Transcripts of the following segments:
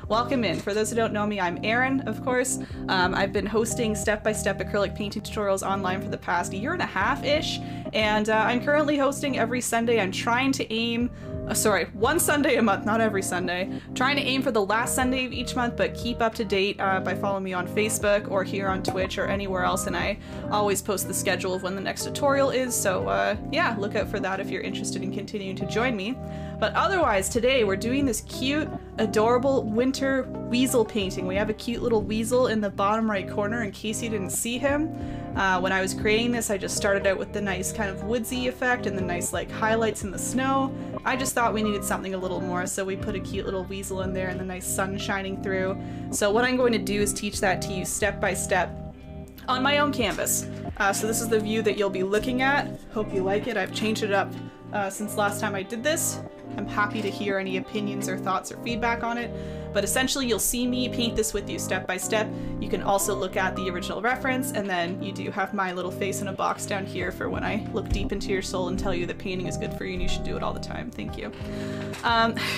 welcome in. For those who don't know me, I'm Erin, of course. I've been hosting step-by-step acrylic painting tutorials online for the past year and a half-ish, and I'm currently hosting every Sunday. I'm trying to aim, one Sunday a month, not every Sunday. Trying to aim for the last Sunday of each month, but keep up to date by following me on Facebook or here on Twitch or anywhere else, and I always post the schedule of when the next tutorial is, so yeah, look out for that if you're interested in continuing to join me. But otherwise, today we're doing this cute, adorable winter weasel painting. We have a cute little weasel in the bottom right corner in case you didn't see him. When I was creating this, I just started out with the nice kind of woodsy effect and the nice like highlights in the snow. I just thought we needed something a little more, so we put a cute little weasel in there and the nice sun shining through. So what I'm going to do is teach that to you step by step on my own canvas. So this is the view that you'll be looking at. Hope you like it. I've changed it up since last time I did this. I'm happy to hear any opinions or thoughts or feedback on it, but essentially you'll see me paint this with you step by step. You can also look at the original reference, and then you do have my little face in a box down here for when I look deep into your soul and tell you that painting is good for you and you should do it all the time. Thank you.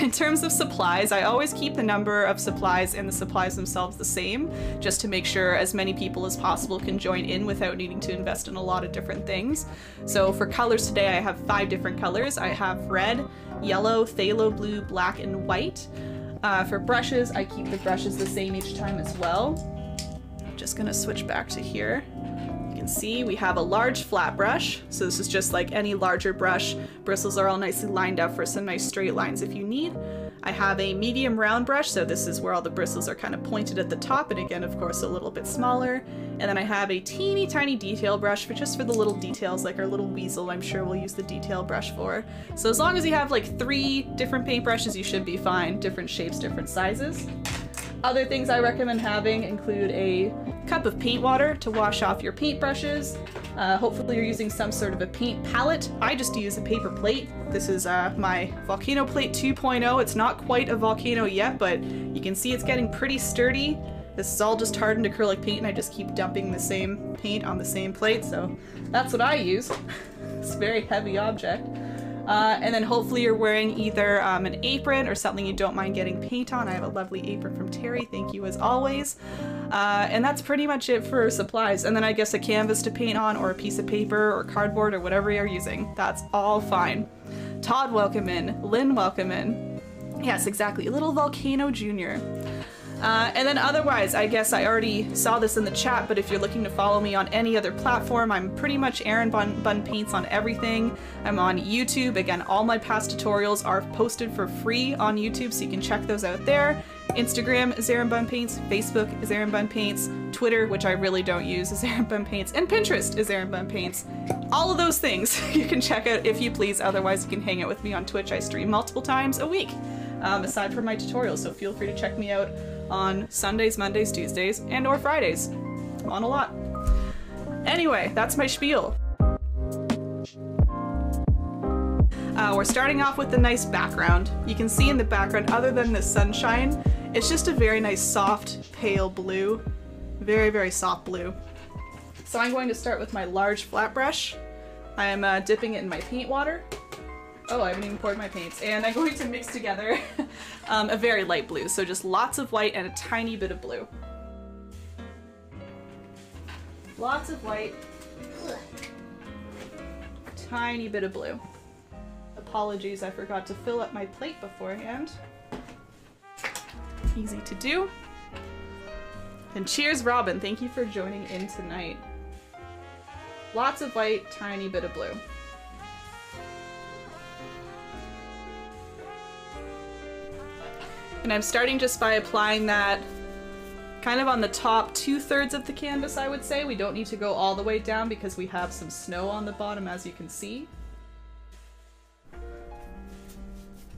In terms of supplies, I always keep the number of supplies and the supplies themselves the same, just to make sure as many people as possible can join in without needing to invest in a lot of different things. So for colors today, I have 5 different colors. I have red, yellow, phthalo blue, black, and white. For brushes, I keep the brushes the same each time as well. I'm just gonna switch back to here. You can see we have a large flat brush, so this is just like any larger brush. Bristles are all nicely lined up for some nice straight lines if you need. I have a medium round brush, so this is where all the bristles are kind of pointed at the top, and again, of course, a little bit smaller. And then I have a teeny tiny detail brush just for the little details, like our little weasel, I'm sure we'll use the detail brush for. So as long as you have like 3 different paintbrushes, you should be fine. Different shapes, different sizes. Other things I recommend having include a cup of paint water to wash off your paintbrushes. Hopefully you're using some sort of a paint palette. I just use a paper plate. This is my Volcano Plate 2.0. It's not quite a volcano yet, but you can see it's getting pretty sturdy. This is all just hardened acrylic paint, and I just keep dumping the same paint on the same plate, so that's what I use. It's a very heavy object. And then hopefully you're wearing either an apron or something you don't mind getting paint on. I have a lovely apron from Terry, thank you as always. And that's pretty much it for supplies. And then I guess a canvas to paint on, or a piece of paper or cardboard or whatever you're using. That's all fine. Todd, welcome in. Lynn, welcome in. Yes, exactly, a little Volcano Junior. And then otherwise, I guess I already saw this in the chat, but if you're looking to follow me on any other platform, I'm pretty much erinbunpaints on everything. I'm on YouTube. Again, all my past tutorials are posted for free on YouTube, so you can check those out there. Instagram is erinbunpaints, Facebook is erinbunpaints, Twitter, which I really don't use, is erinbunpaints, and Pinterest is erinbunpaints. All of those things you can check out if you please. Otherwise, you can hang out with me on Twitch. I stream multiple times a week, aside from my tutorials, so feel free to check me out on Sundays, Mondays, Tuesdays, and or Fridays. I'm on a lot. Anyway, that's my spiel. We're starting off with a nice background. You can see in the background, other than the sunshine, it's just a very nice soft, pale blue. Very, very soft blue. So I'm going to start with my large flat brush. I am dipping it in my paint water. Oh, I haven't even poured my paints. And I'm going to mix together a very light blue, so just lots of white and a tiny bit of blue. Lots of white, tiny bit of blue. Apologies, I forgot to fill up my plate beforehand. Easy to do. And cheers, Robin. Thank you for joining in tonight. Lots of white, tiny bit of blue. And I'm starting just by applying that kind of on the top 2/3 of the canvas, I would say. We don't need to go all the way down because we have some snow on the bottom, as you can see.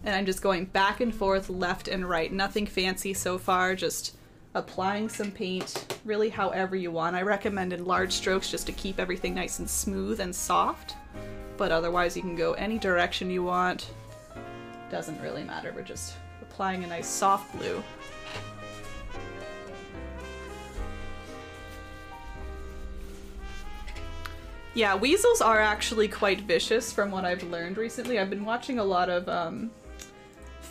And I'm just going back and forth, left and right. Nothing fancy so far, just applying some paint really however you want. I recommend in large strokes just to keep everything nice and smooth and soft, but otherwise you can go any direction you want. Doesn't really matter, we're just applying a nice soft blue. Yeah, weasels are actually quite vicious from what I've learned recently. I've been watching a lot of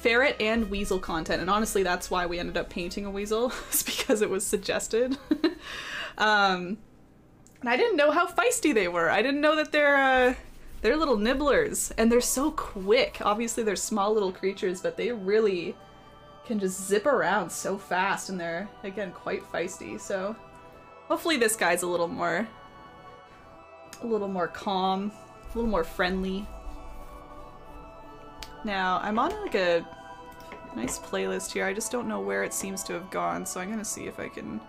ferret and weasel content, and honestly that's why we ended up painting a weasel, is because it was suggested. And I didn't know how feisty they were. I didn't know that they're little nibblers, and they're so quick. Obviously they're small little creatures, but they really can just zip around so fast, and they're, again, quite feisty. So hopefully this guy's a little more calm, a little more friendly. Now, I'm on like a nice playlist here. I just don't know where it seems to have gone, so I'm gonna see if I can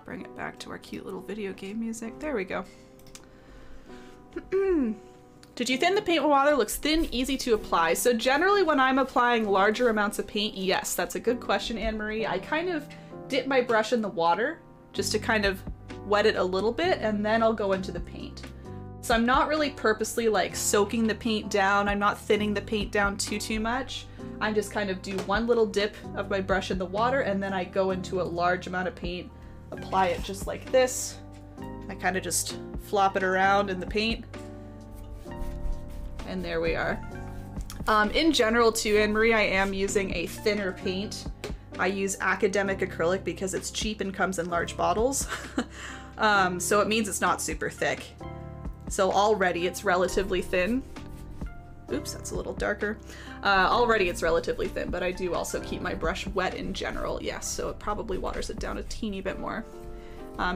bring it back to our cute little video game music. There we go. Did you thin the paint with water? Looks thin, easy to apply. So generally when I'm applying larger amounts of paint, yes, that's a good question, Anne-Marie. I kind of dip my brush in the water just to kind of wet it a little bit, and then I'll go into the paint. So I'm not really purposely like soaking the paint down. I'm not thinning the paint down too much. I just kind of do one little dip of my brush in the water, and then I go into a large amount of paint, apply it just like this. I kind of just flop it around in the paint. And there we are. In general too, Anne-Marie, I am using a thinner paint. I use Academic Acrylic because it's cheap and comes in large bottles. So it means it's not super thick. So already it's relatively thin. Oops, that's a little darker. Already it's relatively thin, but I do also keep my brush wet in general, yes, so it probably waters it down a teeny bit more.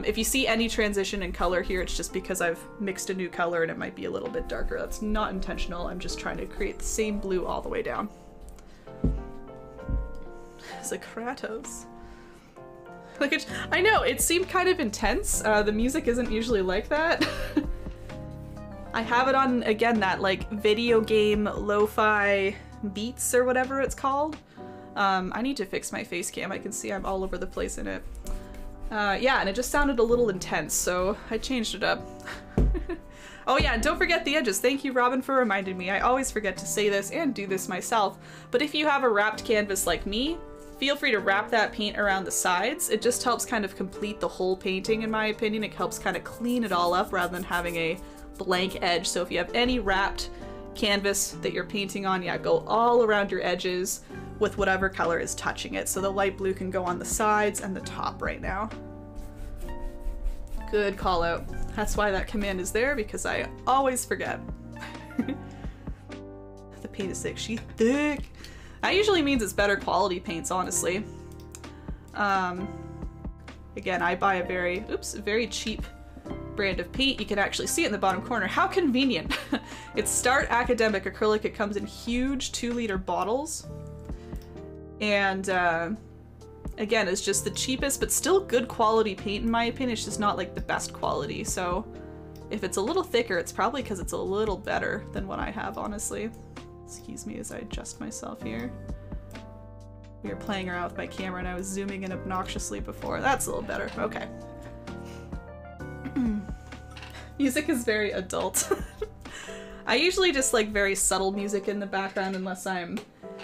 If you see any transition in color here, it's just because I've mixed a new color and it might be a little bit darker. That's not intentional. I'm just trying to create the same blue all the way down. It's a Kratos. Like I know, it seemed kind of intense. The music isn't usually like that. I have it on, again, that like video game lo-fi beats or whatever it's called. I need to fix my face cam. I can see I'm all over the place in it. Yeah, and it just sounded a little intense, so I changed it up. Oh yeah, and don't forget the edges. Thank you, Robin, for reminding me. I always forget to say this and do this myself, but if you have a wrapped canvas like me, feel free to wrap that paint around the sides. It just helps kind of complete the whole painting, in my opinion. It helps kind of clean it all up rather than having a blank edge. So if you have any wrapped canvas that you're painting on, yeah, go all around your edges with whatever color is touching it. So the light blue can go on the sides and the top right now. Good call out. That's why that command is there, because I always forget. The paint is thick. She's thick. That usually means it's better quality paints, honestly. Again, I buy a very cheap brand of paint. You can actually see it in the bottom corner. How convenient. It's Start Academic Acrylic. It comes in huge 2-liter bottles. And again, it's just the cheapest but still good quality paint, in my opinion. It's just not like the best quality. So if it's a little thicker, it's probably because it's a little better than what I have, honestly. Excuse me as I adjust myself here. We were playing around with my camera and I was zooming in obnoxiously before. That's a little better. Okay. Music is very adult. I usually just like very subtle music in the background unless I'm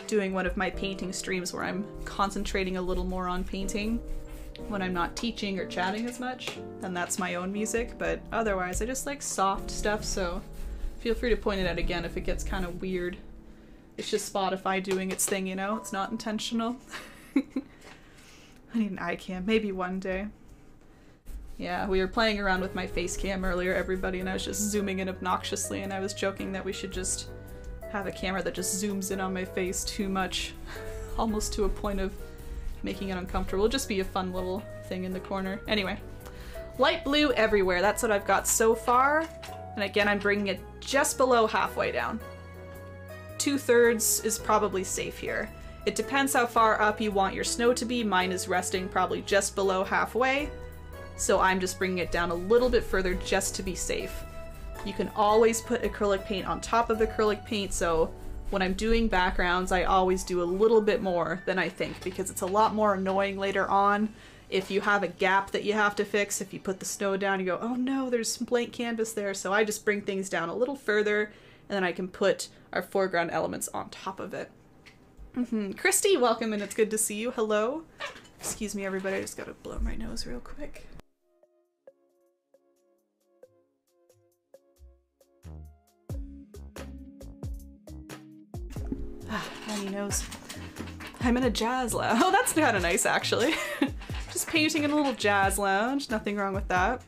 doing one of my painting streams where I'm concentrating a little more on painting when I'm not teaching or chatting as much, and that's my own music, but otherwise I just like soft stuff, so feel free to point it out again if it gets kind of weird. It's just Spotify doing its thing, you know? It's not intentional. I need an eye cam, maybe one day. Yeah, we were playing around with my face cam earlier, everybody, and I was just zooming in obnoxiously, and I was joking that we should just have a camera that just zooms in on my face too much, almost to a point of making it uncomfortable. It'll just be a fun little thing in the corner. Anyway, light blue everywhere. That's what I've got so far. And again, I'm bringing it just below halfway down. 2/3 is probably safe here. It depends how far up you want your snow to be. Mine is resting probably just below halfway. So I'm just bringing it down a little bit further just to be safe. You can always put acrylic paint on top of acrylic paint, so when I'm doing backgrounds, I always do a little bit more than I think, because it's a lot more annoying later on if you have a gap that you have to fix. If you put the snow down, you go, oh no, there's some blank canvas there. So I just bring things down a little further, and then I can put our foreground elements on top of it. Christy, welcome, and it's good to see you. Hello. Excuse me, everybody, I just gotta blow my nose real quick. tiny nose. I'm in a jazz lounge. Oh, that's kind of nice, actually. Just painting in a little jazz lounge. Nothing wrong with that.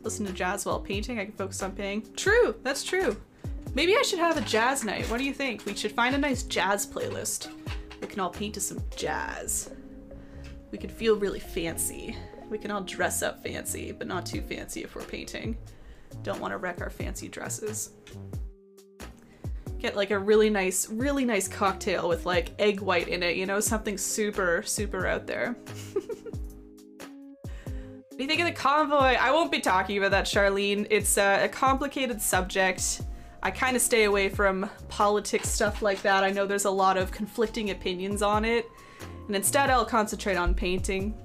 Listen to jazz while painting. I can focus on painting. True, that's true. Maybe I should have a jazz night. What do you think? We should find a nice jazz playlist. We can all paint to some jazz. We could feel really fancy. We can all dress up fancy, but not too fancy if we're painting. Don't want to wreck our fancy dresses. Get like a really nice cocktail with like egg white in it, you know, something super, super out there. What do you think of the convoy? I won't be talking about that, Charlene. It's a complicated subject. I kind of stay away from politics stuff like that. I know there's a lot of conflicting opinions on it. And instead I'll concentrate on painting.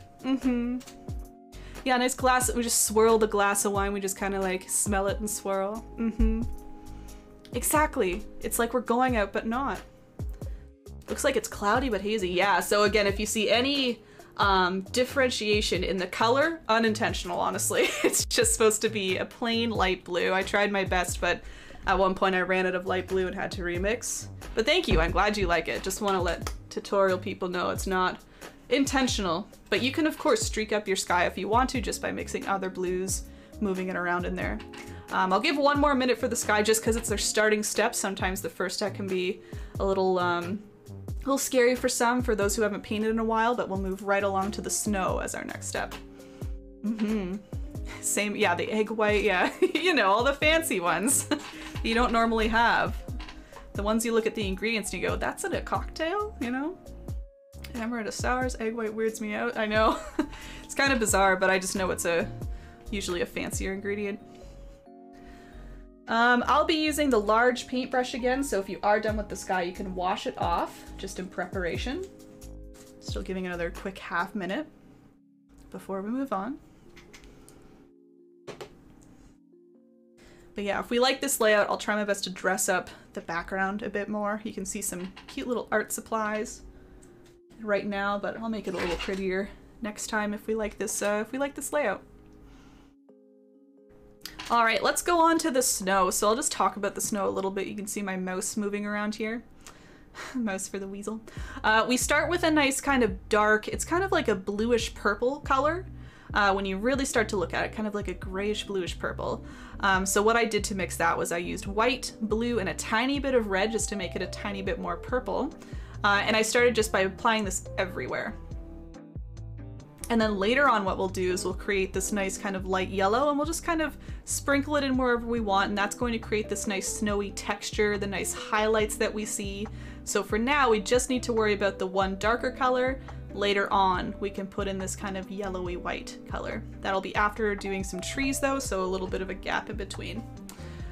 Yeah, nice glass. We just swirl the glass of wine. We just kind of like smell it and swirl. Exactly. It's like we're going out, but not. Looks like it's cloudy but hazy. Yeah, so again, if you see any differentiation in the color, unintentional, honestly. It's just supposed to be a plain light blue. I tried my best, but at one point I ran out of light blue and had to remix. But thank you, I'm glad you like it. Just want to let tutorial people know it's not intentional. But you can of course streak up your sky if you want to, just by mixing other blues, moving it around in there. I'll give 1 more minute for the sky just because it's their starting step. Sometimes the first step can be a little scary for some, for those who haven't painted in a while, but we'll move right along to the snow as our next step. Same, yeah, the egg white, yeah. You know, all the fancy ones you don't normally have. The ones you look at the ingredients and you go, that's in a cocktail, you know? Amaretto sours, egg white weirds me out. I know. It's kind of bizarre, but I just know it's usually a fancier ingredient. I'll be using the large paintbrush again, so if you are done with the sky, you can wash it off, just in preparation. Still giving another quick half minute before we move on. But yeah, if we like this layout, I'll try my best to dress up the background a bit more. You can see some cute little art supplies right now, but I'll make it a little prettier next time if we like this layout. All right, let's go on to the snow. So I'll just talk about the snow a little bit. You can see my mouse moving around here. Mouse for the weasel. We start with a nice kind of dark, it's kind of like a bluish purple color. When you really start to look at it, kind of like a grayish bluish purple. So what I did to mix that was I used white, blue, and a tiny bit of red just to make it a tiny bit more purple. And I started just by applying this everywhere. And then later on what we'll do is we'll create this nice kind of light yellow, and we'll just kind of sprinkle it in wherever we want, and that's going to create this nice snowy texture, the nice highlights that we see. So for now we just need to worry about the one darker color. Later on we can put in this kind of yellowy white color. That'll be after doing some trees though, so a little bit of a gap in between.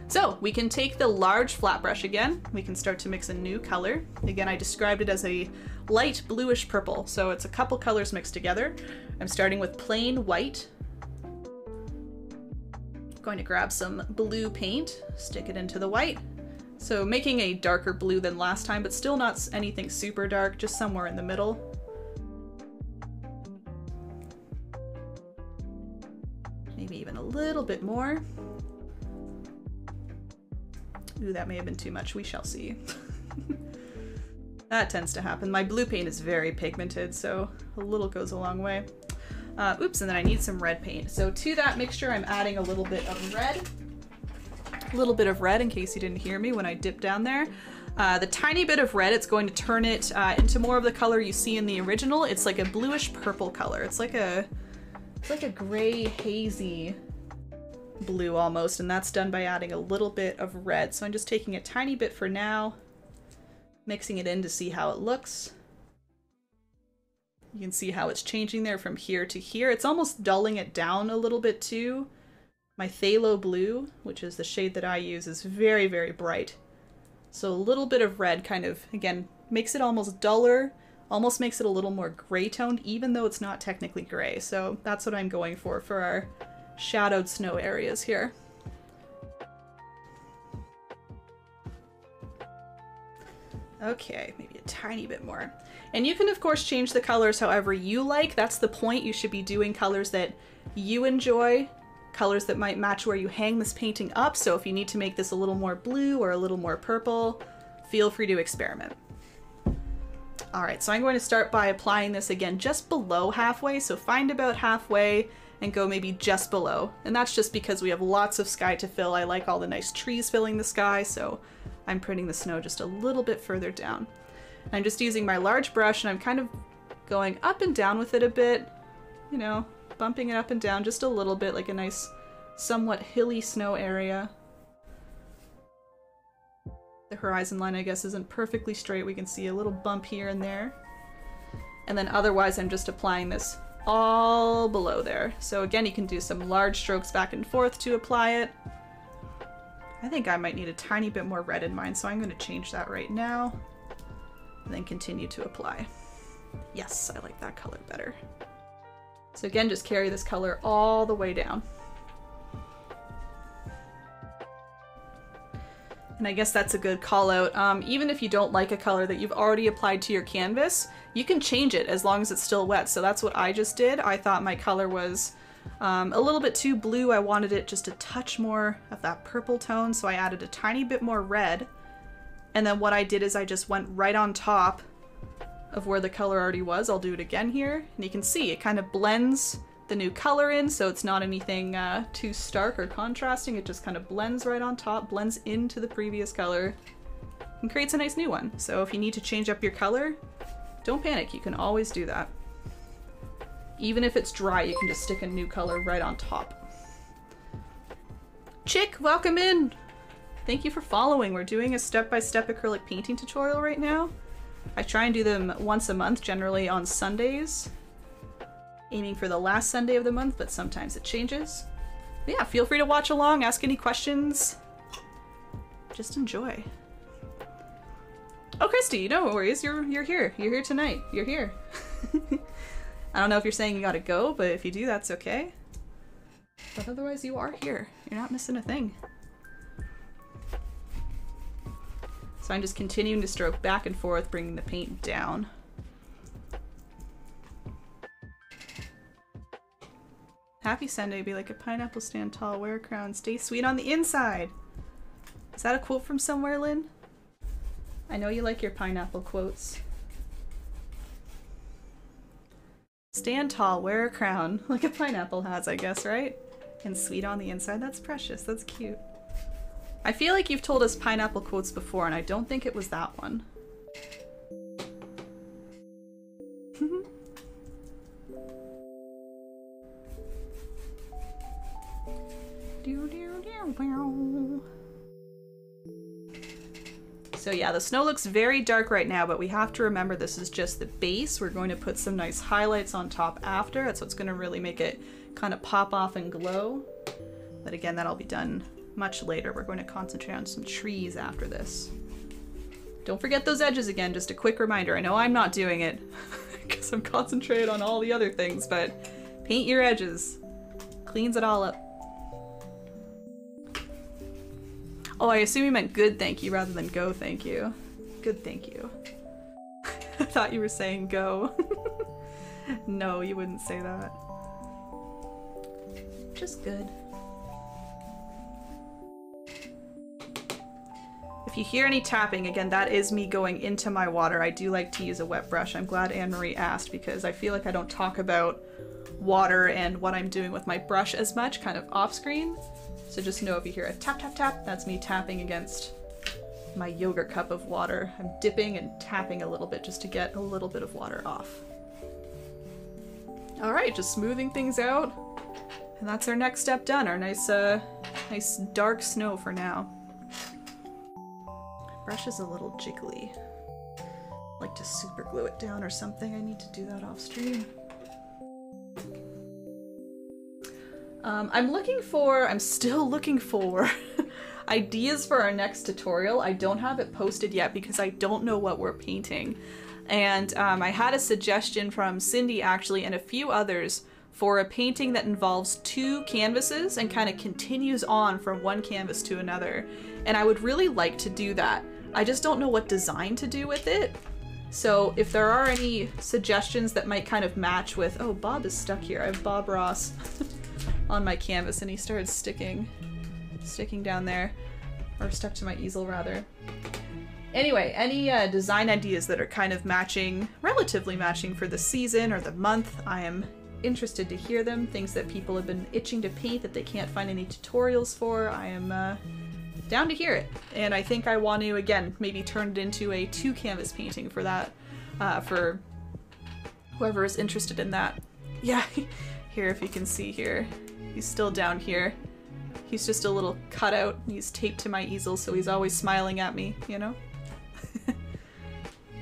So we can take the large flat brush again, we can start to mix a new color. Again, I described it as a light bluish purple, so it's a couple colors mixed together. I'm starting with plain white. Going to grab some blue paint, stick it into the white. So making a darker blue than last time, but still not anything super dark, just somewhere in the middle. Maybe even a little bit more. Ooh, that may have been too much. We shall see. That tends to happen. My blue paint is very pigmented, so a little goes a long way. Oops, and then I need some red paint. So to that mixture, I'm adding a little bit of red. A little bit of red in case you didn't hear me when I dipped down there. The tiny bit of red, it's going to turn it into more of the color you see in the original. It's like a bluish purple color. It's like a gray hazy blue almost, and that's done by adding a little bit of red. So I'm just taking a tiny bit for now, mixing it in to see how it looks. You can see how it's changing there from here to here. It's almost dulling it down a little bit too. My phthalo blue, which is the shade that I use, is very, very bright. So a little bit of red kind of, again, makes it almost duller, almost makes it a little more gray toned, even though it's not technically gray. So that's what I'm going for our shadowed snow areas here. Okay, maybe a tiny bit more. And you can of course change the colors however you like. That's the point. You should be doing colors that you enjoy, colors that might match where you hang this painting up. So if you need to make this a little more blue or a little more purple, feel free to experiment. All right, so I'm going to start by applying this again just below halfway. So find about halfway and go maybe just below. And that's just because we have lots of sky to fill. I like all the nice trees filling the sky, so I'm putting the snow just a little bit further down. I'm just using my large brush and I'm kind of going up and down with it a bit, you know, bumping it up and down just a little bit, like a nice, somewhat hilly snow area. The horizon line, I guess, isn't perfectly straight. We can see a little bump here and there. And then otherwise, I'm just applying this all below there. So again, you can do some large strokes back and forth to apply it. I think I might need a tiny bit more red in mine, so I'm going to change that right now. And then continue to apply. Yes, I like that color better. So again, just carry this color all the way down. And I guess that's a good call out. Even if you don't like a color that you've already applied to your canvas, you can change it as long as it's still wet. So that's what I just did. I thought my color was a little bit too blue. I wanted it just a touch more of that purple tone, so I added a tiny bit more red. And then what I did is I just went right on top of where the color already was. I'll do it again here, and you can see it kind of blends the new color in, so it's not anything too stark or contrasting. It just kind of blends right on top, blends into the previous color, and creates a nice new one. So if you need to change up your color, don't panic, you can always do that. Even if it's dry, you can just stick a new color right on top. Chick, welcome in! Thank you for following. We're doing a step-by-step acrylic painting tutorial right now. I try and do them once a month, generally on Sundays. Aiming for the last Sunday of the month, but sometimes it changes. But yeah, feel free to watch along, ask any questions. Just enjoy. Oh, Christy, no worries. You're here. You're here tonight. You're here. I don't know if you're saying you gotta go, but if you do, that's okay. But otherwise, you are here. You're not missing a thing. So I'm just continuing to stroke back and forth, bringing the paint down. Happy Sunday, be like a pineapple, stand tall, wear a crown, stay sweet on the inside. Is that a quote from somewhere, Lynn? I know you like your pineapple quotes. Stand tall, wear a crown, like a pineapple has, I guess, right? And sweet on the inside. That's precious. That's cute. I feel like you've told us pineapple quotes before, and I don't think it was that one. So yeah, the snow looks very dark right now, but we have to remember this is just the base. We're going to put some nice highlights on top after. That's what's going to really make it kind of pop off and glow. But again, that'll be done much later. We're going to concentrate on some trees after this. Don't forget those edges again, just a quick reminder. I know I'm not doing it because I'm concentrated on all the other things, but paint your edges. Cleans it all up. Oh, I assume you meant good thank you rather than go thank you. Good thank you. I thought you were saying go. No, you wouldn't say that. Just good. If you hear any tapping, again, that is me going into my water. I do like to use a wet brush. I'm glad Anne-Marie asked because I feel like I don't talk about water and what I'm doing with my brush as much, kind of off screen. So just know if you hear a tap, tap, tap, that's me tapping against my yogurt cup of water. I'm dipping and tapping a little bit just to get a little bit of water off. All right, just smoothing things out. And that's our next step done, our nice dark snow for now. Brush is a little jiggly. Like to super glue it down or something. I need to do that off stream. I'm still looking for ideas for our next tutorial. I don't have it posted yet because I don't know what we're painting. And I had a suggestion from Cindy actually and a few others for a painting that involves two canvases and kind of continues on from one canvas to another. And I would really like to do that. I just don't know what design to do with it. So if there are any suggestions that might kind of match with, oh, Bob is stuck here. I have Bob Ross on my canvas and he started sticking down there, or stuck to my easel rather. Anyway, any design ideas that are kind of matching, relatively matching for the season or the month, I am interested to hear them. Things that people have been itching to paint that they can't find any tutorials for, I am down to hear it. And I think I want to, again, maybe turn it into a 2-canvas painting for that, for whoever is interested in that. Yeah, here, if you can see here, he's still down here. He's just a little cutout. He's taped to my easel, so he's always smiling at me, you know?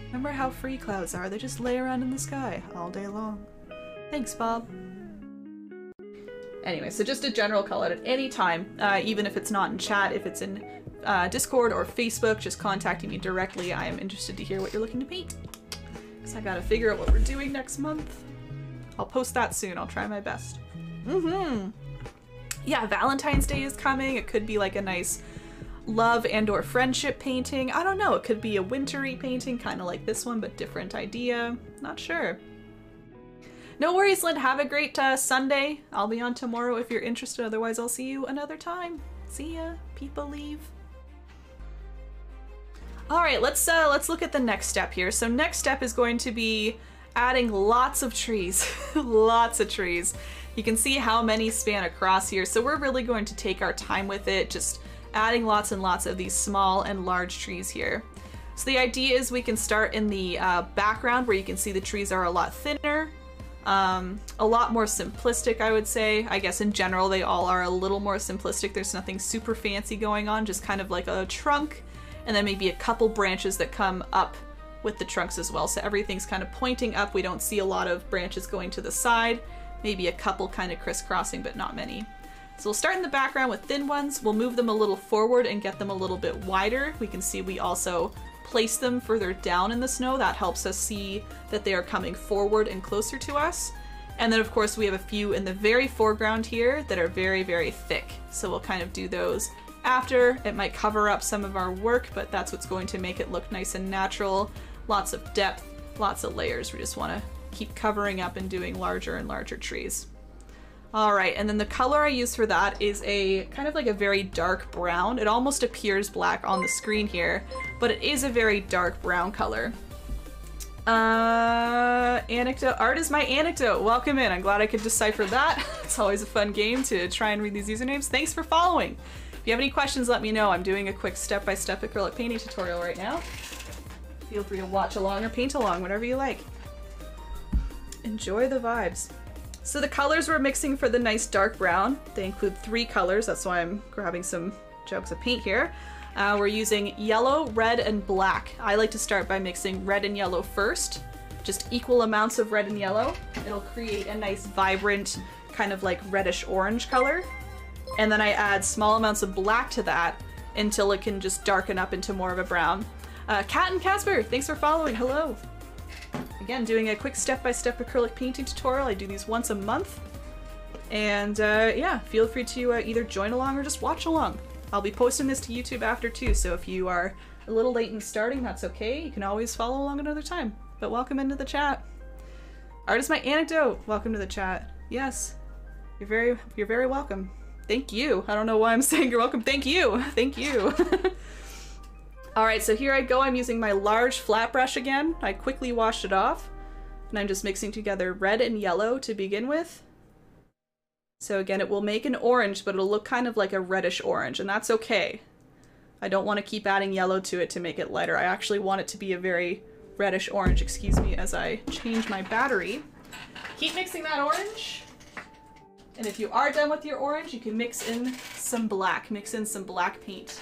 Remember how free clouds are? They just lay around in the sky all day long. Thanks, Bob. Anyway, so just a general call out at any time, even if it's not in chat, if it's in Discord or Facebook, just contacting me directly. I am interested to hear what you're looking to paint. Because I gotta figure out what we're doing next month. I'll post that soon. I'll try my best. Yeah, Valentine's Day is coming. It could be like a nice love and or friendship painting. I don't know. It could be a wintry painting, kind of like this one, but different idea. Not sure. No worries, Lynn. Have a great Sunday. I'll be on tomorrow if you're interested. Otherwise, I'll see you another time. See ya. People leave. All right, let's look at the next step here. So next step is going to be adding lots of trees. Lots of trees. You can see how many span across here. So we're really going to take our time with it, just adding lots and lots of these small and large trees here. So the idea is we can start in the background where you can see the trees are a lot thinner, a lot more simplistic, I would say. I guess in general they all are a little more simplistic. There's nothing super fancy going on, just kind of like a trunk and then maybe a couple branches that come up with the trunks as well. So everything's kind of pointing up. We don't see a lot of branches going to the side, maybe a couple kind of crisscrossing, but not many. So we'll start in the background with thin ones. We'll move them a little forward and get them a little bit wider. We can see we also place them further down in the snow. That helps us see that they are coming forward and closer to us. And then of course we have a few in the very foreground here that are very, very thick. So we'll kind of do those after. It might cover up some of our work, but that's what's going to make it look nice and natural. Lots of depth, lots of layers. We just want to keep covering up and doing larger and larger trees. All right, and then the color I use for that is a kind of like a very dark brown. It almost appears black on the screen here, but it is a very dark brown color. Anecdote. Art is my anecdote. Welcome in. I'm glad I could decipher that. It's always a fun game to try and read these usernames. Thanks for following. If you have any questions, let me know. I'm doing a quick step-by-step acrylic painting tutorial right now. Feel free to watch along or paint along, whatever you like. Enjoy the vibes. So the colors we're mixing for the nice dark brown, they include 3 colors. That's why I'm grabbing some jugs of paint here. We're using yellow, red, and black. I like to start by mixing red and yellow first. Just equal amounts of red and yellow. It'll create a nice vibrant kind of like reddish orange color. And then I add small amounts of black to that until it can just darken up into more of a brown. Kat and Casper, thanks for following. Hello. Again, doing a quick step-by-step acrylic painting tutorial. I do these once a month. And yeah, feel free to either join along or just watch along. I'll be posting this to YouTube after too, so if you are a little late in starting, that's okay. You can always follow along another time. But welcome into the chat. Art is my anecdote. Welcome to the chat. Yes, you're very welcome. Thank you. I don't know why I'm saying you're welcome. Thank you. Thank you. All right, so here I go. I'm using my large flat brush again. I quickly washed it off, and I'm just mixing together red and yellow to begin with. So again, it will make an orange, but it'll look kind of like a reddish orange, and that's okay. I don't want to keep adding yellow to it to make it lighter. I actually want it to be a very reddish orange, excuse me, as I change my battery. Keep mixing that orange. And if you are done with your orange, you can mix in some black. Mix in some black paint.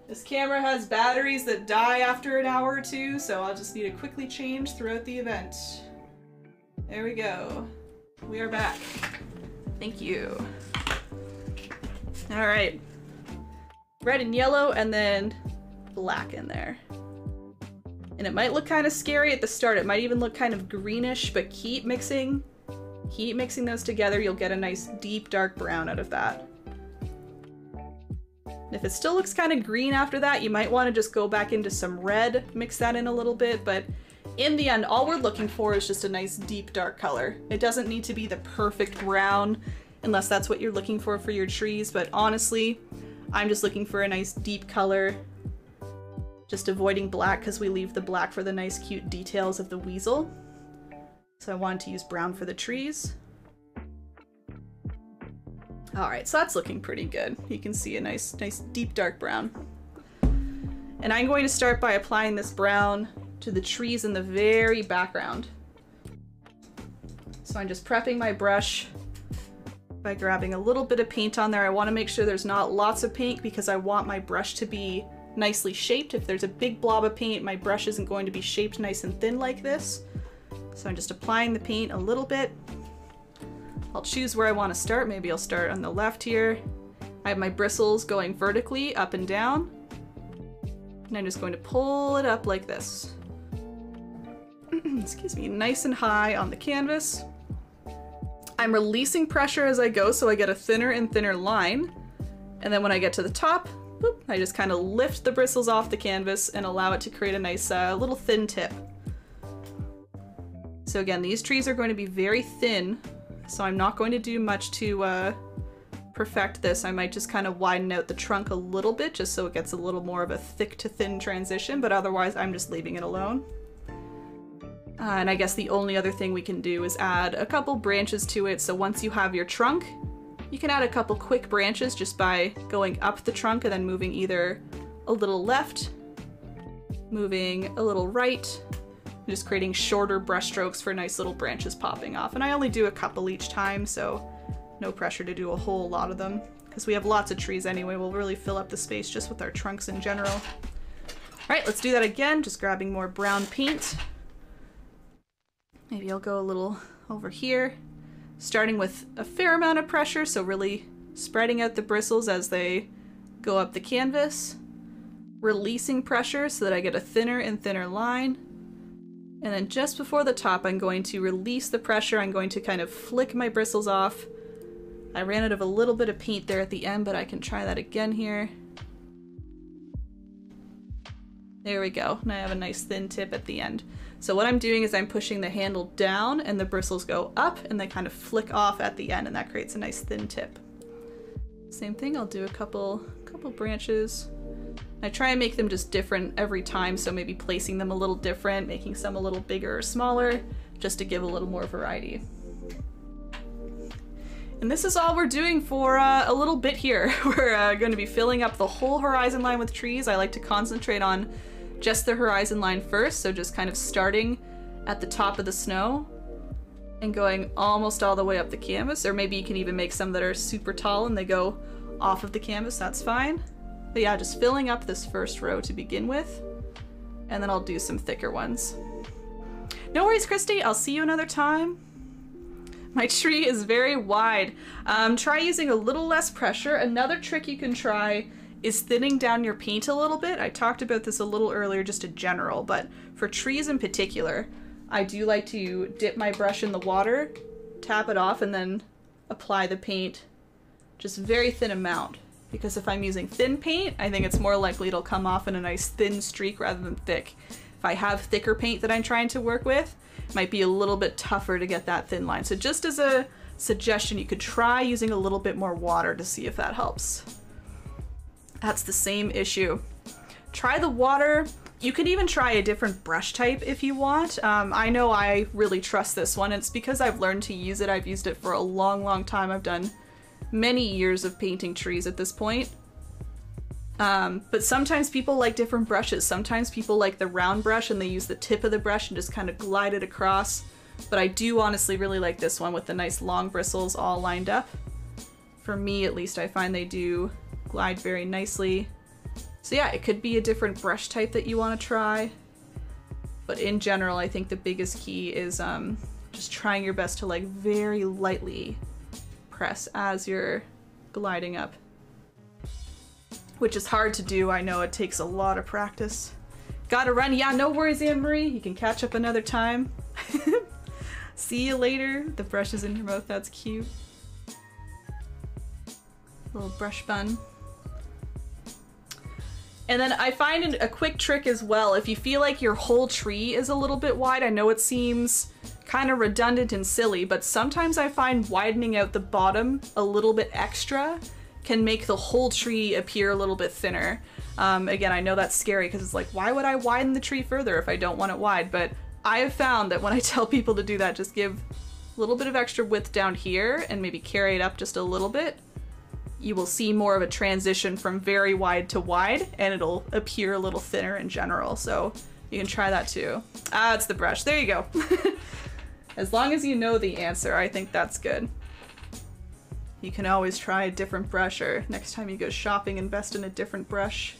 This camera has batteries that die after an hour or two, so I'll just need to quickly change throughout the event. There we go. We are back. Thank you. All right. Red and yellow, and then black in there. And it might look kind of scary at the start. It might even look kind of greenish, but keep mixing those together. You'll get a nice deep dark brown out of that. And if it still looks kind of green after that, you might want to just go back into some red, mix that in a little bit, but in the end, all we're looking for is just a nice deep dark color. It doesn't need to be the perfect brown unless that's what you're looking for your trees, but honestly, I'm just looking for a nice deep color, just avoiding black because we leave the black for the nice cute details of the weasel. So I wanted to use brown for the trees. All right, so that's looking pretty good. You can see a nice deep dark brown. And I'm going to start by applying this brown to the trees in the very background. So I'm just prepping my brush by grabbing a little bit of paint on there. I want to make sure there's not lots of paint because I want my brush to be nicely shaped. If there's a big blob of paint, my brush isn't going to be shaped nice and thin like this. So I'm just applying the paint a little bit. I'll choose where I want to start. Maybe I'll start on the left here. I have my bristles going vertically up and down. And I'm just going to pull it up like this. Excuse me, nice and high on the canvas. I'm releasing pressure as I go so I get a thinner and thinner line. And then when I get to the top, boop, I just kind of lift the bristles off the canvas and allow it to create a nice little thin tip. So again, these trees are going to be very thin, so I'm not going to do much to perfect this. I might just kind of widen out the trunk a little bit just so it gets a little more of a thick to thin transition, but otherwise I'm just leaving it alone. And I guess the only other thing we can do is add a couple branches to it. So once you have your trunk, you can add a couple quick branches just by going up the trunk and then moving either a little left, moving a little right, just creating shorter brush strokes for nice little branches popping off. And I only do a couple each time, so no pressure to do a whole lot of them. Because we have lots of trees anyway, we'll really fill up the space just with our trunks in general. All right, let's do that again, just grabbing more brown paint. Maybe I'll go a little over here, starting with a fair amount of pressure, so really spreading out the bristles as they go up the canvas, releasing pressure so that I get a thinner and thinner line. And then just before the top, I'm going to release the pressure. I'm going to kind of flick my bristles off. I ran out of a little bit of paint there at the end, but I can try that again here. There we go. And I have a nice thin tip at the end. So what I'm doing is I'm pushing the handle down and the bristles go up and they kind of flick off at the end, and that creates a nice thin tip. Same thing, I'll do a couple branches. I try and make them just different every time, so maybe placing them a little different, making some a little bigger or smaller, just to give a little more variety. And this is all we're doing for a little bit here. We're going to be filling up the whole horizon line with trees. I like to concentrate on just the horizon line first, so just kind of starting at the top of the snow and going almost all the way up the canvas, or maybe you can even make some that are super tall and they go off of the canvas, that's fine. But yeah, just filling up this first row to begin with, and then I'll do some thicker ones. No worries, Christy, I'll see you another time. My tree is very wide. Try using a little less pressure. Another trick you can try is thinning down your paint a little bit. I talked about this a little earlier, just in general, but for trees in particular, I do like to dip my brush in the water, tap it off, and then apply the paint, just very thin amount. Because if I'm using thin paint, I think it's more likely it'll come off in a nice thin streak rather than thick. If I have thicker paint that I'm trying to work with, it might be a little bit tougher to get that thin line. So just as a suggestion, you could try using a little bit more water to see if that helps. That's the same issue. Try the water. You can even try a different brush type if you want. I know I really trust this one. It's because I've learned to use it. I've used it for a long, long time. I've done many years of painting trees at this point. But sometimes people like different brushes. Sometimes people like the round brush and they use the tip of the brush and just kind of glide it across. But I do honestly really like this one with the nice long bristles all lined up. For me, at least, I find they do glide very nicely. So yeah, it could be a different brush type that you want to try. But in general, I think the biggest key is just trying your best to like very lightly press as you're gliding up. Which is hard to do, I know it takes a lot of practice. Gotta run, yeah, no worries, Anne-Marie, you can catch up another time. See you later. The brush is in your mouth, that's cute. Little brush bun. And then I find a quick trick as well, if you feel like your whole tree is a little bit wide, I know it seems kind of redundant and silly, but sometimes I find widening out the bottom a little bit extra can make the whole tree appear a little bit thinner. Again, I know that's scary because it's like, why would I widen the tree further if I don't want it wide? But I have found that when I tell people to do that, just give a little bit of extra width down here and maybe carry it up just a little bit, you will see more of a transition from very wide to wide, and it'll appear a little thinner in general. So you can try that too. Ah, it's the brush. There you go. As long as you know the answer, I think that's good. You can always try a different brush, or next time you go shopping, invest in a different brush.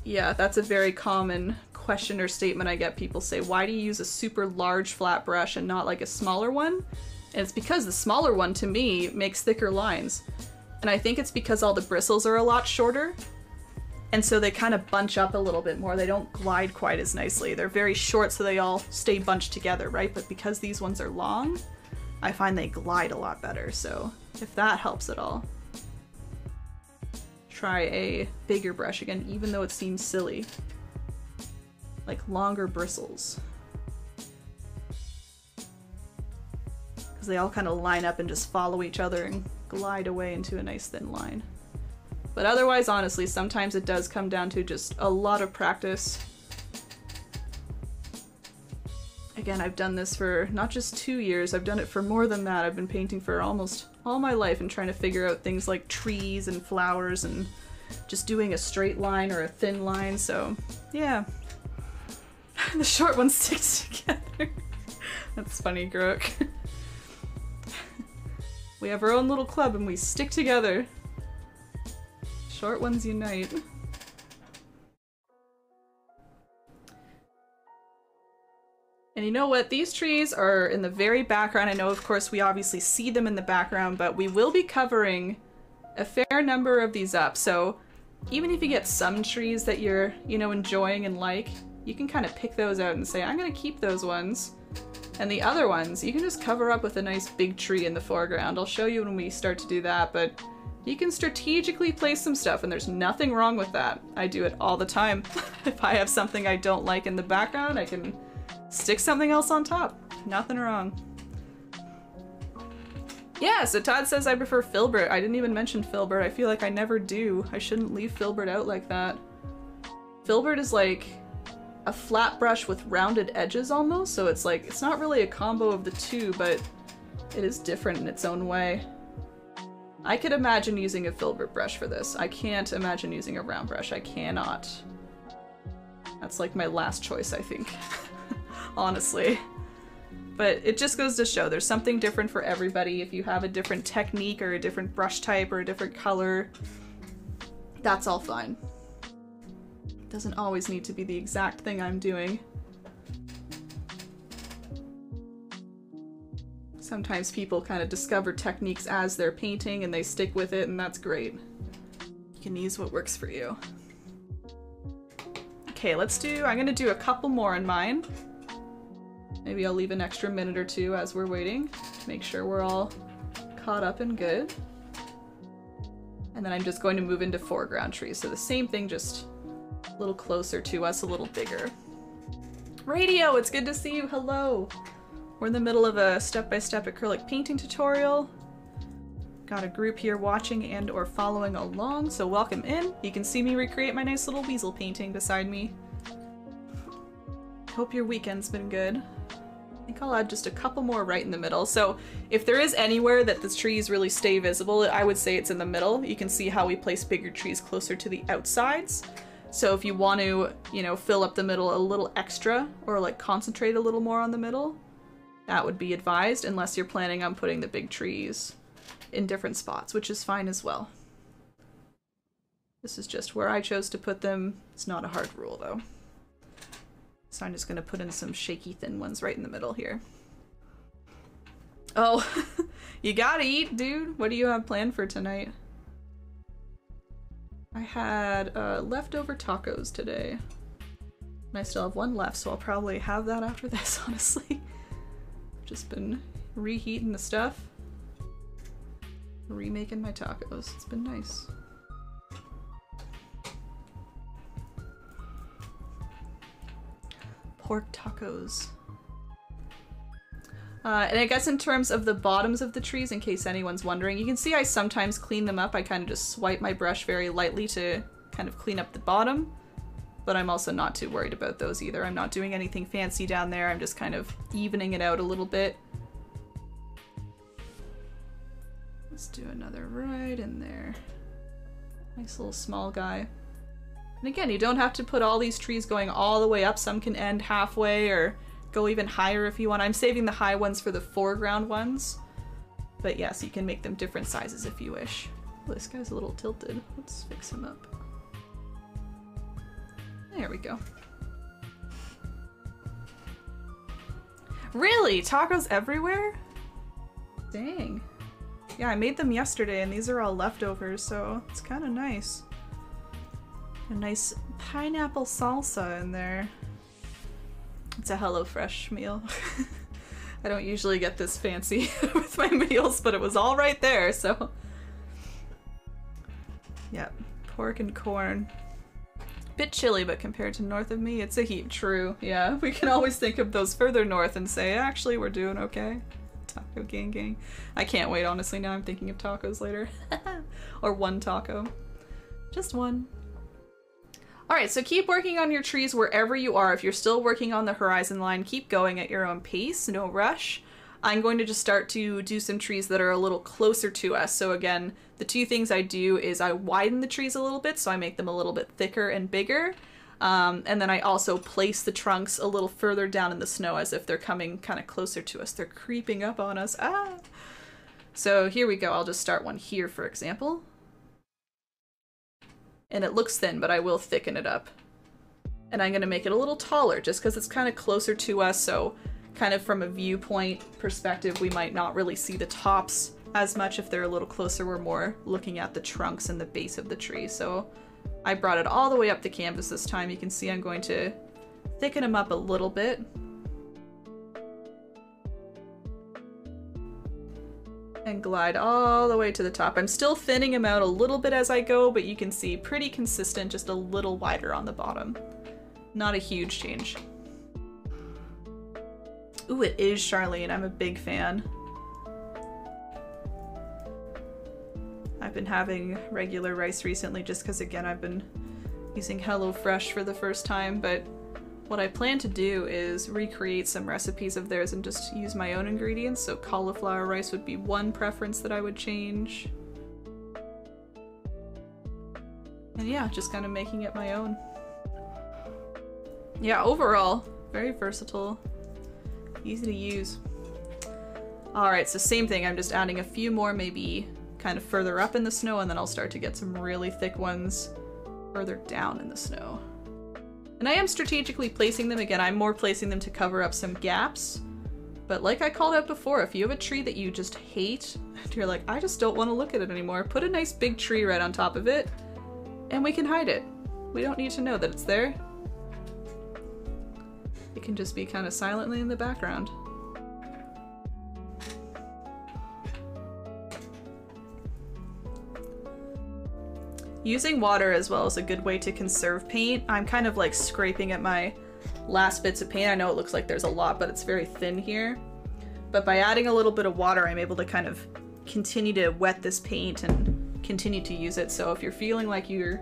Yeah, that's a very common question or statement I get. People say, why do you use a super large flat brush and not like a smaller one? And it's because the smaller one, to me, makes thicker lines. And I think it's because all the bristles are a lot shorter, and so they kind of bunch up a little bit more. They don't glide quite as nicely. They're very short, so they all stay bunched together, right? But because these ones are long, I find they glide a lot better. So if that helps at all, try a bigger brush again, even though it seems silly. Like longer bristles. Because they all kind of line up and just follow each other and glide away into a nice thin line. But otherwise, honestly, sometimes it does come down to just a lot of practice. Again, I've done this for not just 2 years, I've done it for more than that. I've been painting for almost all my life and trying to figure out things like trees and flowers and just doing a straight line or a thin line, so yeah. The short ones stick together. That's funny, Grook. We have our own little club and we stick together. Short ones unite. And you know what? These trees are in the very background. I know, of course, we obviously see them in the background, but we will be covering a fair number of these up. So even if you get some trees that you're, you know, enjoying and like, you can kind of pick those out and say, I'm gonna keep those ones. And the other ones, you can just cover up with a nice big tree in the foreground. I'll show you when we start to do that, but you can strategically place some stuff, and there's nothing wrong with that. I do it all the time. If I have something I don't like in the background, I can stick something else on top. Nothing wrong. Yeah, so Todd says I prefer filbert. I didn't even mention filbert. I feel like I never do. I shouldn't leave filbert out like that. Filbert is like a flat brush with rounded edges almost, so it's like, it's not really a combo of the two, but it is different in its own way. I could imagine using a filbert brush for this. I can't imagine using a round brush. I cannot. That's like my last choice, I think. Honestly. But it just goes to show there's something different for everybody. If you have a different technique or a different brush type or a different color, that's all fine. It doesn't always need to be the exact thing I'm doing. Sometimes people kind of discover techniques as they're painting and they stick with it, and that's great. You can use what works for you. Okay, I'm gonna do a couple more in mine. Maybe I'll leave an extra minute or two as we're waiting to make sure we're all caught up and good. And then I'm just going to move into foreground trees. So the same thing, just a little closer to us, a little bigger. Radio, it's good to see you. Hello. We're in the middle of a step-by-step acrylic painting tutorial. Got a group here watching and or following along, so welcome in. You can see me recreate my nice little weasel painting beside me. Hope your weekend's been good. I think I'll add just a couple more right in the middle. So if there is anywhere that the trees really stay visible, I would say it's in the middle. You can see how we place bigger trees closer to the outsides. So if you want to, you know, fill up the middle a little extra or like concentrate a little more on the middle, that would be advised, unless you're planning on putting the big trees in different spots, which is fine as well. This is just where I chose to put them. It's not a hard rule though. So I'm just gonna put in some shaky thin ones right in the middle here. Oh, you gotta eat, dude. What do you have planned for tonight? I had leftover tacos today. And I still have one left, so I'll probably have that after this, honestly. Just been reheating the stuff. Remaking my tacos. It's been nice. Pork tacos. And I guess in terms of the bottoms of the trees, in case anyone's wondering, you can see I sometimes clean them up. I kind of just swipe my brush very lightly to kind of clean up the bottom. But I'm also not too worried about those either. I'm not doing anything fancy down there. I'm just kind of evening it out a little bit. Let's do another right in there. Nice little small guy. And again, you don't have to put all these trees going all the way up. Some can end halfway or go even higher if you want. I'm saving the high ones for the foreground ones. But yes, you can make them different sizes if you wish. Oh, this guy's a little tilted. Let's fix him up. There we go. Really? Tacos everywhere? Dang. Yeah, I made them yesterday and these are all leftovers, so it's kind of nice. A nice pineapple salsa in there. It's a HelloFresh meal. I don't usually get this fancy with my meals, but it was all right there, so. Yep, pork and corn. Bit chilly, but compared to north of me, it's a heap. True, yeah. We can always think of those further north and say, actually, we're doing okay. Taco gang. I can't wait, honestly. Now I'm thinking of tacos later. Or one taco. Just one. Alright, so keep working on your trees wherever you are. If you're still working on the horizon line, keep going at your own pace, no rush. I'm going to just start to do some trees that are a little closer to us. So again, the two things I do is I widen the trees a little bit, so I make them a little bit thicker and bigger. And then I also place the trunks a little further down in the snow as if they're coming kind of closer to us. They're creeping up on us. Ah! So here we go. I'll just start one here, for example. And it looks thin, but I will thicken it up. And I'm going to make it a little taller just because it's kind of closer to us, so kind of from a viewpoint perspective, we might not really see the tops as much. If they're a little closer, we're more looking at the trunks and the base of the tree. So I brought it all the way up the canvas this time. You can see I'm going to thicken them up a little bit. And glide all the way to the top. I'm still thinning them out a little bit as I go, but you can see pretty consistent, just a little wider on the bottom. Not a huge change. Ooh, it is Charlene. I'm a big fan. I've been having regular rice recently just because, again, I've been using HelloFresh for the first time, but what I plan to do is recreate some recipes of theirs and just use my own ingredients. So cauliflower rice would be one preference that I would change. And yeah, just kind of making it my own. Yeah, overall, very versatile. Easy to use. Alright, so same thing. I'm just adding a few more, maybe kind of further up in the snow, and then I'll start to get some really thick ones further down in the snow. And I am strategically placing them. Again, I'm more placing them to cover up some gaps. But like I called out before, if you have a tree that you just hate, and you're like, I just don't want to look at it anymore, put a nice big tree right on top of it, and we can hide it. We don't need to know that it's there. It can just be kind of silently in the background. Using water as well is a good way to conserve paint. I'm kind of like scraping at my last bits of paint. I know it looks like there's a lot, but it's very thin here. But by adding a little bit of water, I'm able to kind of continue to wet this paint and continue to use it. So if you're feeling like you're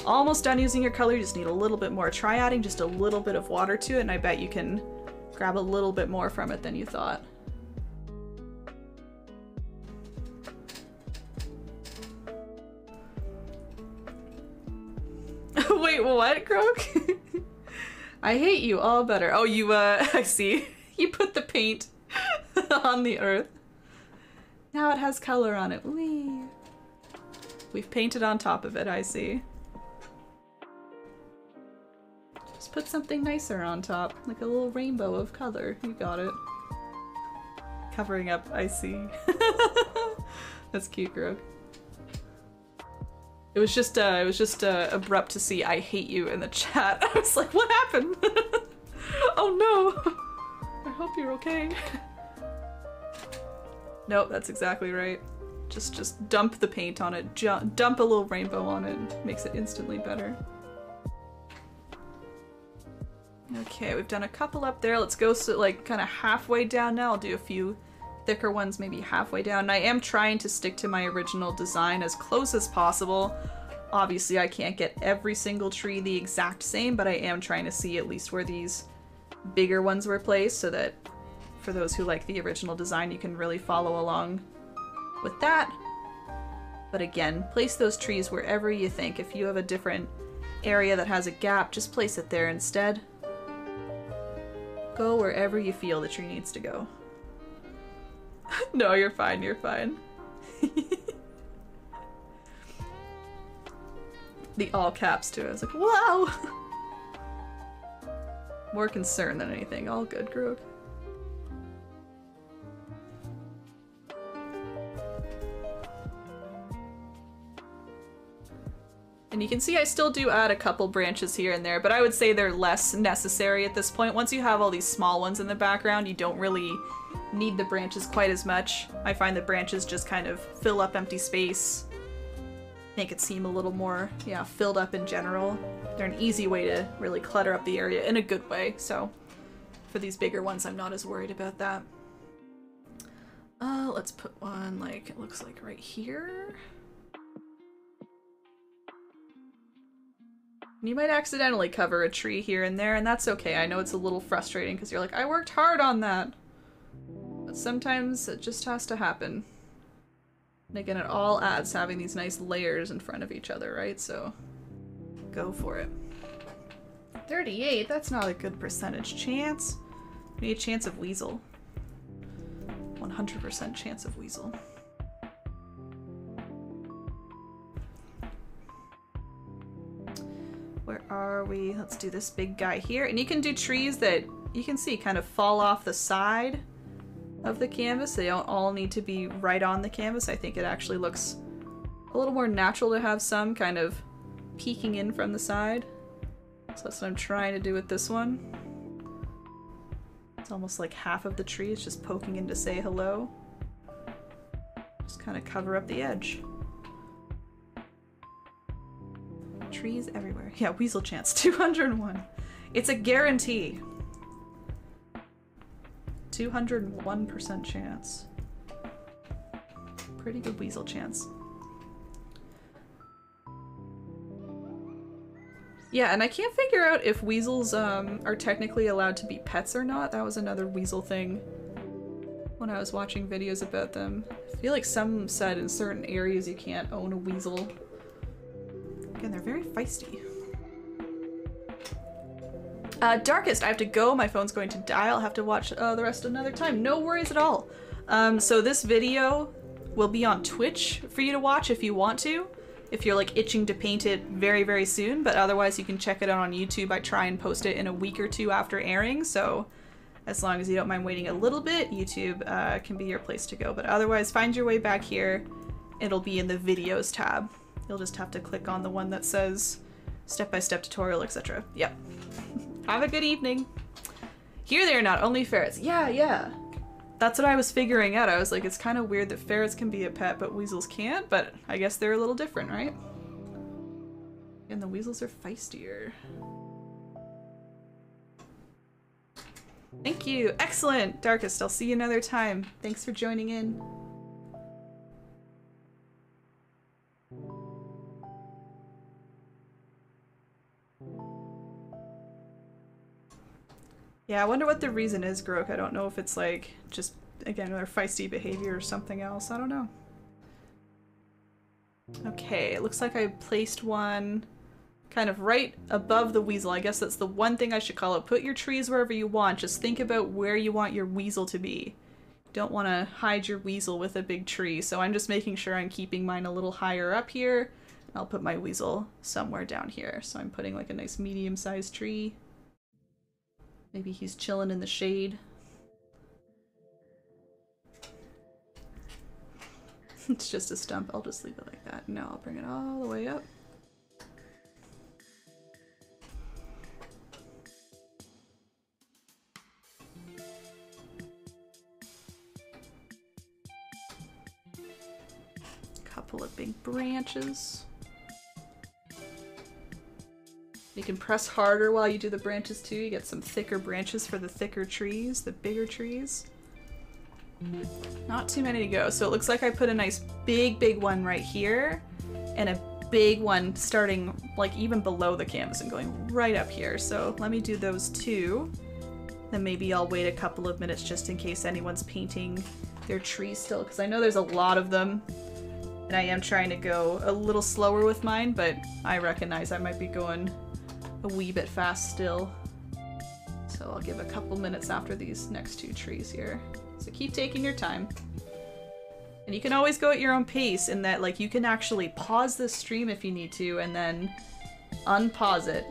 almost done using your color, you just need a little bit more, try adding just a little bit of water to it, and I bet you can grab a little bit more from it than you thought. Wait, what, Croak? I hate you all better. Oh, you, I see. You put the paint on the earth. Now it has color on it. Whee! We've painted on top of it, I see. Just put something nicer on top, like a little rainbow of color. You got it. Covering up, I see. That's cute, Croak. It was just abrupt to see "I hate you" in the chat. I was like, what happened? Oh no! I hope you're okay. Nope, that's exactly right. Just dump the paint on it. Dump a little rainbow on it. Makes it instantly better. Okay, we've done a couple up there. Let's go so like kind of halfway down now. I'll do a few thicker ones maybe halfway down. And I am trying to stick to my original design as close as possible. Obviously I can't get every single tree the exact same, but I am trying to see at least where these bigger ones were placed so that for those who like the original design you can really follow along with that. But again, place those trees wherever you think. If you have a different area that has a gap, just place it there instead. Go wherever you feel the tree needs to go. No, you're fine, you're fine. The all caps too. I was like, wow! More concern than anything. All good, Grook. And you can see I still do add a couple branches here and there, but I would say they're less necessary at this point. Once you have all these small ones in the background, you don't really need the branches quite as much. I find that branches just kind of fill up empty space, make it seem a little more, yeah, filled up in general. They're an easy way to really clutter up the area in a good way, so for these bigger ones I'm not as worried about that. Let's put one like, it looks like right here. You might accidentally cover a tree here and there, and that's okay. I know it's a little frustrating because you're like, I worked hard on that. But sometimes it just has to happen. And again, it all adds having these nice layers in front of each other, right? So go for it. 38, that's not a good percentage chance. We need a chance of Weasel. 100% chance of Weasel. Where are we? Let's do this big guy here. And you can do trees that you can see kind of fall off the side of the canvas. They don't all need to be right on the canvas. I think it actually looks a little more natural to have some kind of peeking in from the side. So that's what I'm trying to do with this one. It's almost like half of the tree is just poking in to say hello. Just kind of cover up the edge. Trees everywhere. Yeah, Weasel chance. 201. It's a guarantee. 201% chance. Pretty good Weasel chance. Yeah, and I can't figure out if weasels are technically allowed to be pets or not. That was another weasel thing when I was watching videos about them. I feel like some said in certain areas you can't own a weasel. Again, they're very feisty. Darkest, I have to go. My phone's going to die. I'll have to watch the rest another time. No worries at all. So this video will be on Twitch for you to watch if you want to. If you're like itching to paint it very, very soon, but otherwise you can check it out on YouTube. I try and post it in a week or two after airing, so as long as you don't mind waiting a little bit, YouTube can be your place to go. But otherwise, find your way back here. It'll be in the videos tab. You'll just have to click on the one that says step-by-step tutorial, etc. Yep. Have a good evening. Here they are not only ferrets. Yeah, yeah. That's what I was figuring out. I was like, it's kind of weird that ferrets can be a pet, but weasels can't, but I guess they're a little different, right? And the weasels are feistier. Thank you. Excellent. Darkest, I'll see you another time. Thanks for joining in. Yeah, I wonder what the reason is, Grok. I don't know if it's like, just, again, their feisty behavior or something else. I don't know. Okay, it looks like I placed one kind of right above the weasel. I guess that's the one thing I should call it. Put your trees wherever you want. Just think about where you want your weasel to be. Don't want to hide your weasel with a big tree, so I'm just making sure I'm keeping mine a little higher up here. I'll put my weasel somewhere down here. So I'm putting like a nice medium-sized tree. Maybe he's chilling in the shade. It's just a stump. I'll just leave it like that. Now I'll bring it all the way up. Couple of big branches. You can press harder while you do the branches too. You get some thicker branches for the thicker trees, the bigger trees. Not too many to go. So it looks like I put a nice big one right here and a big one starting like even below the canvas and going right up here. So let me do those two. Then maybe I'll wait a couple of minutes just in case anyone's painting their tree still, because I know there's a lot of them. And I am trying to go a little slower with mine, but I recognize I might be going a wee bit fast still. So I'll give a couple minutes after these next two trees here. So keep taking your time. And you can always go at your own pace in that, like, you can actually pause this stream if you need to and then unpause it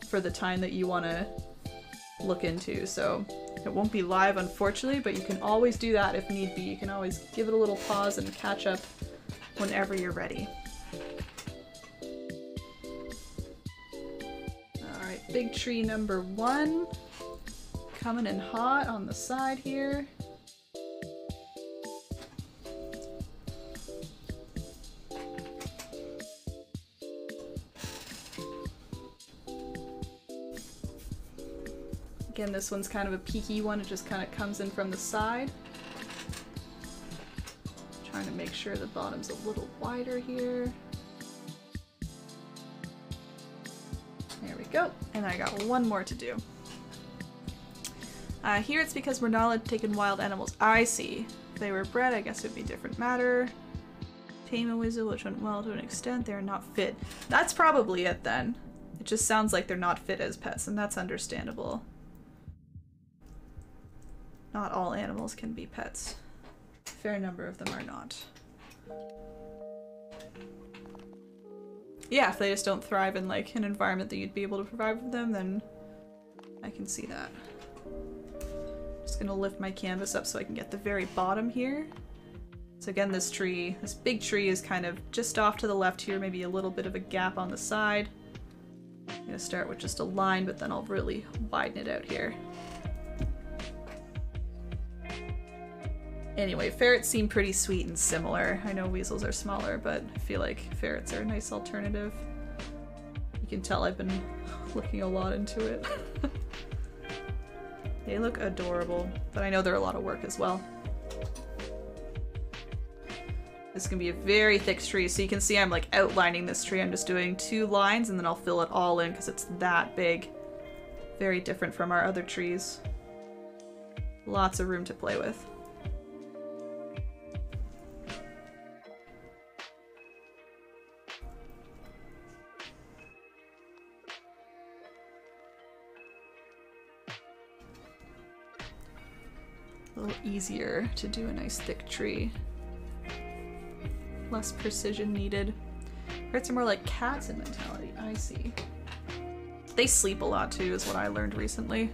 for the time that you want to look into. So it won't be live, unfortunately, but you can always do that if need be. You can always give it a little pause and catch up whenever you're ready. Alright, big tree number 1. Coming in hot on the side here. Again, this one's kind of a peaky one. It just kind of comes in from the side. Trying to make sure the bottom's a little wider here. There we go. And I got one more to do. Here it's because we're not allowed to take in wild animals. I see. If they were bred, I guess it would be a different matter. Tame a weasel, which went well to an extent. They're not fit. That's probably it then. It just sounds like they're not fit as pets, and that's understandable. Not all animals can be pets. A fair number of them are not. Yeah, if they just don't thrive in like an environment that you'd be able to provide for them, then I can see that. Just gonna lift my canvas up so I can get the very bottom here. So again, this tree, this big tree is kind of just off to the left here, maybe a little bit of a gap on the side. I'm gonna start with just a line, but then I'll really widen it out here. Anyway, ferrets seem pretty sweet and similar. I know weasels are smaller, but I feel like ferrets are a nice alternative. You can tell I've been looking a lot into it. They look adorable, but I know they're a lot of work as well. This can be a very thick tree, so you can see I'm like outlining this tree. I'm just doing 2 lines and then I'll fill it all in because it's that big. Very different from our other trees. Lots of room to play with. A little easier to do a nice thick tree. Less precision needed. Ferrets are more like cats in mentality. I see. They sleep a lot too, is what I learned recently.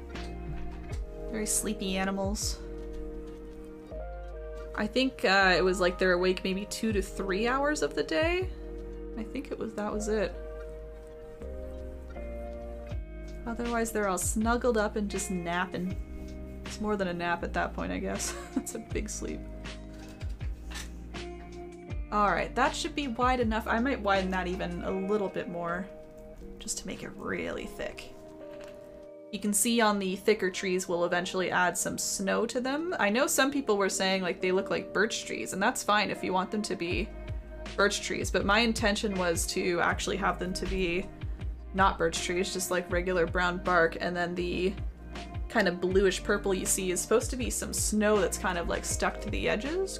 Very sleepy animals. I think it was like they're awake maybe 2 to 3 hours of the day. I think that was it. Otherwise they're all snuggled up and just napping. It's more than a nap at that point, I guess. It's a big sleep. Alright, that should be wide enough. I might widen that even a little bit more, just to make it really thick. You can see on the thicker trees we'll eventually add some snow to them. I know some people were saying like they look like birch trees, and that's fine if you want them to be birch trees, but my intention was to actually have them to be not birch trees, just like regular brown bark, and then the kind of bluish purple you see is supposed to be some snow that's kind of like stuck to the edges.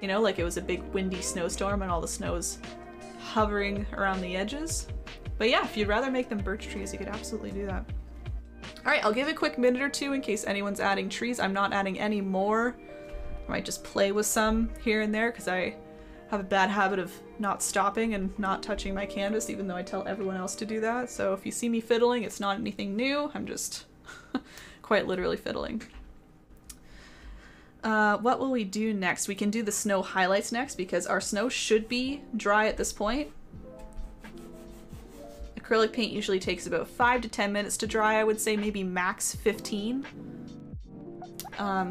You know, like it was a big windy snowstorm and all the snow is hovering around the edges. But yeah, if you'd rather make them birch trees, you could absolutely do that. Alright, I'll give it a quick minute or two in case anyone's adding trees. I'm not adding any more. I might just play with some here and there because I have a bad habit of not stopping and not touching my canvas, even though I tell everyone else to do that. So if you see me fiddling, it's not anything new. I'm just quite literally fiddling. What will we do next? We can do the snow highlights next because our snow should be dry at this point. Acrylic paint usually takes about 5 to 10 minutes to dry, I would say maybe max 15.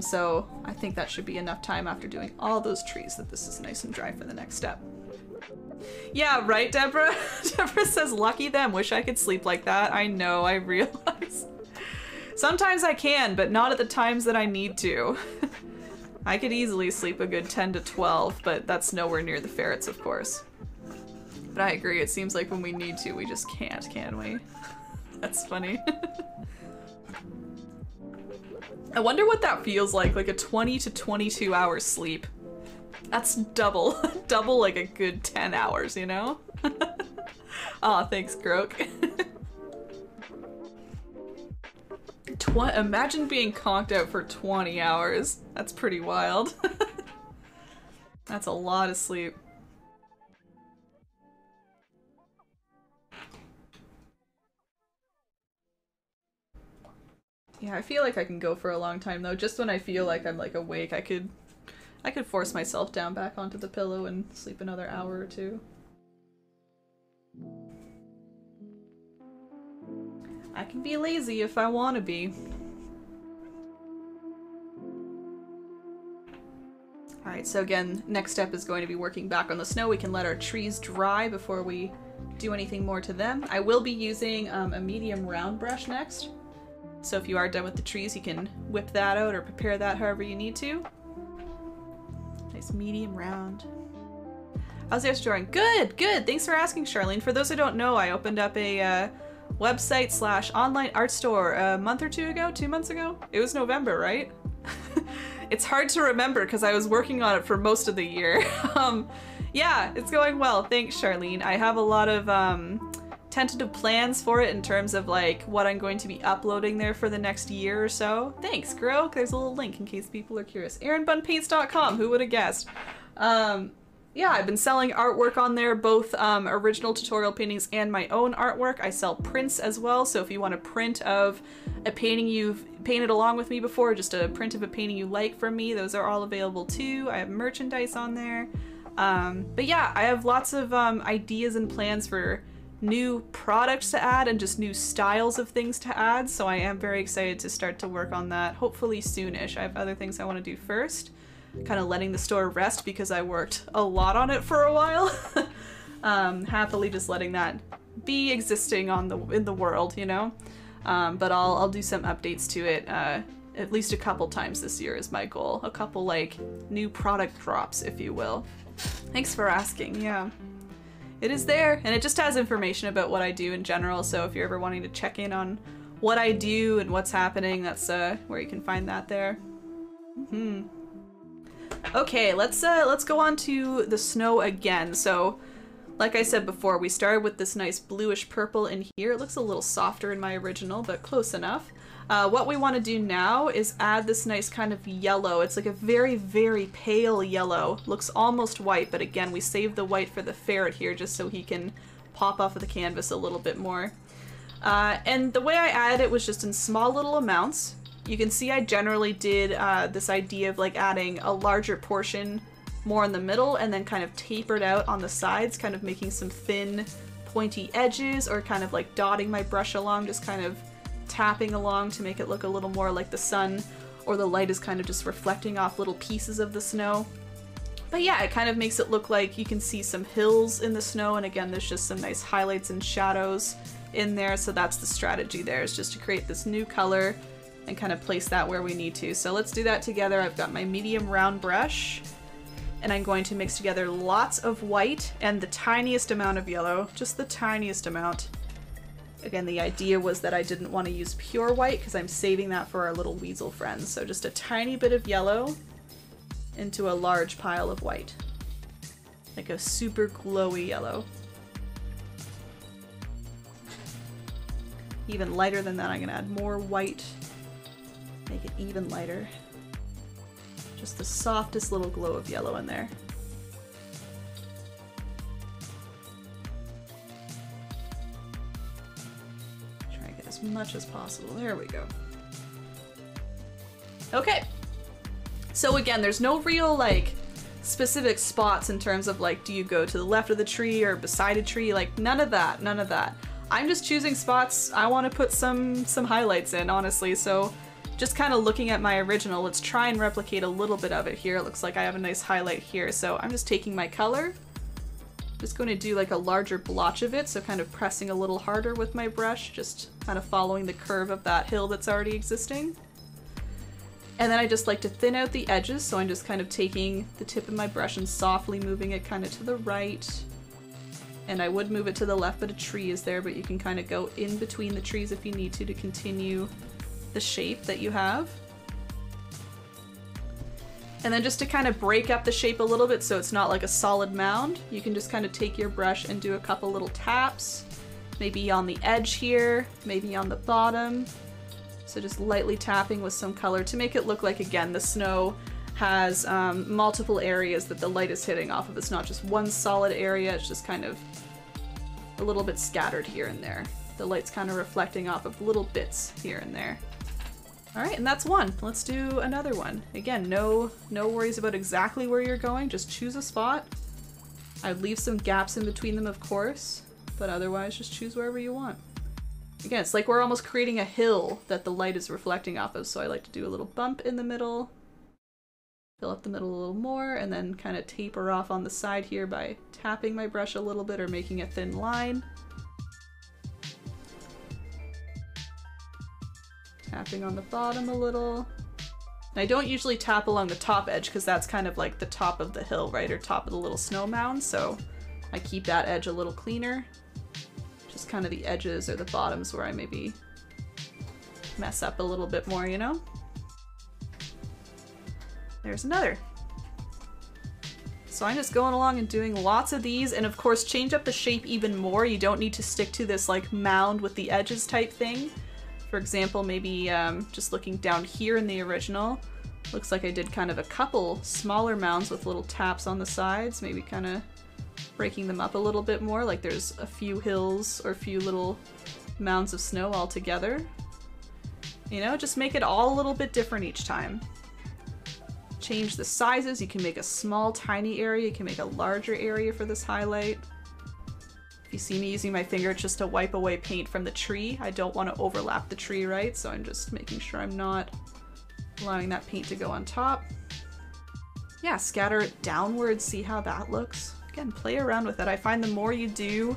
So I think that should be enough time after doing all those trees that this is nice and dry for the next step. Yeah, right, Deborah? Deborah says, lucky them, wish I could sleep like that. I know, I realize. Sometimes I can, but not at the times that I need to. I could easily sleep a good 10 to 12, but that's nowhere near the ferrets, of course. But I agree, it seems like when we need to, we just can't, can we? That's funny. I wonder what that feels like a 20 to 22 hours sleep. That's double. Double like a good 10 hours, you know? Aw, thanks, Croak. Imagine being conked out for 20 hours. That's pretty wild. That's a lot of sleep. Yeah, I feel like I can go for a long time though. Just when I feel like I'm like awake, I could force myself down back onto the pillow and sleep another hour or two. I can be lazy if I want to be. Alright, so again, next step is going to be working back on the snow. We can let our trees dry before we do anything more to them. I will be using a medium round brush next. So if you are done with the trees, you can whip that out or prepare that however you need to. Nice medium round. How's yours doing? Good, good. Thanks for asking, Charlene. For those who don't know, I opened up a website / online art store a month or two ago, 2 months ago. It was November, right? It's hard to remember because I was working on it for most of the year. Yeah, it's going well. Thanks, Charlene. I have a lot of tentative plans for it in terms of like what I'm going to be uploading there for the next year or so. Thanks, Groke. There's a little link in case people are curious. erinbunpaints.com, who would have guessed? Yeah, I've been selling artwork on there, both original tutorial paintings and my own artwork. I sell prints as well, so if you want a print of a painting you've painted along with me before, just a print of a painting you like from me, those are all available too. I have merchandise on there. But yeah, I have lots of ideas and plans for new products to add and just new styles of things to add, so I am very excited to start to work on that, hopefully soonish. I have other things I want to do first. Kind of letting the store rest because I worked a lot on it for a while. Happily just letting that be existing in the world, you know? But I'll do some updates to it at least a couple times this year is my goal. A couple like new product drops, if you will. Thanks for asking, yeah. It is there, and it just has information about what I do in general, so if you're ever wanting to check in on what I do and what's happening, that's where you can find that there. Okay, let's go on to the snow again. So, like I said before, we started with this nice bluish purple in here. It looks a little softer in my original, but close enough. What we want to do now is add this nice kind of yellow. It's like a very, very pale yellow. Looks almost white, but again, we saved the white for the ferret here just so he can pop off of the canvas a little bit more. And the way I added it was just in small little amounts. You can see I generally did this idea of like adding a larger portion more in the middle and then kind of tapered out on the sides, kind of making some thin, pointy edges, or kind of like dotting my brush along, just kind of tapping along to make it look a little more like the sun or the light is kind of just reflecting off little pieces of the snow. But yeah, it kind of makes it look like you can see some hills in the snow, and again, there's just some nice highlights and shadows in there, so that's the strategy there, is just to create this new color and kind of place that where we need to. So let's do that together. I've got my medium round brush, and I'm going to mix together lots of white and the tiniest amount of yellow, just the tiniest amount. Again, the idea was that I didn't want to use pure white because I'm saving that for our little weasel friends. So just a tiny bit of yellow into a large pile of white. Like a super glowy yellow. Even lighter than that, I'm going to add more white. Make it even lighter. Just the softest little glow of yellow in there. Try and get as much as possible. There we go. Okay. So again, there's no real like specific spots in terms of like, do you go to the left of the tree or beside a tree? Like none of that, none of that. I'm just choosing spots I want to put some highlights in, honestly. So just kind of looking at my original, let's try and replicate a little bit of it here. It looks like I have a nice highlight here. So I'm just taking my color, Just going to do like a larger blotch of it, so kind of pressing a little harder with my brush, just kind of following the curve of that hill that's already existing. And then I just like to thin out the edges, so I'm just kind of taking the tip of my brush and softly moving it kind of to the right. And I would move it to the left, but a tree is there, but you can kind of go in between the trees if you need to continue the shape that you have. And then just to kind of break up the shape a little bit so it's not like a solid mound, you can just kind of take your brush and do a couple little taps, maybe on the edge here, maybe on the bottom. So just lightly tapping with some color to make it look like, again, the snow has multiple areas that the light is hitting off of. It's not just one solid area, it's just kind of a little bit scattered here and there. The light's kind of reflecting off of little bits here and there. All right, and that's one. Let's do another one. Again, no worries about exactly where you're going, just choose a spot. I'd leave some gaps in between them, of course, but otherwise just choose wherever you want. Again, it's like we're almost creating a hill that the light is reflecting off of, so I like to do a little bump in the middle, fill up the middle a little more, and then kind of taper off on the side here by tapping my brush a little bit or making a thin line. Tapping on the bottom a little. And I don't usually tap along the top edge because that's kind of like the top of the hill, right? Or top of the little snow mound, so I keep that edge a little cleaner. Just kind of the edges or the bottoms where I maybe mess up a little bit more, you know? There's another. So I'm just going along and doing lots of these, and of course change up the shape even more. You don't need to stick to this like mound with the edges type thing. For example, maybe just looking down here in the original, looks like I did kind of a couple smaller mounds with little taps on the sides, maybe kind of breaking them up a little bit more, like there's a few hills or a few little mounds of snow all together. You know, just make it all a little bit different each time. Change the sizes. You can make a small, tiny area. You can make a larger area for this highlight. If you see me using my finger, it's just to wipe away paint from the tree. I don't want to overlap the tree, right? So I'm just making sure I'm not allowing that paint to go on top. Yeah, scatter it downwards, see how that looks. Again, play around with it. I find the more you do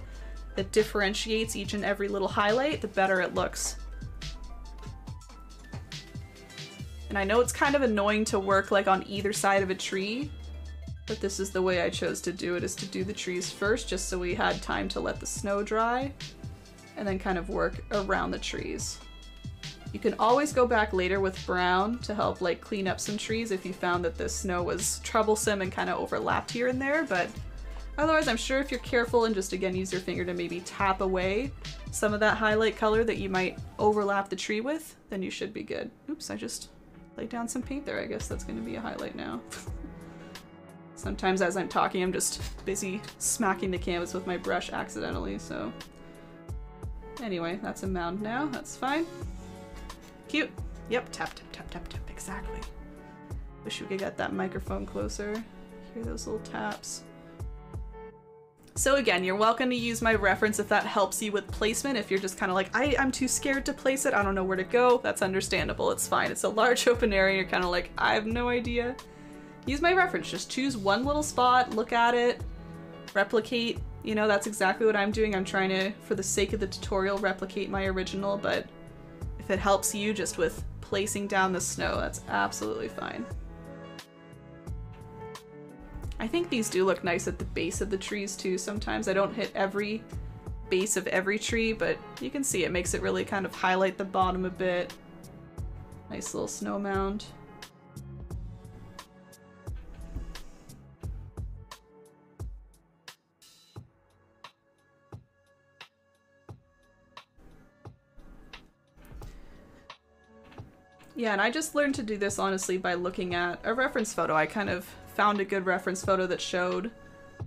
that differentiates each and every little highlight, the better it looks. And I know it's kind of annoying to work like on either side of a tree, but this is the way I chose to do it, is to do the trees first just so we had time to let the snow dry and then kind of work around the trees. You can always go back later with brown to help like clean up some trees if you found that the snow was troublesome and kind of overlapped here and there, but otherwise I'm sure if you're careful and just again use your finger to maybe tap away some of that highlight color that you might overlap the tree with, then you should be good. Oops, I just laid down some paint there. I guess that's going to be a highlight now. Sometimes as I'm talking, I'm just busy smacking the canvas with my brush accidentally, so. Anyway, that's a mound now, that's fine. Cute. Yep, tap, tap, tap, tap, tap, exactly. Wish we could get that microphone closer. Hear those little taps. So again, you're welcome to use my reference if that helps you with placement. If you're just kind of like, I'm too scared to place it, I don't know where to go, that's understandable, it's fine. It's a large open area, you're kind of like, I have no idea. Use my reference, just choose one little spot, look at it, replicate, you know, that's exactly what I'm doing. I'm trying to, for the sake of the tutorial, replicate my original, but if it helps you just with placing down the snow, that's absolutely fine. I think these do look nice at the base of the trees too sometimes. I don't hit every base of every tree, but you can see it makes it really kind of highlight the bottom a bit. Nice little snow mound. Yeah, and I just learned to do this honestly by looking at a reference photo. I kind of found a good reference photo that showed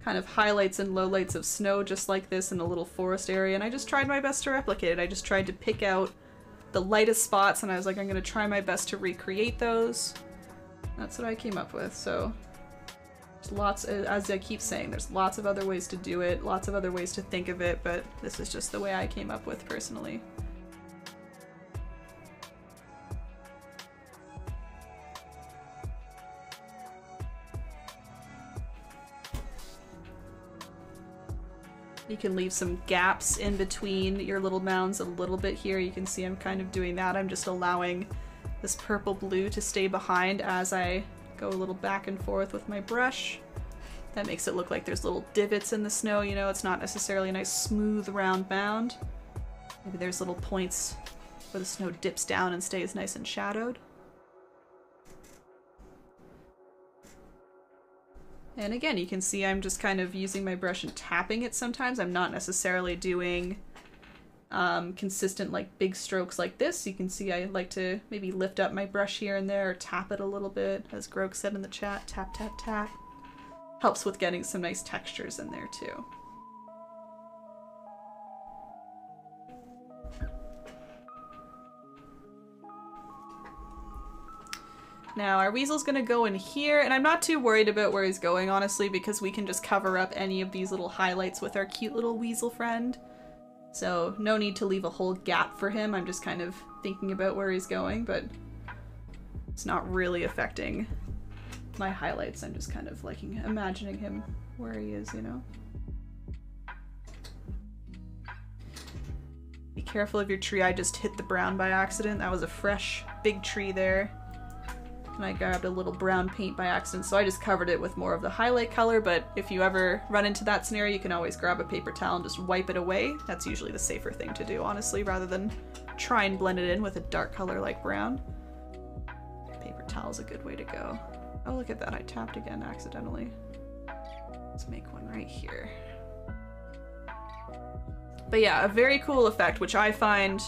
kind of highlights and lowlights of snow just like this in a little forest area, and I just tried my best to replicate it. I just tried to pick out the lightest spots, and I was like, I'm gonna try my best to recreate those. That's what I came up with. So there's lots, as I keep saying, there's lots of other ways to do it, lots of other ways to think of it, but this is just the way I came up with personally. You can leave some gaps in between your little mounds a little bit here. You can see I'm kind of doing that. I'm just allowing this purple blue to stay behind as I go a little back and forth with my brush. That makes it look like there's little divots in the snow, you know, it's not necessarily a nice smooth round mound. Maybe there's little points where the snow dips down and stays nice and shadowed. And again, you can see I'm just kind of using my brush and tapping it sometimes. I'm not necessarily doing consistent like big strokes like this. You can see I like to maybe lift up my brush here and there or tap it a little bit, as Grog said in the chat, tap, tap, tap. Helps with getting some nice textures in there too. Now our weasel's gonna go in here, and I'm not too worried about where he's going, honestly, because we can just cover up any of these little highlights with our cute little weasel friend. So no need to leave a whole gap for him. I'm just kind of thinking about where he's going, but it's not really affecting my highlights. I'm just kind of liking imagining him where he is, you know? Be careful of your tree. I just hit the brown by accident. That was a fresh big tree there. And I grabbed a little brown paint by accident, so I just covered it with more of the highlight color, but if you ever run into that scenario, you can always grab a paper towel and just wipe it away. That's usually the safer thing to do, honestly, rather than try and blend it in with a dark color like brown. Paper towel's a good way to go. Oh, look at that, I tapped again accidentally. Let's make one right here. But yeah, a very cool effect, which I find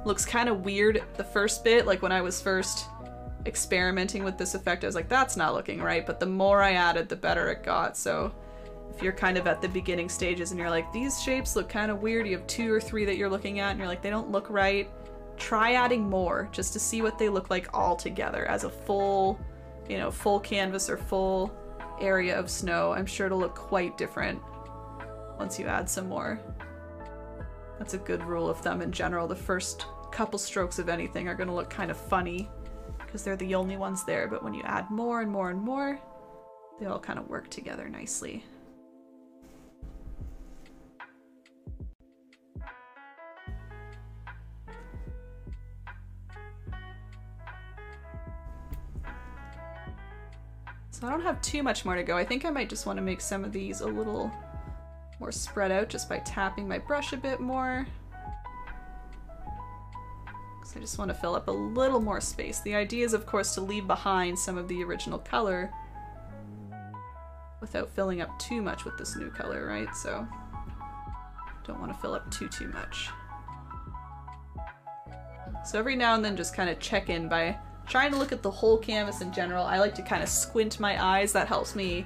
looks kind of weird the first bit, like when I was first experimenting with this effect, I was like, that's not looking right, but the more I added, the better it got. So if you're kind of at the beginning stages and you're like, these shapes look kind of weird, you have 2 or 3 that you're looking at and you're like, they don't look right, try adding more just to see what they look like all together as a full, you know, full canvas or full area of snow. I'm sure it'll look quite different once you add some more. That's a good rule of thumb in general. The first couple strokes of anything are going to look kind of funny because they're the only ones there, but when you add more and more and more, they all kind of work together nicely. So I don't have too much more to go. I think I might just want to make some of these a little more spread out just by tapping my brush a bit more. I just want to fill up a little more space. The idea is, of course, to leave behind some of the original color without filling up too much with this new color, right? So don't want to fill up too much. So every now and then just kind of check in by trying to look at the whole canvas in general. I like to kind of squint my eyes. That helps me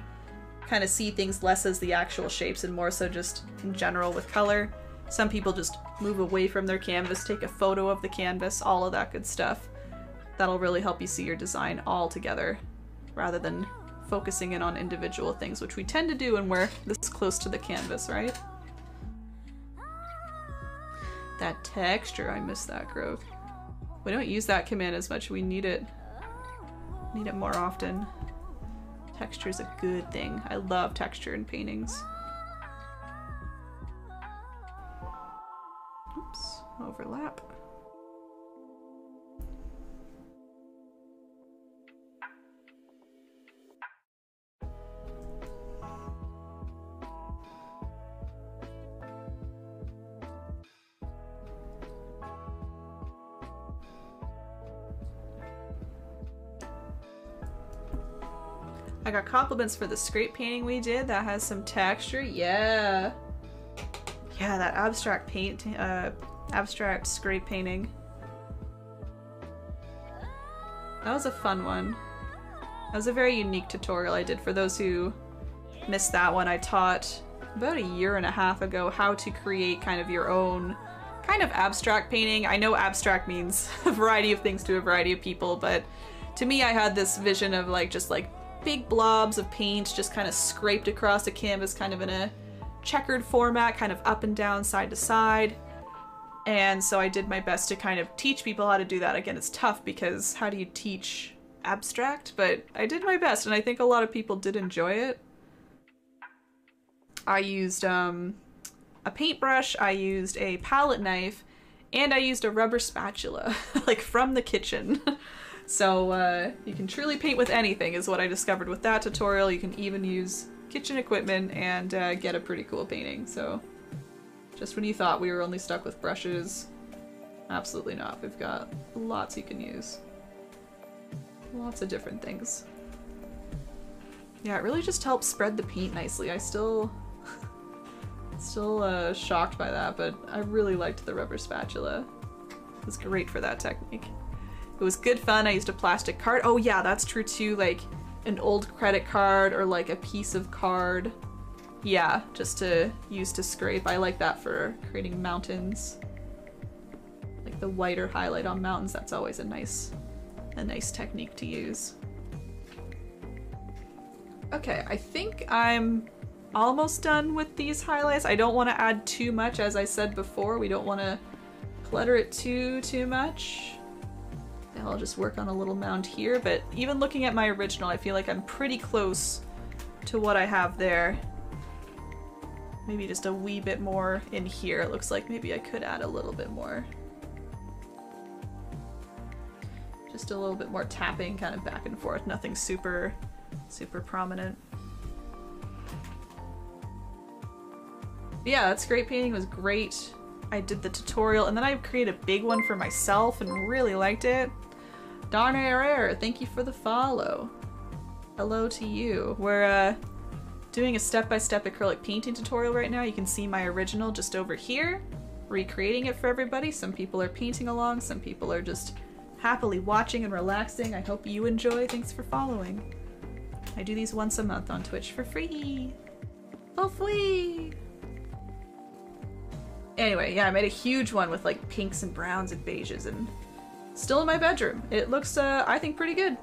kind of see things less as the actual shapes and more so just in general with color. Some people just move away from their canvas, take a photo of the canvas, all of that good stuff. That'll really help you see your design all together rather than focusing in on individual things, which we tend to do when we're this close to the canvas, right? That texture, I miss that, Grove. We don't use that command as much. We need it more often. Texture is a good thing. I love texture in paintings. Oops, overlap. I got compliments for the scrape painting we did. That has some texture. Yeah. Yeah, that abstract abstract scrape painting. That was a fun one. That was a very unique tutorial I did. For those who missed that one, I taught about a year and a half ago how to create kind of your own kind of abstract painting. I know abstract means a variety of things to a variety of people, but to me I had this vision of like just like big blobs of paint just kind of scraped across a canvas kind of in a checkered format, kind of up and down, side to side. And so I did my best to kind of teach people how to do that. Again, it's tough because how do you teach abstract? But I did my best and I think a lot of people did enjoy it. I used a a paintbrush, I used a palette knife, and I used a rubber spatula, like from the kitchen. So you can truly paint with anything is what I discovered with that tutorial. You can even use kitchen equipment and get a pretty cool painting. So just when you thought we were only stuck with brushes, absolutely not. We've got lots you can use. Lots of different things. Yeah, it really just helps spread the paint nicely. I still shocked by that, but I really liked the rubber spatula. It was great for that technique. It was good fun. I used a plastic card. Oh yeah, that's true too, like an old credit card or like a piece of card. Yeah, just to use to scrape. I like that for creating mountains. Like the whiter highlight on mountains, that's always a nice technique to use. Okay, I think I'm almost done with these highlights. I don't want to add too much, as I said before. We don't want to clutter it too much. I'll just work on a little mound here, but even looking at my original, I feel like I'm pretty close to what I have there. Maybe just a wee bit more in here. It looks like maybe I could add a little bit more. Just a little bit more tapping kind of back and forth. Nothing super prominent. Yeah, that scrape painting was great. I did the tutorial and then I created a big one for myself and really liked it. Donna Herrera, thank you for the follow. Hello to you. We're doing a step-by-step acrylic painting tutorial right now. You can see my original just over here, recreating it for everybody. Some people are painting along, some people are just happily watching and relaxing. I hope you enjoy. Thanks for following. I do these once a month on Twitch for free. For free! Anyway, yeah, I made a huge one with like pinks and browns and beiges and still in my bedroom. It looks, I think, pretty good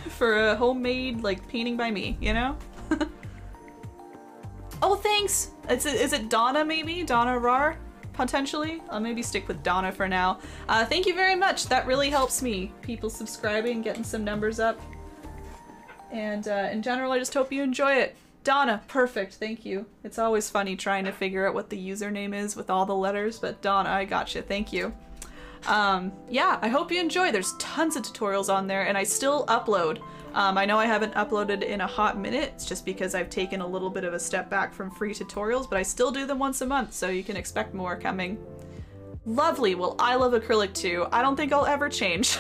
for a homemade, like, painting by me, you know? Oh, thanks! Is it Donna, maybe? Donna Rar? Potentially? I'll maybe stick with Donna for now. Thank you very much. That really helps me. People subscribing, getting some numbers up. And in general, I just hope you enjoy it. Donna, perfect, thank you. It's always funny trying to figure out what the username is with all the letters, but Donna, I gotcha, thank you. Yeah, I hope you enjoy. There's tons of tutorials on there, and I still upload. I know I haven't uploaded in a hot minute. It's just because I've taken a little bit of a step back from free tutorials, but I still do them once a month, so you can expect more coming. Lovely, well, I love acrylic too. I don't think I'll ever change.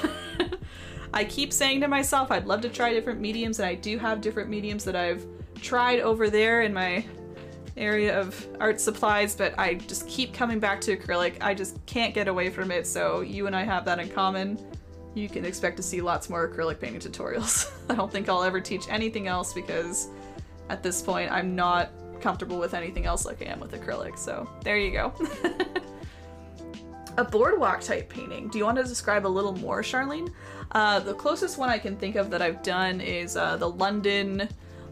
I keep saying to myself I'd love to try different mediums, and I do have different mediums that I've tried over there in my area of art supplies, but I just keep coming back to acrylic. I just can't get away from it, so you and I have that in common. You can expect to see lots more acrylic painting tutorials. I don't think I'll ever teach anything else because at this point I'm not comfortable with anything else like I am with acrylic, so there you go. A boardwalk type painting. Do you want to describe a little more, Charlene? The closest one I can think of that I've done is the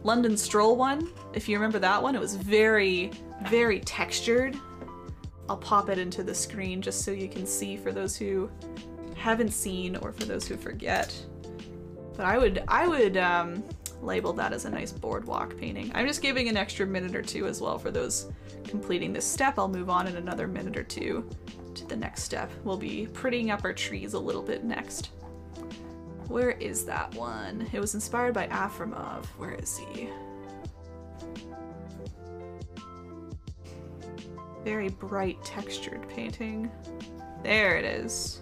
London Stroll one. If you remember that one, it was very, very textured. I'll pop it into the screen just so you can see for those who haven't seen or for those who forget. But I would label that as a nice boardwalk painting. I'm just giving an extra minute or two as well for those completing this step. I'll move on in another minute or two to the next step. We'll be prettying up our trees a little bit next. Where is that one? It was inspired by Afromov. Where is he? Very bright textured painting. There it is.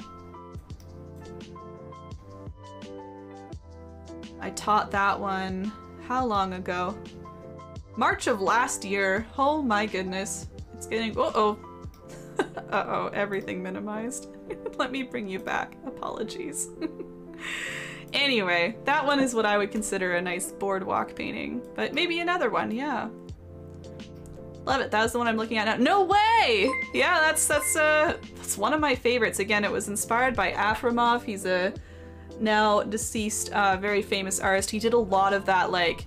I taught that one, how long ago? March of last year. Oh my goodness. It's getting, uh-oh. Uh-oh, everything minimized. Let me bring you back. Apologies. Anyway, that one is what I would consider a nice boardwalk painting, but maybe another one, yeah. Love it. That was the one I'm looking at now. No way! Yeah, that's one of my favorites. Again, it was inspired by Afromov. He's a now deceased, very famous artist. He did a lot of that, like,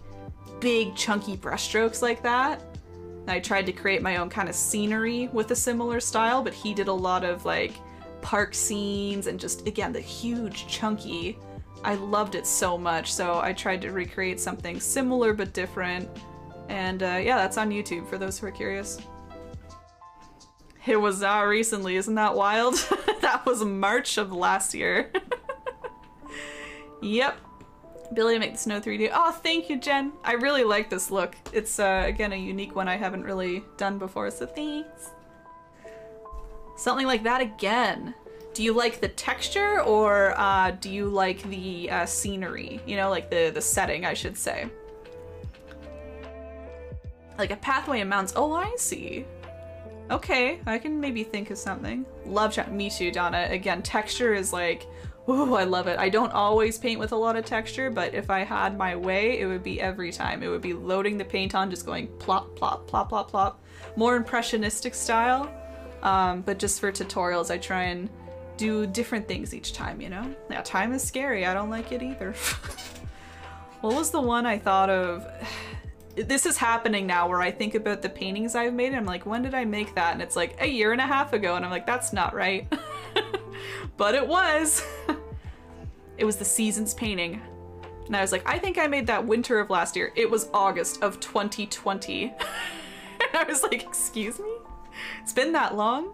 big chunky brushstrokes like that. And I tried to create my own kind of scenery with a similar style, but he did a lot of, like, park scenes and just, again, the huge chunky. I loved it so much, so I tried to recreate something similar but different. And yeah, that's on YouTube for those who are curious. It was recently, isn't that wild? That was March of last year. Yep. Billy make the snow 3D. Oh, thank you, Jen. I really like this look. It's, again, a unique one I haven't really done before, so thanks. Something like that again. Do you like the texture, or do you like the scenery? You know, like the setting, I should say. Like a pathway in mountains. Oh, I see. Okay, I can maybe think of something. Love chat. Me too, Donna. Again, texture is like, ooh, I love it. I don't always paint with a lot of texture, but if I had my way, it would be every time. It would be loading the paint on, just going plop, plop, plop, plop, plop. More impressionistic style, but just for tutorials, I try and do different things each time, you know? Yeah, time is scary. I don't like it either. What was the one I thought of? This is happening now where I think about the paintings I've made and I'm like, when did I make that? And it's like a year and a half ago, and I'm like, that's not right. But it was. It was the Seasons painting. And I was like, I think I made that winter of last year. It was August of 2020. And I was like, excuse me? It's been that long?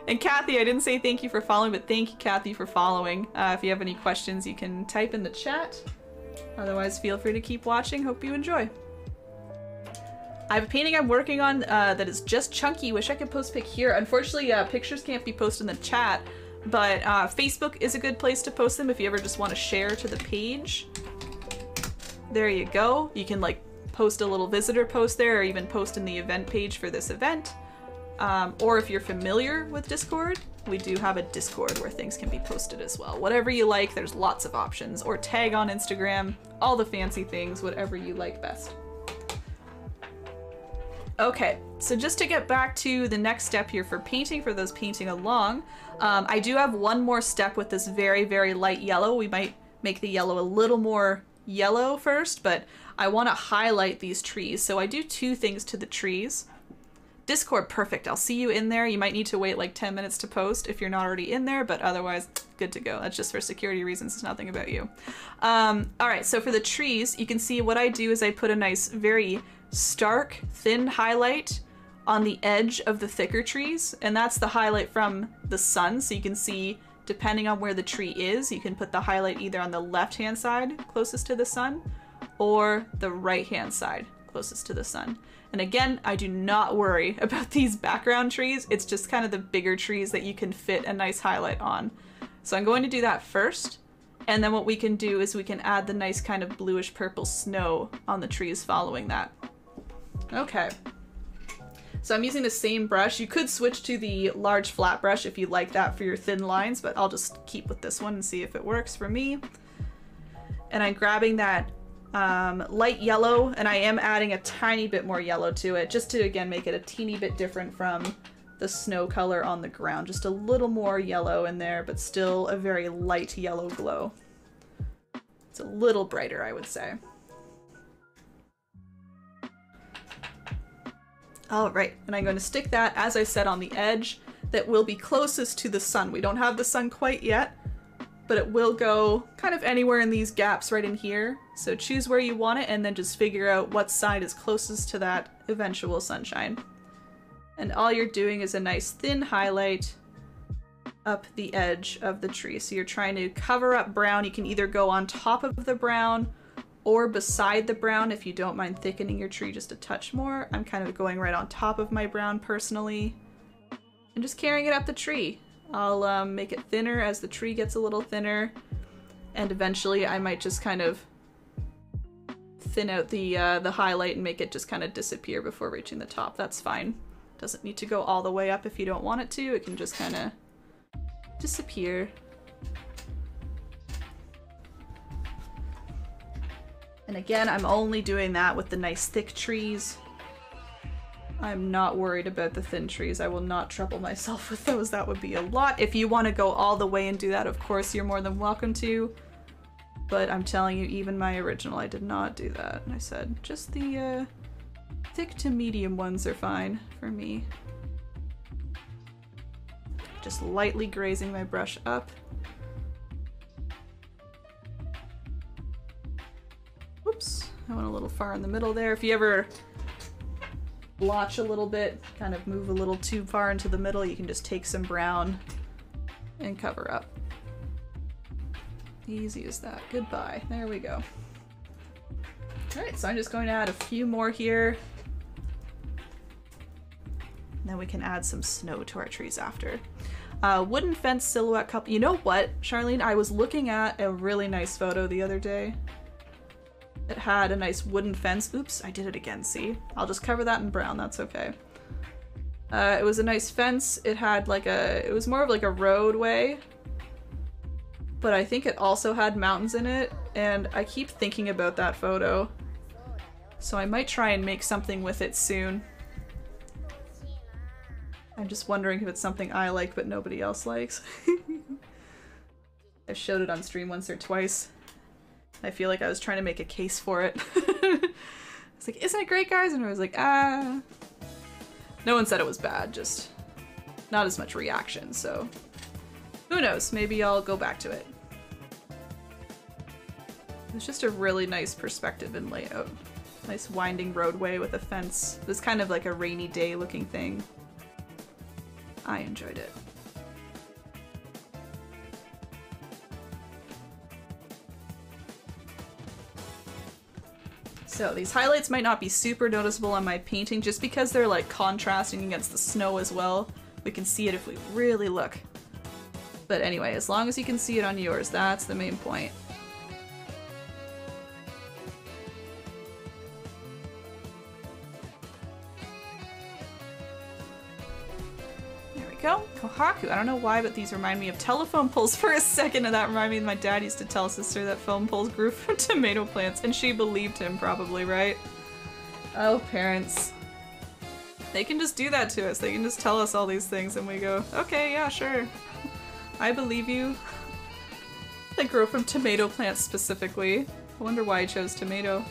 And Kathy, I didn't say thank you for following, but thank you, Kathy, for following. If you have any questions, you can type in the chat. Otherwise, feel free to keep watching. Hope you enjoy. I have a painting I'm working on that is just chunky. Wish I could post pic here. Unfortunately, pictures can't be posted in the chat, but Facebook is a good place to post them if you ever just want to share to the page. There you go. You can like post a little visitor post there, or even post in the event page for this event. Or if you're familiar with Discord, we do have a Discord where things can be posted as well. Whatever you like, there's lots of options. Or tag on Instagram, all the fancy things, whatever you like best. Okay, so just to get back to the next step here for painting, for those painting along, I do have one more step with this very, very light yellow. We might make the yellow a little more yellow first, but I want to highlight these trees. So I do two things to the trees. Discord, perfect. I'll see you in there. You might need to wait like 10 minutes to post if you're not already in there, but otherwise, good to go. That's just for security reasons. It's nothing about you. All right, so for the trees, you can see what I do is I put a nice, very stark, thin highlight on the edge of the thicker trees, and that's the highlight from the sun. So you can see, depending on where the tree is, you can put the highlight either on the left-hand side, closest to the sun, or the right-hand side, closest to the sun. And again, I do not worry about these background trees. It's just kind of the bigger trees that you can fit a nice highlight on. So I'm going to do that first. And then what we can do is we can add the nice kind of bluish purple snow on the trees following that. Okay. So I'm using the same brush. You could switch to the large flat brush if you like that for your thin lines, but I'll just keep with this one and see if it works for me. And I'm grabbing that light yellow, and I am adding a tiny bit more yellow to it, just to, again, make it a teeny bit different from the snow color on the ground. Just a little more yellow in there, but still a very light yellow glow. It's a little brighter, I would say. All right, and I'm going to stick that, as I said, on the edge that will be closest to the sun. We don't have the sun quite yet, but it will go kind of anywhere in these gaps right in here. So choose where you want it and then just figure out what side is closest to that eventual sunshine. And all you're doing is a nice thin highlight up the edge of the tree. So you're trying to cover up brown. You can either go on top of the brown or beside the brown if you don't mind thickening your tree just a touch more. I'm kind of going right on top of my brown personally and just carrying it up the tree. I'll make it thinner as the tree gets a little thinner, and eventually I might just kind of thin out the highlight and make it just kind of disappear before reaching the top. That's fine. Doesn't need to go all the way up if you don't want it to. It can just kind of disappear. And again, I'm only doing that with the nice thick trees. I'm not worried about the thin trees. I will not trouble myself with those. That would be a lot. If you want to go all the way and do that, of course, you're more than welcome to. But I'm telling you, even my original, I did not do that. I said just the thick to medium ones are fine for me. Just lightly grazing my brush up. Whoops, I went a little far in the middle there. If you ever blotch a little bit, kind of move a little too far into the middle, you can just take some brown and cover up. Easy as that. Goodbye. There we go. Alright, so I'm just going to add a few more here. And then we can add some snow to our trees after. Wooden fence silhouette couple. You know what, Charlene? I was looking at a really nice photo the other day. It had a nice wooden fence. Oops, I did it again, see? I'll just cover that in brown, that's okay. It was a nice fence. It had like it was more of like a roadway. But I think it also had mountains in it, and I keep thinking about that photo. So I might try and make something with it soon. I'm just wondering if it's something I like but nobody else likes. I've showed it on stream once or twice. I feel like I was trying to make a case for it. It's like, isn't it great, guys? And I was like, ah. No one said it was bad, just not as much reaction, so who knows? Maybe I'll go back to it. It's just a really nice perspective and layout. Nice winding roadway with a fence. It was kind of like a rainy day looking thing. I enjoyed it. So these highlights might not be super noticeable on my painting just because they're like contrasting against the snow as well. We can see it if we really look. But anyway, as long as you can see it on yours, that's the main point. Go. Kohaku. I don't know why, but these remind me of telephone poles for a second, and that reminded me of my dad used to tell sister that phone poles grew from tomato plants, and she believed him probably, right? Oh, parents. They can just do that to us. They can just tell us all these things and we go, okay, yeah, sure. I believe you. They grow from tomato plants specifically. I wonder why I chose tomato.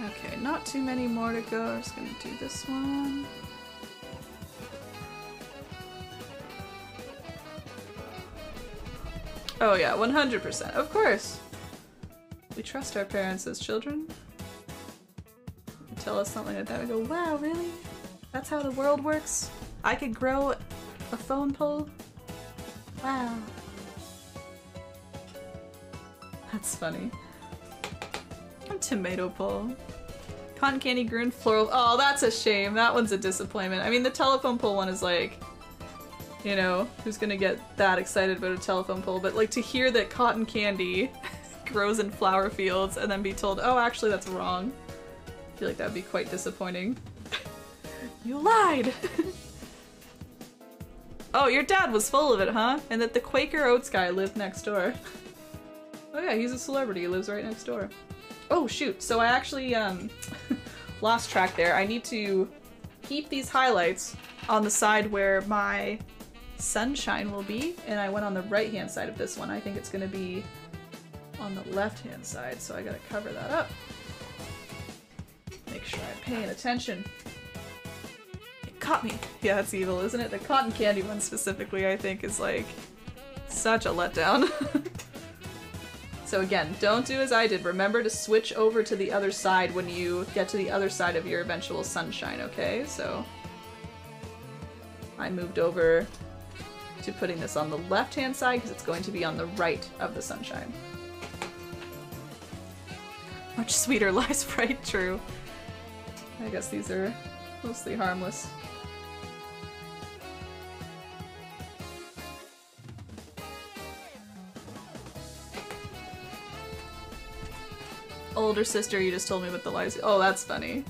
Okay, not too many more to go. I'm just gonna do this one. Oh yeah, 100%. Of course! We trust our parents as children. They tell us something like that, we go, wow, really? That's how the world works? I could grow a phone pole? Wow. That's funny. A tomato pole. Cotton candy grew in floral. Oh, that's a shame. That one's a disappointment. I mean, the telephone pole one is like, you know, who's gonna get that excited about a telephone pole? But like to hear that cotton candy grows in flower fields and then be told, oh, actually that's wrong. I feel like that'd be quite disappointing. You lied! Oh, your dad was full of it, huh? And that the Quaker Oats guy lived next door. Oh yeah, he's a celebrity. He lives right next door. Oh shoot, so I actually lost track there. I need to keep these highlights on the side where my sunshine will be, and I went on the right hand side of this one. I think it's gonna be on the left hand side, so I gotta cover that up. Make sure I'm paying attention. It caught me. Yeah, that's evil, isn't it? The cotton candy one specifically, I think, is like such a letdown. So again, don't do as I did. Remember to switch over to the other side when you get to the other side of your eventual sunshine, okay? So I moved over to putting this on the left-hand side because it's going to be on the right of the sunshine. Much sweeter lies right, true. I guess these are mostly harmless. Older sister, you just told me what the lies. Oh, that's funny.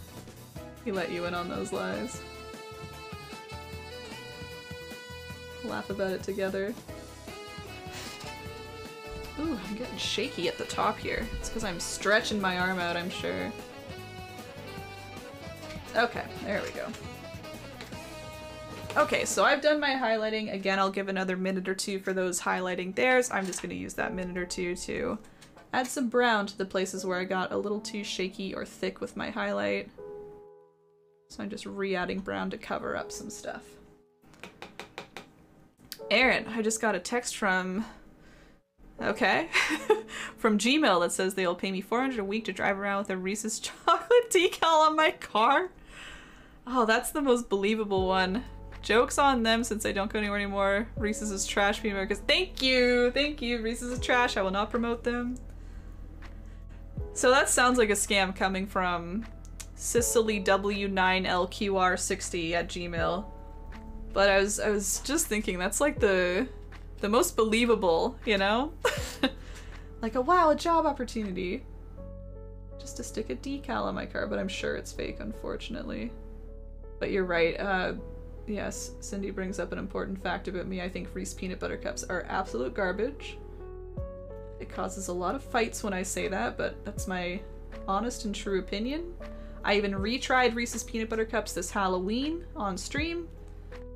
He let you in on those lies. Laugh about it together. Ooh, I'm getting shaky at the top here. It's because I'm stretching my arm out, I'm sure. Okay, there we go. Okay, so I've done my highlighting. Again, I'll give another minute or two for those highlighting theirs. I'm just going to use that minute or two to add some brown to the places where I got a little too shaky or thick with my highlight. So I'm just re-adding brown to cover up some stuff. Erin, I just got a text from Okay. From Gmail that says they'll pay me $400 a week to drive around with a Reese's chocolate decal on my car. Oh, that's the most believable one. Joke's on them since I don't go anywhere anymore. Reese's is trash, because thank you! Thank you, Reese's is trash. I will not promote them. So that sounds like a scam coming from Sicily W9LQR60 at Gmail. But I was just thinking that's like the most believable, you know? Like a job opportunity. Just to stick a decal on my car, but I'm sure it's fake, unfortunately. But you're right, yes, Cindy brings up an important fact about me. I think Reese peanut butter cups are absolute garbage. It causes a lot of fights when I say that, but that's my honest and true opinion. I even retried Reese's peanut butter cups this Halloween on stream,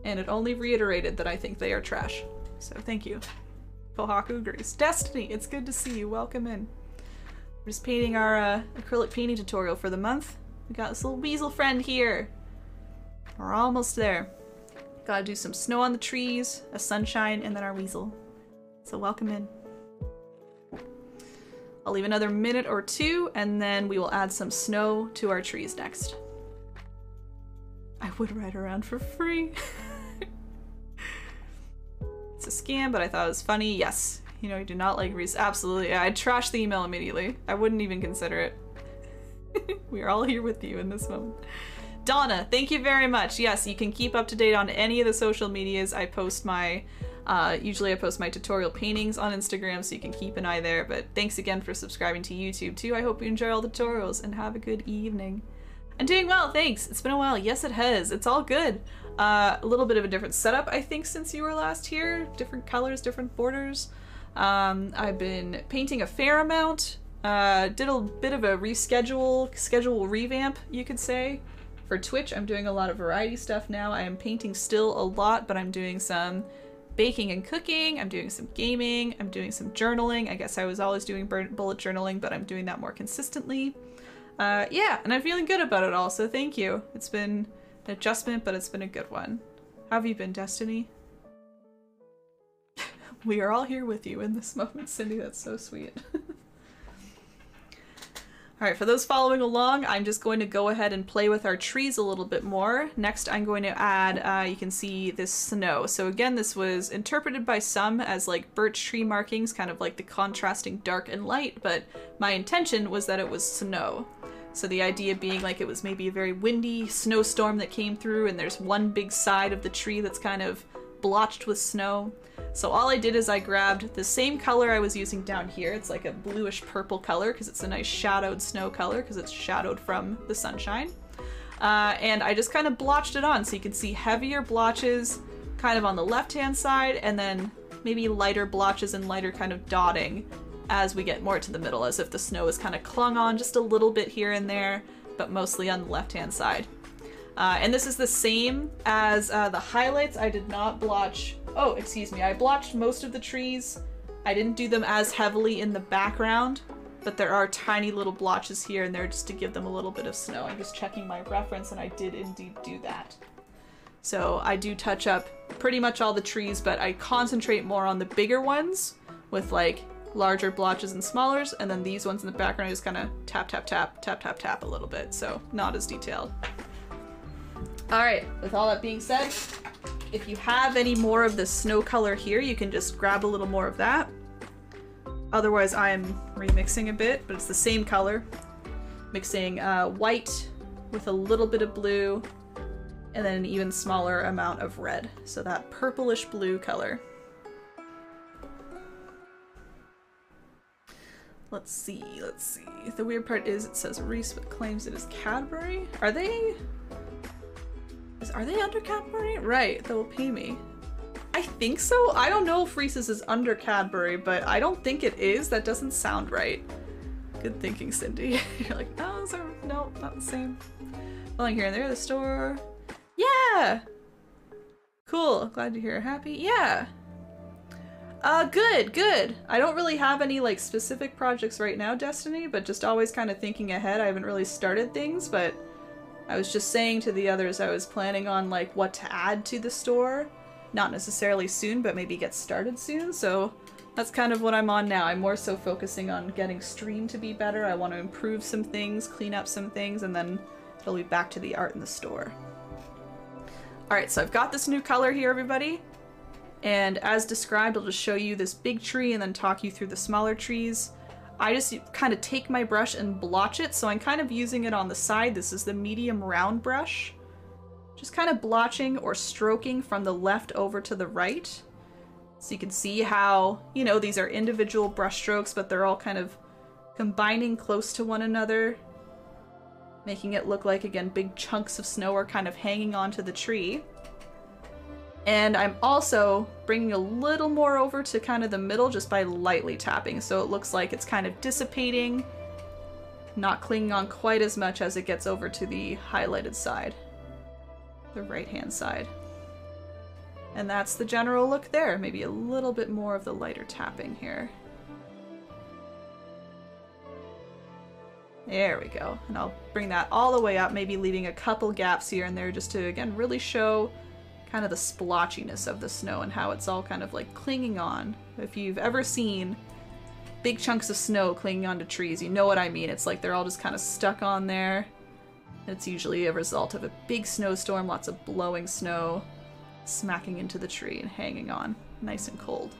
and it only reiterated that I think they are trash. So thank you. Kohaku agrees. Destiny, it's good to see you. Welcome in. We're just painting our acrylic painting tutorial for the month. We got this little weasel friend here. We're almost there. Gotta do some snow on the trees, a sunshine, and then our weasel. So welcome in. I'll leave another minute or two, and then we will add some snow to our trees next. I would ride around for free. It's a scam, but I thought it was funny. Yes. You know, you do not like Reese. Absolutely. Yeah, I'd trash the email immediately. I wouldn't even consider it. We are all here with you in this moment. Donna, thank you very much. Yes, you can keep up to date on any of the social medias. I post my, usually I post my tutorial paintings on Instagram, so you can keep an eye there. But thanks again for subscribing to YouTube too. I hope you enjoy all the tutorials and have a good evening. I'm doing well, thanks. It's been a while. Yes, it has. It's all good. A little bit of a different setup, I think, since you were last here. Different colors, different borders. I've been painting a fair amount. Did a bit of a schedule revamp, you could say. For Twitch, I'm doing a lot of variety stuff now. I am painting still a lot, but I'm doing some baking and cooking. I'm doing some gaming. I'm doing some journaling. I guess I was always doing bullet journaling, but I'm doing that more consistently. Yeah, and I'm feeling good about it all, so thank you. It's been an adjustment, but it's been a good one. How have you been, Destiny? We are all here with you in this moment, Cindy. That's so sweet. Alright, for those following along, I'm just going to go ahead and play with our trees a little bit more. Next, I'm going to add, you can see this snow. So again, this was interpreted by some as like birch tree markings, kind of like the contrasting dark and light, but my intention was that it was snow. So the idea being like it was maybe a very windy snowstorm that came through and there's one big side of the tree that's kind of blotched with snow. So all I did is I grabbed the same color I was using down here. It's like a bluish purple color because it's a nice shadowed snow color because it's shadowed from the sunshine. And I just kind of blotched it on so you can see heavier blotches kind of on the left-hand side and then maybe lighter blotches and lighter kind of dotting as we get more to the middle, as if the snow is kind of clung on just a little bit here and there, but mostly on the left-hand side. And this is the same as the highlights. I did not blotch, oh, excuse me, I blotched most of the trees. I didn't do them as heavily in the background, but there are tiny little blotches here and there just to give them a little bit of snow. I'm just checking my reference and I did indeed do that. So I do touch up pretty much all the trees, but I concentrate more on the bigger ones with like larger blotches and smallers, and then these ones in the background I just kind of tap, tap, tap, tap, tap, tap a little bit, so not as detailed. Alright, with all that being said, if you have any more of the snow color here, you can just grab a little more of that. Otherwise, I'm remixing a bit, but it's the same color. Mixing white with a little bit of blue, and then an even smaller amount of red. So that purplish blue color. Let's see, let's see. The weird part is it says Reese but claims it is Cadbury. Are they under Cadbury? Right, they will pay me. I think so. I don't know if Reese's is under Cadbury, but I don't think it is. That doesn't sound right. Good thinking, Cindy. You're like, oh, no, not the same. Well, here and there, the store. Yeah! Cool, glad to hear you're happy. Yeah! Good, good. I don't really have any like specific projects right now, Destiny, but just always kind of thinking ahead. I haven't really started things, but I was just saying to the others I was planning on like what to add to the store. Not necessarily soon, but maybe get started soon. So That's kind of what I'm on now. I'm more so focusing on getting stream to be better. I want to improve some things, clean up some things, and then it'll be back to the art in the store. Alright, so I've got this new color here, everybody. And as described, I'll just show you this big tree and then talk you through the smaller trees. I just kind of take my brush and blotch it, so I'm kind of using it on the side. This is the medium round brush. Just kind of blotching or stroking from the left over to the right. So you can see how, you know, these are individual brush strokes, but they're all kind of combining close to one another, making it look like, again, big chunks of snow are kind of hanging onto the tree. And I'm also bringing a little more over to kind of the middle just by lightly tapping, so it looks like it's kind of dissipating, not clinging on quite as much as it gets over to the highlighted side, the right-hand side. And that's the general look there. Maybe a little bit more of the lighter tapping here. There we go. And I'll bring that all the way up, maybe leaving a couple gaps here and there just to, again, really show kind of the splotchiness of the snow and how it's all kind of like clinging on. If you've ever seen big chunks of snow clinging onto trees, you know what I mean. It's like they're all just kind of stuck on there. It's usually a result of a big snowstorm, lots of blowing snow smacking into the tree and hanging on, nice and cold.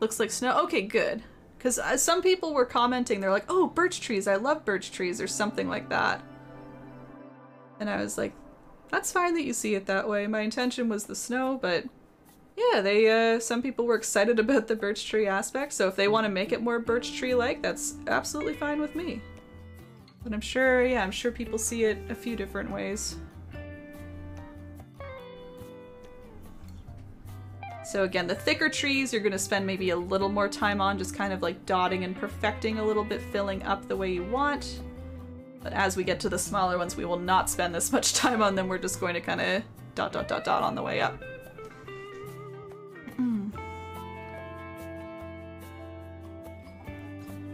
Looks like snow. Okay, good. Because some people were commenting, they're like, oh, birch trees, I love birch trees, or something like that. And I was like, that's fine that you see it that way. My intention was the snow, but yeah, some people were excited about the birch tree aspect, so if they want to make it more birch tree-like, that's absolutely fine with me. But I'm sure, yeah, I'm sure people see it a few different ways. So again, the thicker trees you're going to spend maybe a little more time on, just kind of like dotting and perfecting a little bit, filling up the way you want. But as we get to the smaller ones, we will not spend this much time on them. We're just going to kind of dot, dot, dot, dot on the way up.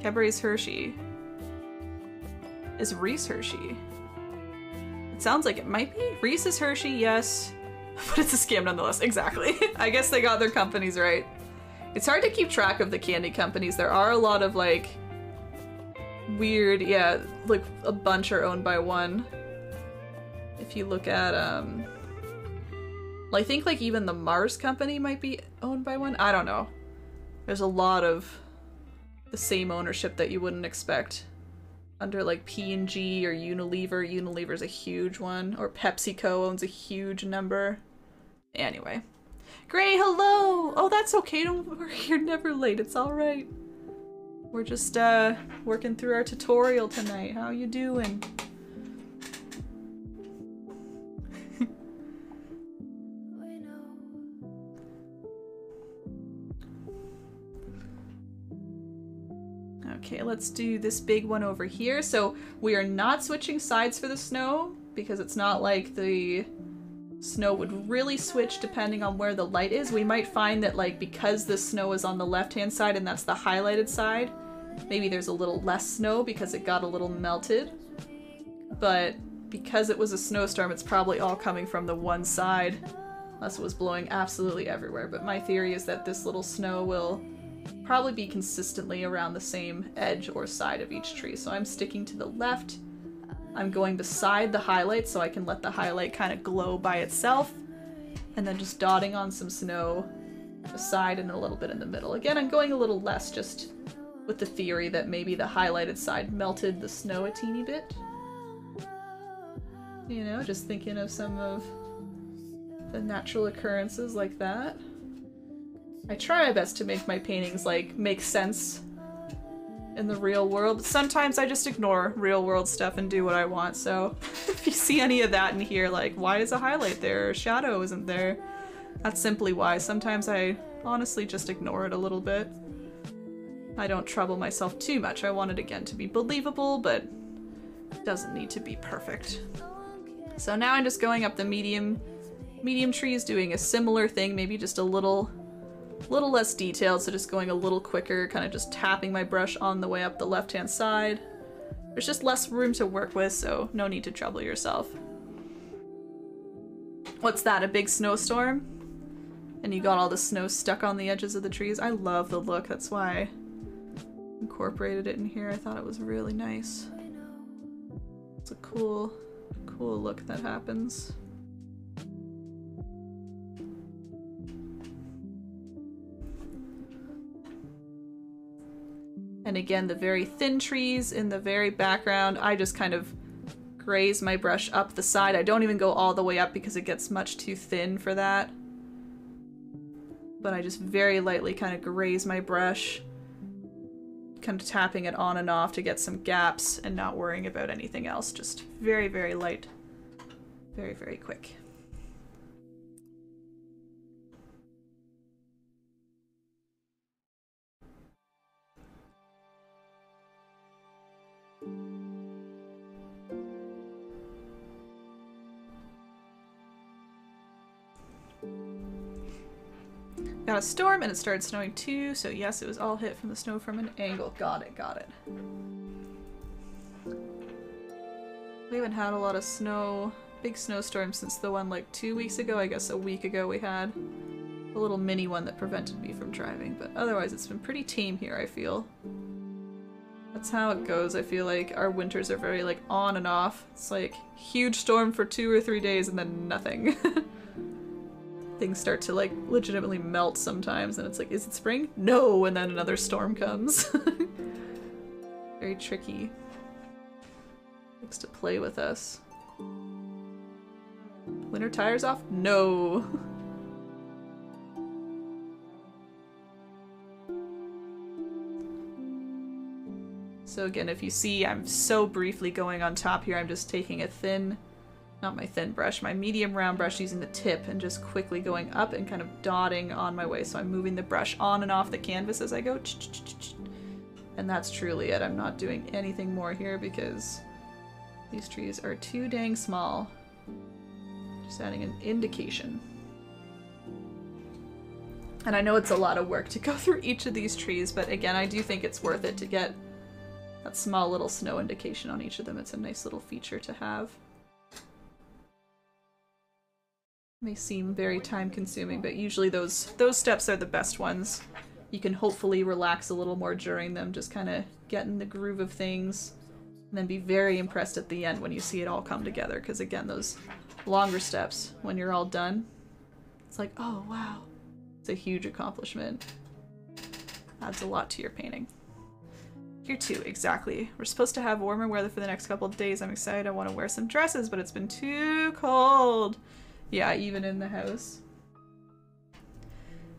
Cadbury's Hershey. Is Reese Hershey? It sounds like it might be. Reese's Hershey, yes. But it's a scam nonetheless. Exactly. I guess they got their companies right. It's hard to keep track of the candy companies. There are a lot of like weird, yeah, like a bunch are owned by one. If you look at, I think like even the Mars company might be owned by one. I don't know. There's a lot of the same ownership that you wouldn't expect. Under like P&G or Unilever. Unilever's a huge one. Or PepsiCo owns a huge number. Anyway. Gray, hello! Oh, that's okay. Don't worry. You're never late. It's alright. We're just working through our tutorial tonight. How you doing? Okay, let's do this big one over here. So we are not switching sides for the snow because it's not like the snow would really switch depending on where the light is. We might find that like because the snow is on the left-hand side and that's the highlighted side, maybe there's a little less snow because it got a little melted. But because it was a snowstorm, it's probably all coming from the one side, unless it was blowing absolutely everywhere. But my theory is that this little snow will probably be consistently around the same edge or side of each tree. So I'm sticking to the left. I'm going beside the highlight so I can let the highlight kind of glow by itself, and then just dotting on some snow beside and a little bit in the middle. Again, I'm going a little less just with the theory that maybe the highlighted side melted the snow a teeny bit. You know, just thinking of some of the natural occurrences like that. I try my best to make my paintings like make sense in the real world, but sometimes I just ignore real world stuff and do what I want. So if you see any of that in here, like why is a highlight there or shadow isn't there, that's simply why. Sometimes I honestly just ignore it a little bit. I don't trouble myself too much. I want it again to be believable, but it doesn't need to be perfect. So now I'm just going up the medium trees, doing a similar thing, maybe just a little less detailed, so just going a little quicker, kind of just tapping my brush on the way up the left-hand side. There's just less room to work with, so no need to trouble yourself. What's that, a big snowstorm? And you got all the snow stuck on the edges of the trees. I love the look, that's why I incorporated it in here. I thought it was really nice. It's a cool look that happens. And again, the very thin trees in the very background, I just kind of graze my brush up the side. I don't even go all the way up because it gets much too thin for that. But I just very lightly kind of graze my brush, kind of tapping it on and off to get some gaps and not worrying about anything else. Just very, very light, very, very quick. Got a storm and it started snowing too, so yes, it was all hit from the snow from an angle. Got it, got it. We haven't had a lot of snow, big snowstorms since the one like 2 weeks ago. I guess a week ago we had a little mini one that prevented me from driving, but otherwise it's been pretty tame here, I feel. That's how it goes. I feel like our winters are very like on and off. It's like huge storm for 2 or 3 days and then nothing. Things start to like legitimately melt sometimes and it's like, is it spring? No! And then another storm comes. Very tricky. Likes to play with us. Winter tires off? No! So again, if you see, I'm so briefly going on top here, I'm just taking a thin, not my thin brush, my medium round brush using the tip and just quickly going up and kind of dotting on my way. So I'm moving the brush on and off the canvas as I go. And that's truly it. I'm not doing anything more here because these trees are too dang small. Just adding an indication. And I know it's a lot of work to go through each of these trees, but again, I do think it's worth it to get that small little snow indication on each of them. It's a nice little feature to have. May seem very time consuming, but usually those steps are the best ones. You can hopefully relax a little more during them, just kind of get in the groove of things, and then be very impressed at the end when you see it all come together, because again, those longer steps, when you're all done, it's like, oh wow, it's a huge accomplishment. Adds a lot to your painting. Here too, exactly. We're supposed to have warmer weather for the next couple of days. I'm excited. I want to wear some dresses, but it's been too cold. Yeah, even in the house.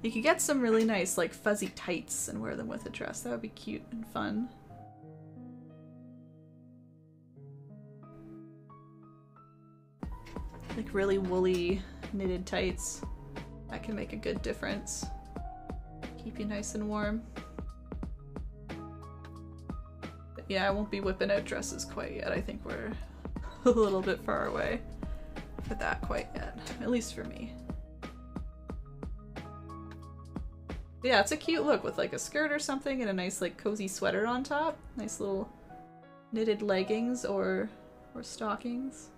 You could get some really nice, like, fuzzy tights and wear them with a dress. That would be cute and fun. Like really woolly knitted tights. That can make a good difference. Keep you nice and warm. But yeah, I won't be whipping out dresses quite yet. I think we're a little bit far away for that quite yet, at least for me. Yeah, it's a cute look with like a skirt or something and a nice like cozy sweater on top. Nice little knitted leggings or stockings.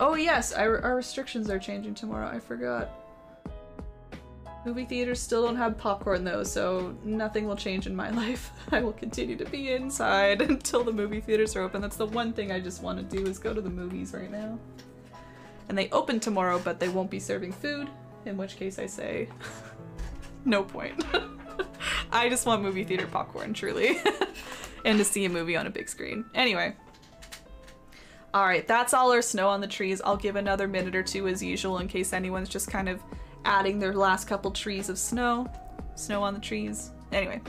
Oh yes, our restrictions are changing tomorrow. I forgot. Movie theaters still don't have popcorn though, so nothing will change in my life. I will continue to be inside until the movie theaters are open. That's the one thing I just want to do is go to the movies right now. And they open tomorrow, but they won't be serving food, in which case I say, no point. I just want movie theater popcorn, truly. And to see a movie on a big screen. Anyway. Alright, that's all our snow on the trees. I'll give another minute or two as usual in case anyone's just kind of adding their last couple trees of snow on the trees. Anyway,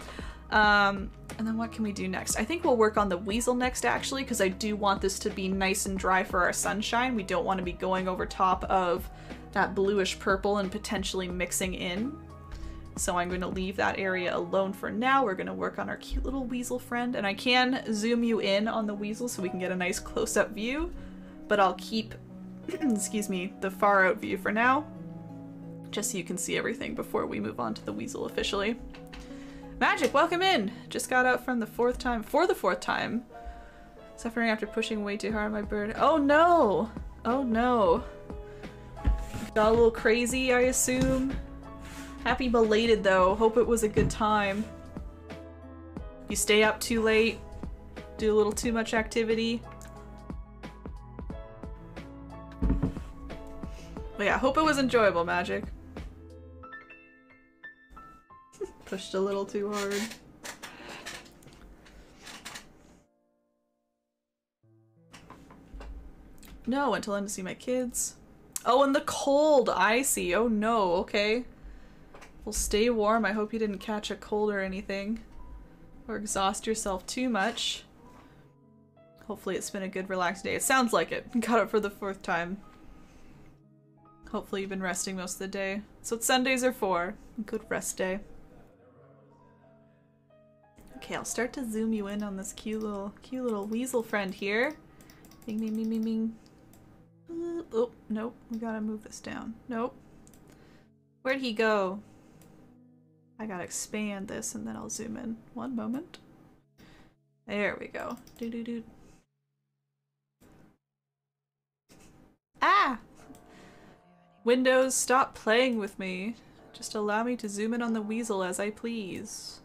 and then what can we do next? I think we'll work on the Weasel next actually, because I do want this to be nice and dry for our sunshine. We don't want to be going over top of that bluish purple and potentially mixing in. So I'm going to leave that area alone for now. We're going to work on our cute little Weasel friend, and I can zoom you in on the Weasel so we can get a nice close-up view, but I'll keep, excuse me, the far out view for now, just so you can see everything before we move on to the Weasel officially. Magic, welcome in! Just got out from the fourth time. For the fourth time. Suffering after pushing way too hard on my bird. Oh no! Oh no. Got a little crazy, I assume. Happy belated though. Hope it was a good time. You stay up too late. Do a little too much activity. But yeah, hope it was enjoyable, Magic. Pushed a little too hard. No, until I'm to see my kids. Oh, and the cold! I see. Oh no, okay. Well, stay warm. I hope you didn't catch a cold or anything. Or exhaust yourself too much. Hopefully it's been a good relaxed day. It sounds like it. Got up for the fourth time. Hopefully you've been resting most of the day. That's what Sundays are for. A good rest day. Okay, I'll start to zoom you in on this cute little weasel friend here. Bing, bing, bing, bing, bing. Oh, nope. We gotta move this down. Nope. Where'd he go? I gotta expand this and then I'll zoom in. One moment. There we go. Doo-doo-doo. Ah! Windows, stop playing with me. Just allow me to zoom in on the weasel as I please.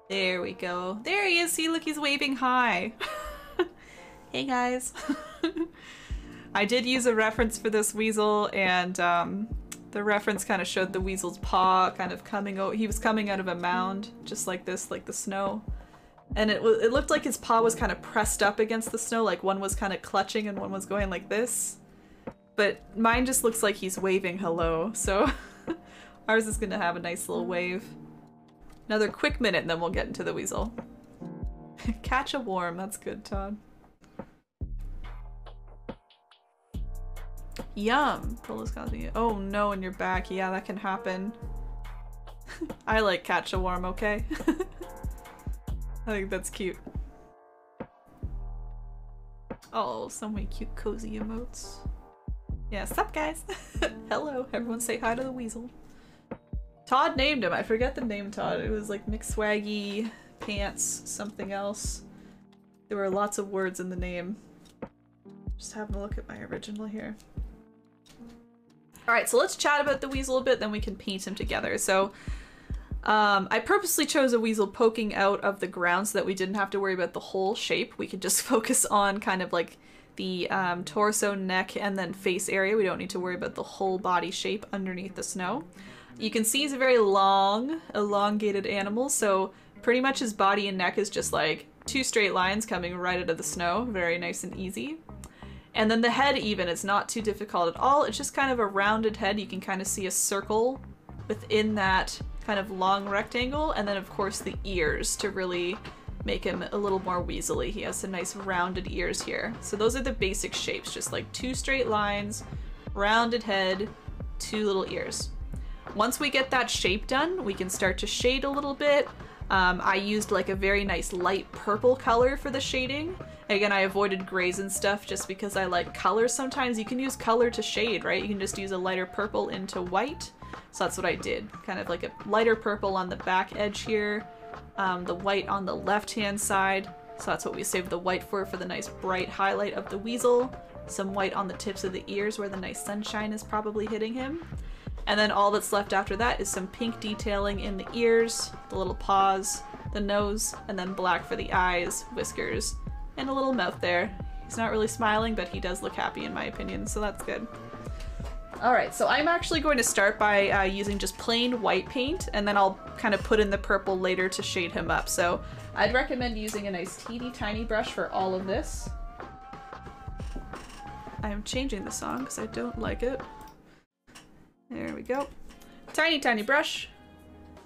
There we go. There he is! See, look, he's waving hi! Hey guys! I did use a reference for this weasel, and the reference kind of showed the weasel's paw kind of coming out. He was coming out of a mound, just like this, like the snow. And it looked like his paw was kind of pressed up against the snow, like one was kind of clutching and one was going like this. But mine just looks like he's waving hello, so ours is gonna have a nice little wave. Another quick minute and then we'll get into the weasel. Catch a worm, that's good, Todd. Yum! Oh no, in your back. Yeah, that can happen. I like catch a worm, okay? I think that's cute. Oh, so many cute cozy emotes. Yeah, sup guys? Hello, everyone say hi to the weasel. Todd named him. I forget the name Todd. It was like McSwaggy Pants something else. There were lots of words in the name. Just having a look at my original here. Alright, so let's chat about the weasel a bit, then we can paint him together. So, I purposely chose a weasel poking out of the ground so that we didn't have to worry about the whole shape. We could just focus on kind of like the torso, neck, and then face area. We don't need to worry about the whole body shape underneath the snow. You can see he's a very long, elongated animal, so pretty much his body and neck is just like two straight lines coming right out of the snow. Very nice and easy. And then the head even is not too difficult at all. It's just kind of a rounded head. You can kind of see a circle within that kind of long rectangle. And then of course the ears to really make him a little more weaselly. He has some nice rounded ears here. So those are the basic shapes, just like two straight lines, rounded head, two little ears. Once we get that shape done, we can start to shade a little bit. I used like a very nice light purple color for the shading. Again, I avoided grays and stuff just because I like colors sometimes. You can use color to shade, right? You can just use a lighter purple into white. So that's what I did. Kind of like a lighter purple on the back edge here. The white on the left-hand side. So that's what we saved the white for the nice bright highlight of the weasel. Some white on the tips of the ears where the nice sunshine is probably hitting him. And then all that's left after that is some pink detailing in the ears, the little paws, the nose, and then black for the eyes, whiskers, and a little mouth there. He's not really smiling, but he does look happy in my opinion, so that's good. Alright, so I'm actually going to start by using just plain white paint, and then I'll kind of put in the purple later to shade him up. So I'd recommend using a nice teeny tiny brush for all of this. I'm changing the song because I don't like it. There we go. Tiny, tiny brush.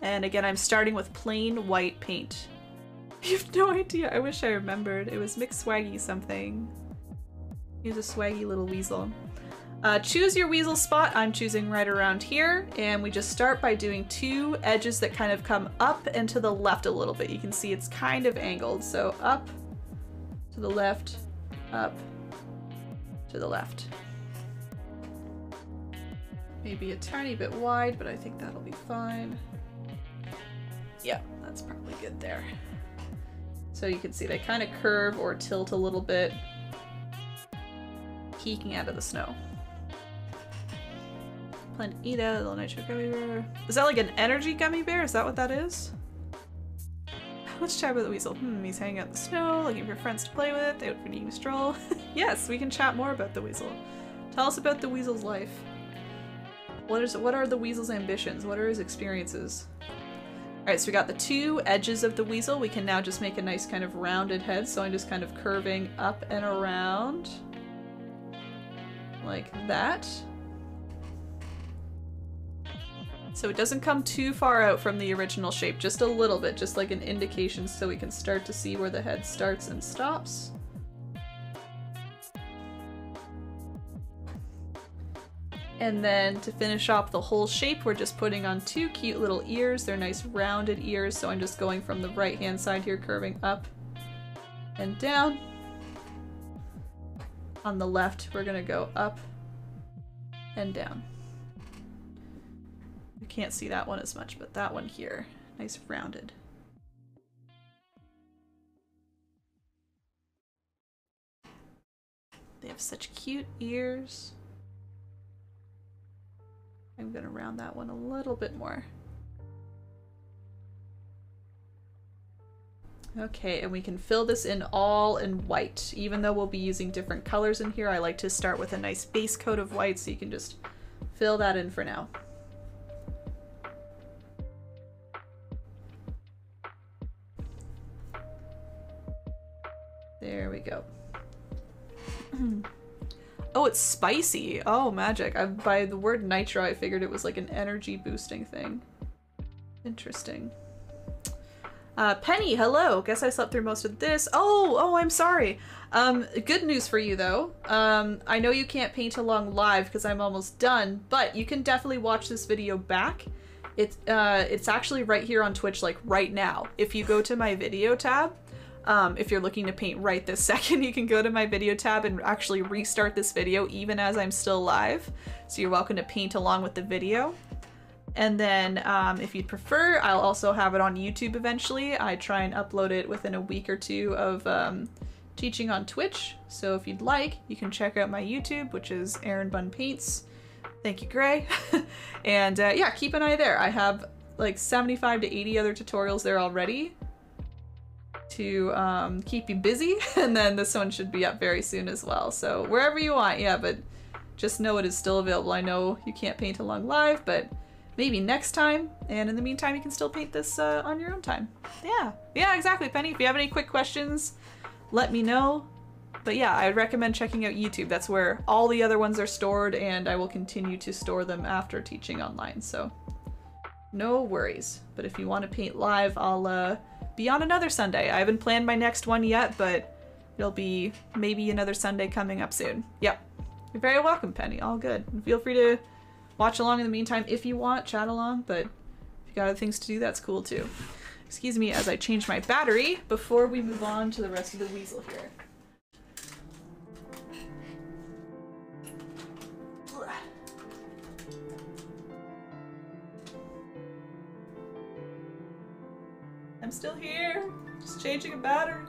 And again, I'm starting with plain white paint. You have no idea. I wish I remembered. It was McSwaggy something. He's a swaggy little weasel. Choose your weasel spot. I'm choosing right around here. And we just start by doing two edges that kind of come up and to the left a little bit. You can see it's kind of angled. So up, to the left, up, to the left. Maybe a tiny bit wide, but I think that'll be fine. Yeah, that's probably good there. So you can see they kind of curve or tilt a little bit, peeking out of the snow. Planeta, little nitro gummy bear. Is that like an energy gummy bear? Is that what that is? Let's chat about the weasel. He's hanging out in the snow, looking for friends to play with, out for eating a stroll. Yes, we can chat more about the weasel. Tell us about the weasel's life. What are the weasel's ambitions? What are his experiences? Alright, so we got the two edges of the weasel. We can now just make a nice kind of rounded head, so I'm just kind of curving up and around. Like that. So it doesn't come too far out from the original shape, just a little bit, just like an indication so we can start to see where the head starts and stops. And then to finish off the whole shape, we're just putting on two cute little ears. They're nice rounded ears, so I'm just going from the right hand side here, curving up and down. On the left, we're gonna go up and down. You can't see that one as much, but that one here, nice rounded. They have such cute ears. I'm gonna round that one a little bit more. Okay, and we can fill this in all in white. Even though we'll be using different colors in here, I like to start with a nice base coat of white, so you can just fill that in for now. There we go. Oh, it's spicy. Oh, magic. By the word nitro, I figured it was like an energy boosting thing. Interesting. Penny, hello. Guess I slept through most of this. Oh, I'm sorry. Good news for you though. I know you can't paint along live because I'm almost done, but you can definitely watch this video back. It's actually right here on Twitch, like right now. If you go to my video tab, if you're looking to paint right this second, you can go to my video tab and actually restart this video even as I'm still live. So you're welcome to paint along with the video. And then if you'd prefer, I'll also have it on YouTube eventually. I try and upload it within a week or two of teaching on Twitch. So if you'd like, you can check out my YouTube, which is erinbunpaints. Thank you, Gray. And yeah, keep an eye there. I have like 75 to 80 other tutorials there already to keep you busy, and then this one should be up very soon as well. So wherever you want, yeah, but just know it is still available. I know you can't paint along live, but maybe next time, and in the meantime you can still paint this on your own time. Yeah, exactly, Penny. If you have any quick questions, let me know. But yeah, I'd recommend checking out YouTube. That's where all the other ones are stored, and I will continue to store them after teaching online, so no worries. But if you want to paint live, I'll be on another Sunday. I haven't planned my next one yet, but it'll be maybe another Sunday coming up soon. Yep. You're very welcome, Penny. All good. And feel free to watch along in the meantime if you want, chat along, but if you got other things to do, that's cool too. Excuse me as I change my battery before we move on to the rest of the weasel here. I'm still here, just changing a battery.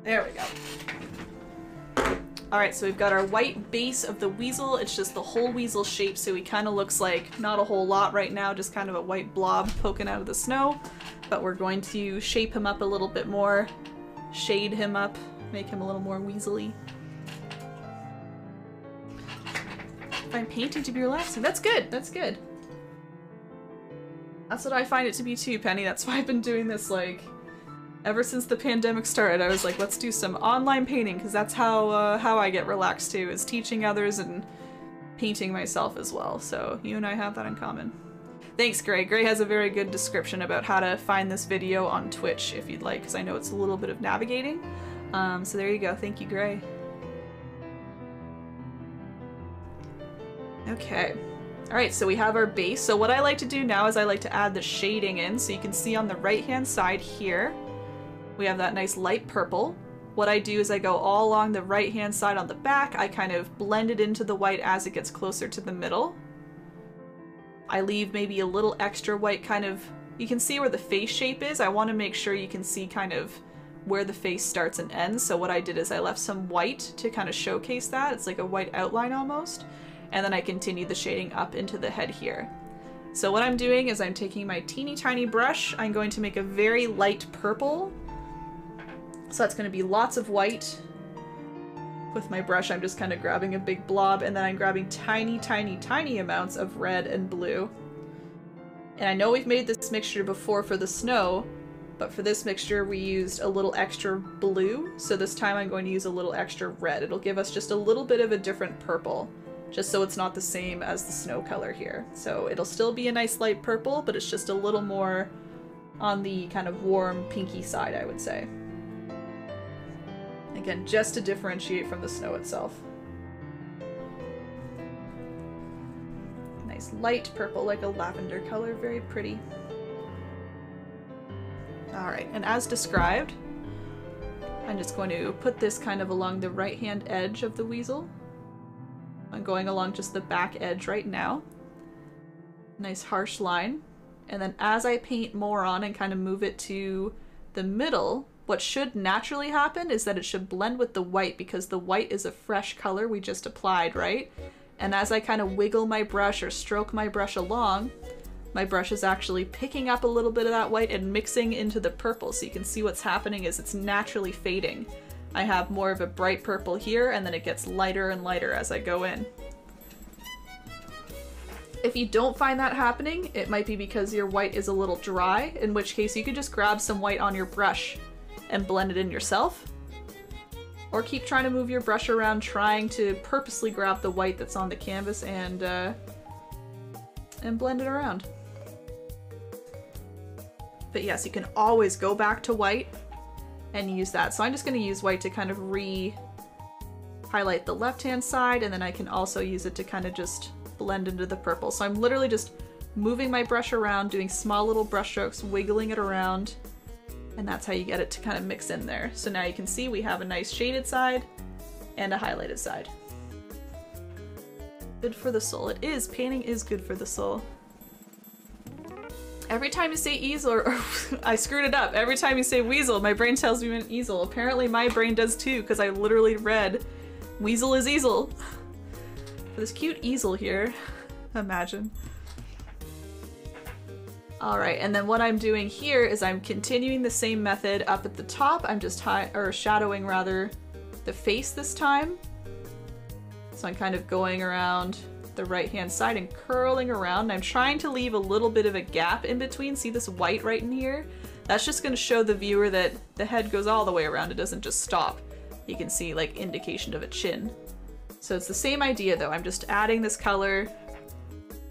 There we go. Alright, so we've got our white base of the weasel. It's just the whole weasel shape, so he kind of looks like not a whole lot right now, just kind of a white blob poking out of the snow. But we're going to shape him up a little bit more, shade him up, make him a little more weaselly. I find painting to be relaxing. That's good, that's good. That's what I find it to be too, Penny. That's why I've been doing this, like, ever since the pandemic started. I was like, let's do some online painting, because that's how I get relaxed too, is teaching others and painting myself as well. So you and I have that in common. Thanks, Gray. Gray has a very good description about how to find this video on Twitch if you'd like, because I know it's a little bit of navigating. So there you go. Thank you, Gray. Okay. Alright, so we have our base. So what I like to do now is I like to add the shading in. So you can see on the right-hand side here, we have that nice light purple. What I do is I go all along the right-hand side on the back. I kind of blend it into the white as it gets closer to the middle. I leave maybe a little extra white kind of you can see where the face shape is. I want to make sure you can see kind of where the face starts and ends. So what I did is I left some white to kind of showcase that. It's like a white outline almost. And then I continued the shading up into the head here. So what I'm doing is I'm taking my teeny tiny brush. I'm going to make a very light purple. So that's going to be lots of white. With my brush, I'm just kind of grabbing a big blob, and then I'm grabbing tiny, tiny, tiny amounts of red and blue. And I know we've made this mixture before for the snow, but for this mixture we used a little extra blue, so this time I'm going to use a little extra red. It'll give us just a little bit of a different purple, just so it's not the same as the snow color here. So it'll still be a nice light purple, but it's just a little more on the kind of warm pinky side, I would say. Again, just to differentiate from the snow itself. Nice light purple, like a lavender color, very pretty. Alright, and as described, I'm just going to put this kind of along the right-hand edge of the weasel. I'm going along just the back edge right now. Nice harsh line. And then as I paint more on and kind of move it to the middle, what should naturally happen is that it should blend with the white, because the white is a fresh color we just applied, right? And as I kind of wiggle my brush or stroke my brush along, my brush is actually picking up a little bit of that white and mixing into the purple. So you can see what's happening is it's naturally fading. I have more of a bright purple here, and then it gets lighter and lighter as I go in. If you don't find that happening, it might be because your white is a little dry, in which case you could just grab some white on your brush and blend it in yourself. Or keep trying to move your brush around, trying to purposely grab the white that's on the canvas and blend it around. But yes, you can always go back to white and use that. So I'm just going to use white to kind of re-highlight the left-hand side, and then I can also use it to kind of just blend into the purple. So I'm literally just moving my brush around, doing small little brush strokes, wiggling it around, and that's how you get it to kind of mix in there. So now you can see we have a nice shaded side and a highlighted side. Good for the soul. It is. Painting is good for the soul. Every time you say easel, or I screwed it up. Every time you say weasel, my brain tells me you meant easel. Apparently my brain does too, because I literally read weasel is easel. For this cute easel here. Imagine. Alright, and then what I'm doing here is I'm continuing the same method up at the top. I'm just shadowing rather the face this time. So I'm kind of going around the right-hand side and curling around. I'm trying to leave a little bit of a gap in between. See this white right in here? That's just going to show the viewer that the head goes all the way around. It doesn't just stop. You can see like indication of a chin. So it's the same idea though. I'm just adding this color,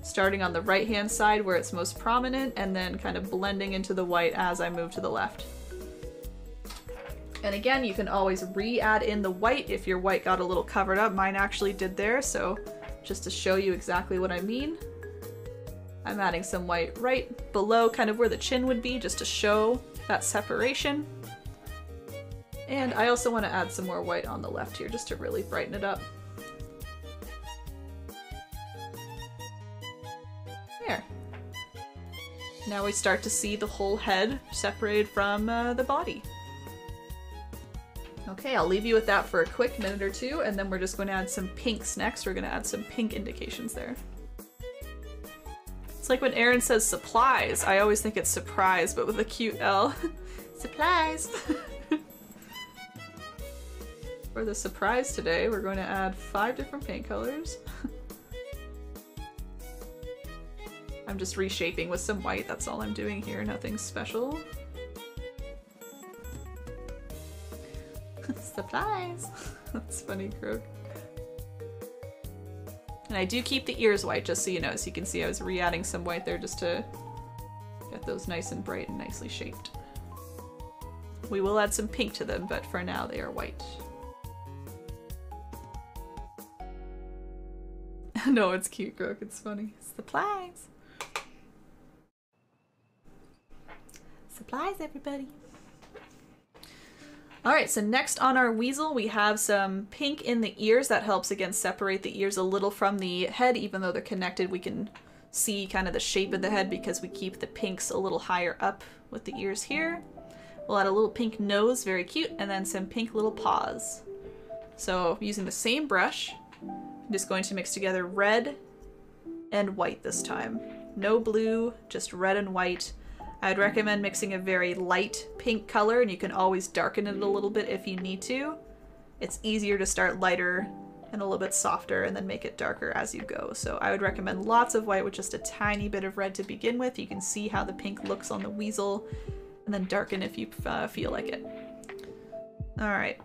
starting on the right-hand side where it's most prominent, and then kind of blending into the white as I move to the left. And again, you can always re-add in the white if your white got a little covered up. Mine actually did there, so just to show you exactly what I mean, I'm adding some white right below kind of where the chin would be, just to show that separation. And I also want to add some more white on the left here just to really brighten it up. There. Now we start to see the whole head separated from the body. Okay, I'll leave you with that for a quick minute or two, and then we're just going to add some pinks next. We're going to add some pink indications there. It's like when Erin says supplies, I always think it's surprise, but with a cute L. Supplies! For the surprise today, we're going to add 5 different paint colors. I'm just reshaping with some white, that's all I'm doing here, nothing special. Supplies! That's funny, Croak. And I do keep the ears white, just so you know. So you can see I was re-adding some white there just to get those nice and bright and nicely shaped. We will add some pink to them, but for now they are white. No, it's cute, Croak. It's funny. Supplies! Supplies, everybody! Alright, so next on our weasel we have some pink in the ears. That helps again separate the ears a little from the head. Even though they're connected, we can see kind of the shape of the head because we keep the pinks a little higher up with the ears here. We'll add a little pink nose, very cute, and then some pink little paws. So using the same brush, I'm just going to mix together red and white this time. No blue, just red and white. I'd recommend mixing a very light pink color, and you can always darken it a little bit if you need to. It's easier to start lighter and a little bit softer and then make it darker as you go. So I would recommend lots of white with just a tiny bit of red to begin with. You can see how the pink looks on the weasel, and then darken if you feel like it. All right.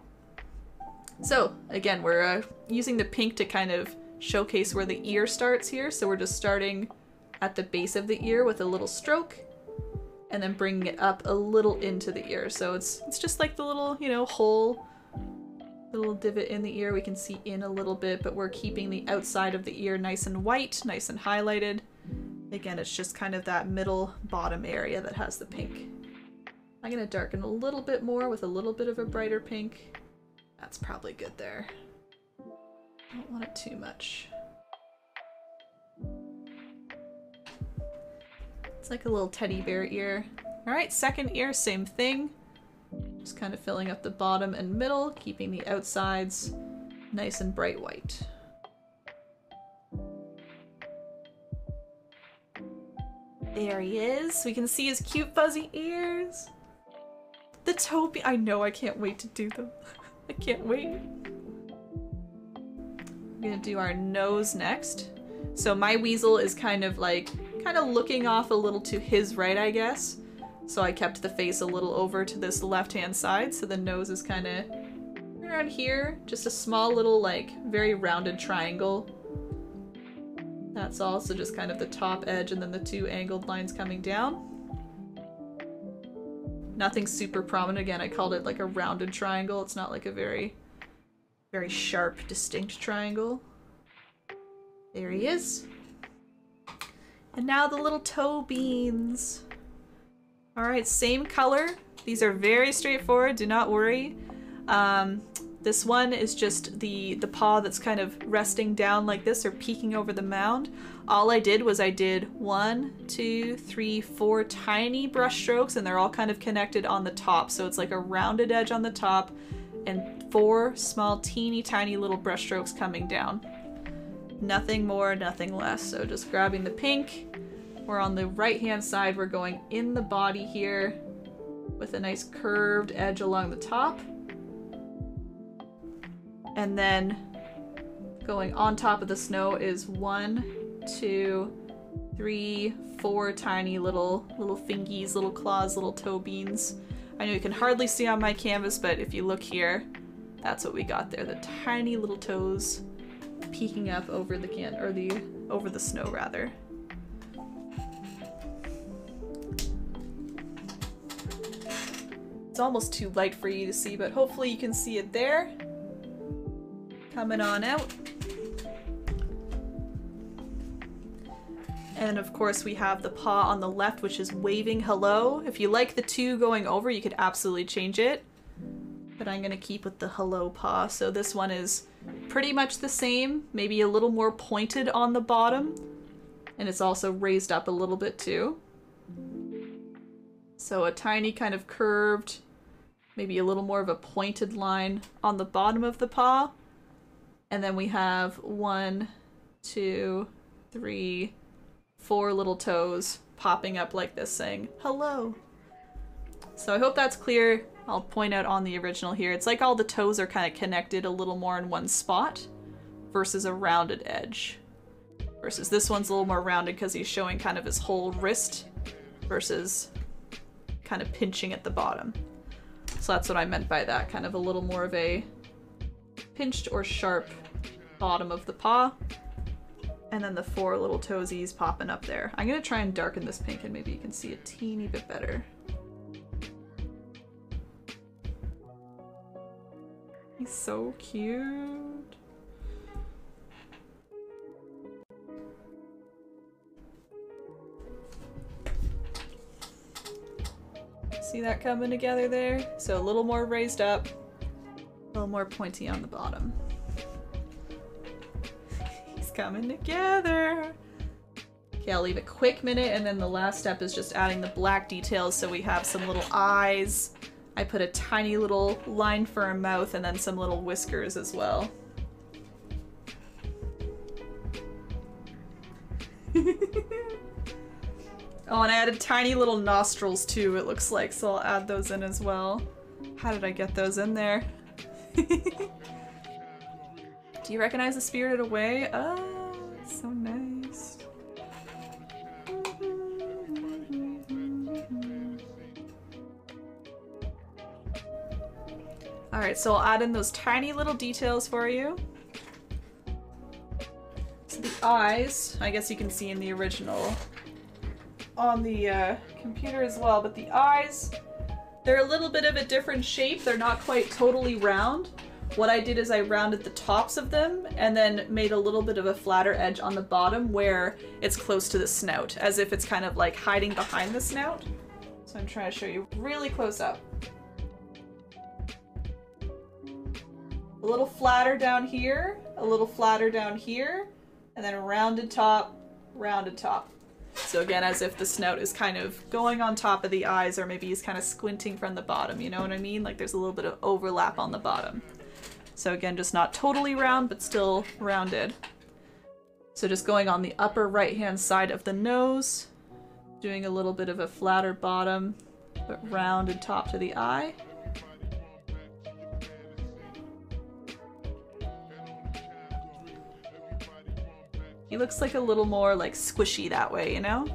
So again, we're using the pink to kind of showcase where the ear starts here. So we're just starting at the base of the ear with a little stroke, and then bringing it up a little into the ear. So it's just like the little, you know, hole, the little divot in the ear. We can see in a little bit, but we're keeping the outside of the ear nice and white, nice and highlighted. Again, it's just kind of that middle bottom area that has the pink. I'm gonna darken a little bit more with a little bit of a brighter pink. That's probably good there. I don't want it too much. It's like a little teddy bear ear. All right, second ear, same thing. Just kind of filling up the bottom and middle, keeping the outsides nice and bright white. There he is. We can see his cute fuzzy ears. The Toby, I know, I can't wait to do them. I can't wait. We're gonna do our nose next. So my weasel is kind of looking off a little to his right, I guess. So I kept the face a little over to this left-hand side, so the nose is kind of around here. Just a small little, like, very rounded triangle. That's also just kind of the top edge and then the two angled lines coming down. Nothing super prominent. Again, I called it like a rounded triangle. It's not like a very, very sharp, distinct triangle. There he is. And now the little toe beans. All right, same color. These are very straightforward, do not worry. This one is just the paw that's kind of resting down like this or peeking over the mound. All I did was I did 1, 2, 3, 4 tiny brush strokes, and they're all kind of connected on the top. So it's like a rounded edge on the top and 4 small teeny tiny little brush strokes coming down. Nothing more, nothing less. So just grabbing the pink. We're on the right hand side, we're going in the body here with a nice curved edge along the top. And then going on top of the snow is 1, 2, 3, 4 tiny little fingies, little claws, little toe beans. I know you can hardly see on my canvas, but if you look here, that's what we got there. The tiny little toes peeking up over the over the snow rather. It's almost too light for you to see, but hopefully you can see it there. Coming on out. And of course we have the paw on the left, which is waving hello. If you like the two going over, you could absolutely change it. But I'm gonna keep with the hello paw. So this one is pretty much the same, maybe a little more pointed on the bottom. And it's also raised up a little bit too. So a tiny kind of curved, maybe a little more of a pointed line on the bottom of the paw. And then we have 1, 2, 3, 4 little toes popping up like this saying hello. So I hope that's clear. I'll point out on the original here, it's like all the toes are kind of connected a little more in one spot versus a rounded edge. Versus this one's a little more rounded because he's showing kind of his whole wrist versus kind of pinching at the bottom. So that's what I meant by that, kind of a little more of a pinched or sharp bottom of the paw. And then the 4 little toesies popping up there. I'm gonna try and darken this pink and maybe you can see a teeny bit better. He's so cute. See that coming together there? So a little more raised up, a little more pointy on the bottom. He's coming together. Okay, I'll leave a quick minute, and then the last step is just adding the black details so we have some little eyes. I put a tiny little line for a mouth and then some little whiskers as well. Oh, and I added tiny little nostrils too, it looks like, so I'll add those in as well. How did I get those in there? Do you recognize the Spirited Away? Oh, it's so nice. Alright, so I'll add in those tiny little details for you. So the eyes, I guess you can see in the original on the computer as well, but the eyes, they're a little bit of a different shape. They're not quite totally round. What I did is I rounded the tops of them and then made a little bit of a flatter edge on the bottom where it's close to the snout, as if it's kind of like hiding behind the snout. So I'm trying to show you really close up. A little flatter down here, a little flatter down here, and then a rounded top, rounded top. So again, as if the snout is kind of going on top of the eyes, or maybe he's kind of squinting from the bottom, you know what I mean? Like there's a little bit of overlap on the bottom. So again, just not totally round, but still rounded. So just going on the upper right-hand side of the nose, doing a little bit of a flatter bottom, but rounded top to the eye. He looks like a little more like squishy that way, you know?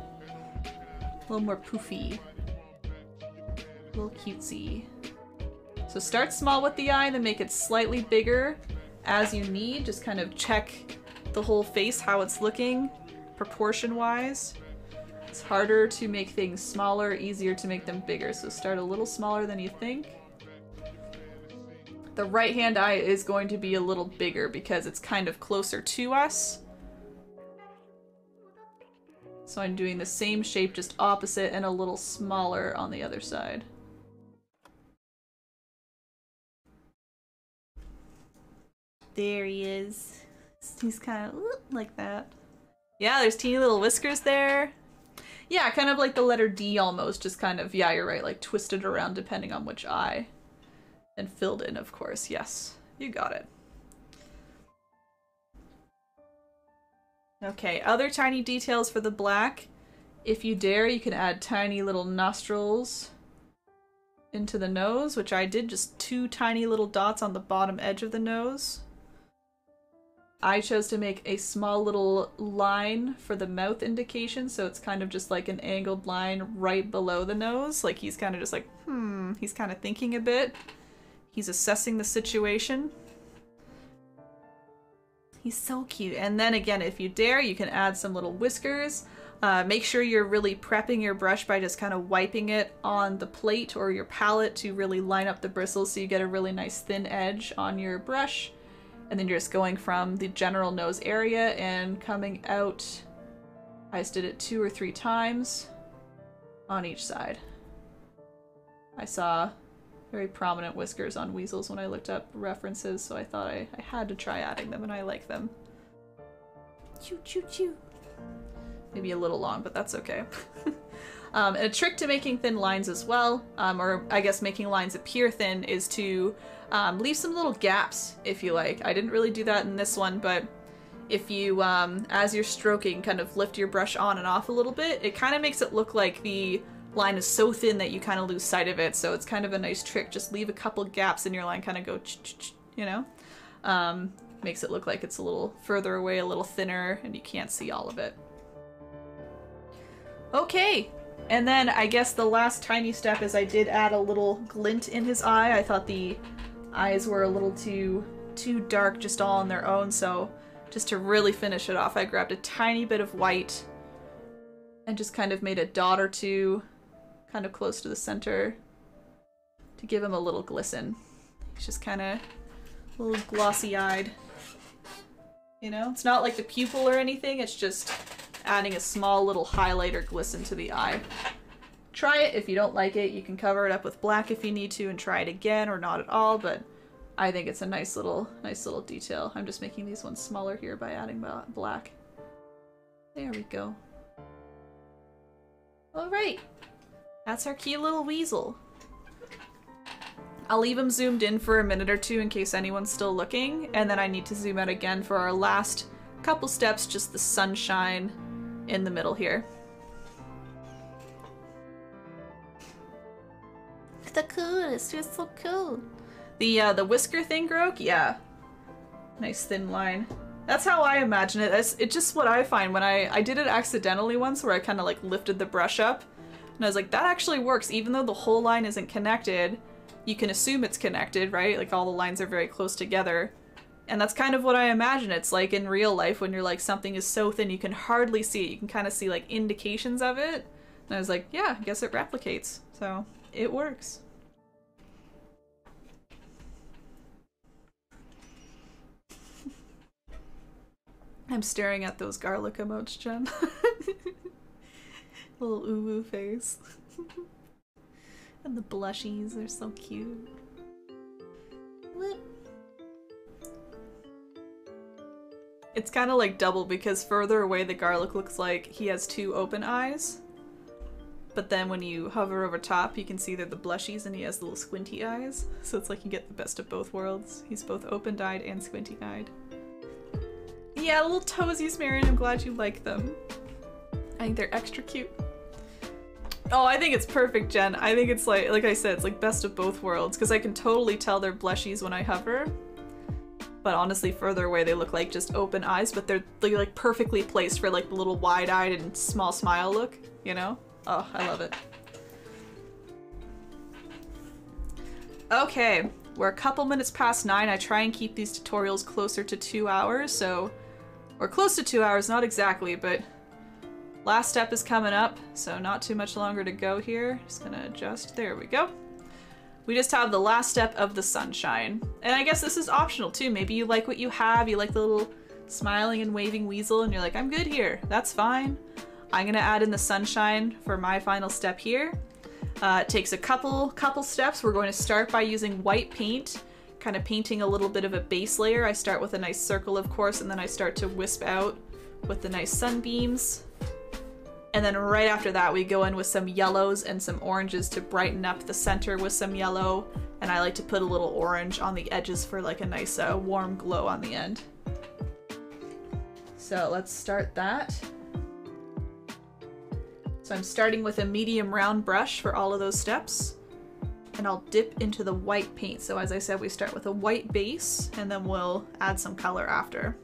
A little more poofy. A little cutesy. So start small with the eye, then make it slightly bigger as you need. Just kind of check the whole face, how it's looking, proportion-wise. It's harder to make things smaller, easier to make them bigger. So start a little smaller than you think. The right-hand eye is going to be a little bigger because it's kind of closer to us. So I'm doing the same shape, just opposite, and a little smaller on the other side. There he is. He's kind of like that. Yeah, there's teeny little whiskers there. Yeah, kind of like the letter D almost, just kind of, yeah, you're right, like twisted around depending on which eye. And filled in, of course, yes. You got it. Okay, other tiny details for the black. If you dare, you can add tiny little nostrils into the nose, which I did, just 2 tiny little dots on the bottom edge of the nose. I chose to make a small little line for the mouth indication, so it's kind of just like an angled line right below the nose. Like he's kind of just like, he's kind of thinking a bit. He's assessing the situation. He's so cute. And then again, if you dare, you can add some little whiskers. Make sure you're really prepping your brush by just kind of wiping it on the plate or your palette to really line up the bristles so you get a really nice thin edge on your brush. And then you're just going from the general nose area and coming out. I just did it 2 or 3 times on each side. I saw very prominent whiskers on Weasels when I looked up references, so I thought I had to try adding them, and I like them. Choo choo choo. Maybe a little long, but that's okay. And a trick to making thin lines as well, or I guess making lines appear thin, is to leave some little gaps if you like. I didn't really do that in this one, but if you, as you're stroking, kind of lift your brush on and off a little bit, it kind of makes it look like the line is so thin that you kind of lose sight of it, so it's kind of a nice trick. Just leave a couple gaps in your line, kind of go ch-ch-ch, you know? Makes it look like it's a little further away, a little thinner, and you can't see all of it. Okay, and then I guess the last tiny step is I did add a little glint in his eye. I thought the eyes were a little too dark just all on their own, so just to really finish it off, I grabbed a tiny bit of white and just kind of made a dot or two kind of close to the center to give him a little glisten. He's just kind of a little glossy-eyed. You know, it's not like the pupil or anything, it's just adding a small little highlight or glisten to the eye. Try it. If you don't like it, you can cover it up with black if you need to and try it again, or not at all, but I think it's a nice little detail. I'm just making these ones smaller here by adding black. There we go. Alright. That's our cute little weasel. I'll leave him zoomed in for a minute or two in case anyone's still looking, and then I need to zoom out again for our last couple steps, just the sunshine in the middle here. The coolest, it's so cool. The whisker thing, Grok? Yeah. Nice thin line. That's how I imagine it. It's just what I find when I did it accidentally once where I kind of like lifted the brush up and I was like, that actually works. Even though the whole line isn't connected, you can assume it's connected, right? Like all the lines are very close together. And that's kind of what I imagine it's like in real life when you're like, something is so thin you can hardly see it. You can kind of see like indications of it. And I was like, yeah, I guess it replicates. So it works. I'm staring at those garlic emotes, Jen. Little uwu face. And the blushies are so cute. What? It's kind of like double because further away the garlic looks like he has two open eyes. But then when you hover over top, you can see they're the blushies and he has little squinty eyes. So it's like you get the best of both worlds. He's both open-eyed and squinty-eyed. Yeah, little toesies, Marion. I'm glad you like them. I think they're extra cute. Oh, I think it's perfect, Jen. I think it's like I said, it's like best of both worlds because I can totally tell they're blushies when I hover. But honestly, further away they look like just open eyes, but they're like perfectly placed for like the little wide-eyed and small smile look, you know? Oh, I love it. Okay, we're a couple minutes past 9. I try and keep these tutorials closer to 2 hours, so... Or close to 2 hours, not exactly, but... Last step is coming up, so not too much longer to go here. Just gonna adjust. There we go. We just have the last step of the sunshine. And I guess this is optional too. Maybe you like what you have, you like the little smiling and waving weasel, and you're like, I'm good here. That's fine. I'm gonna add in the sunshine for my final step here. It takes a couple steps. We're going to start by using white paint, kind of painting a little bit of a base layer. I start with a nice circle, of course, and then I start to wisp out with the nice sunbeams. And then right after that, we go in with some yellows and some oranges to brighten up the center with some yellow. And I like to put a little orange on the edges for like a nice warm glow on the end. So let's start that. So I'm starting with a medium round brush for all of those steps. And I'll dip into the white paint. So as I said, we start with a white base and then we'll add some color after.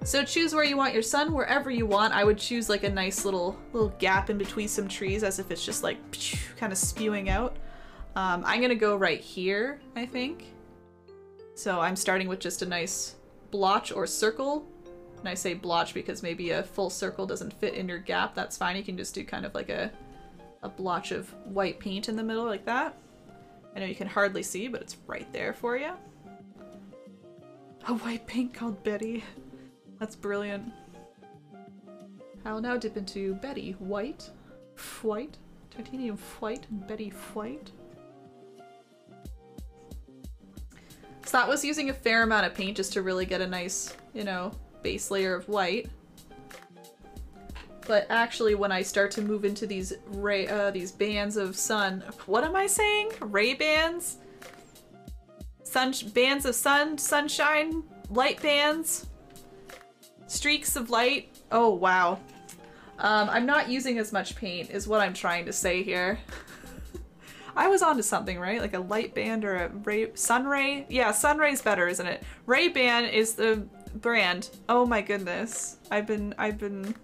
So choose where you want your sun, wherever you want. I would choose like a nice little gap in between some trees as if it's just like kind of spewing out. I'm gonna go right here, I think. So I'm starting with just a nice blotch or circle. And I say blotch because maybe a full circle doesn't fit in your gap. That's fine. You can just do kind of like a blotch of white paint in the middle like that. I know you can hardly see, but it's right there for you. A white paint called Betty. That's brilliant. I'll now dip into Betty White. White. Titanium White and Betty White. So that was using a fair amount of paint just to really get a nice, you know, base layer of white. But actually when I start to move into these bands of sun, what am I saying? Ray bands? Bands of sun, sunshine, light bands? Streaks of light. Oh, wow. I'm not using as much paint is what I'm trying to say here. I was onto something, right? Like a light band or a sun ray? Yeah, sun ray's better, isn't it? Ray-Ban is the brand. Oh my goodness. I've been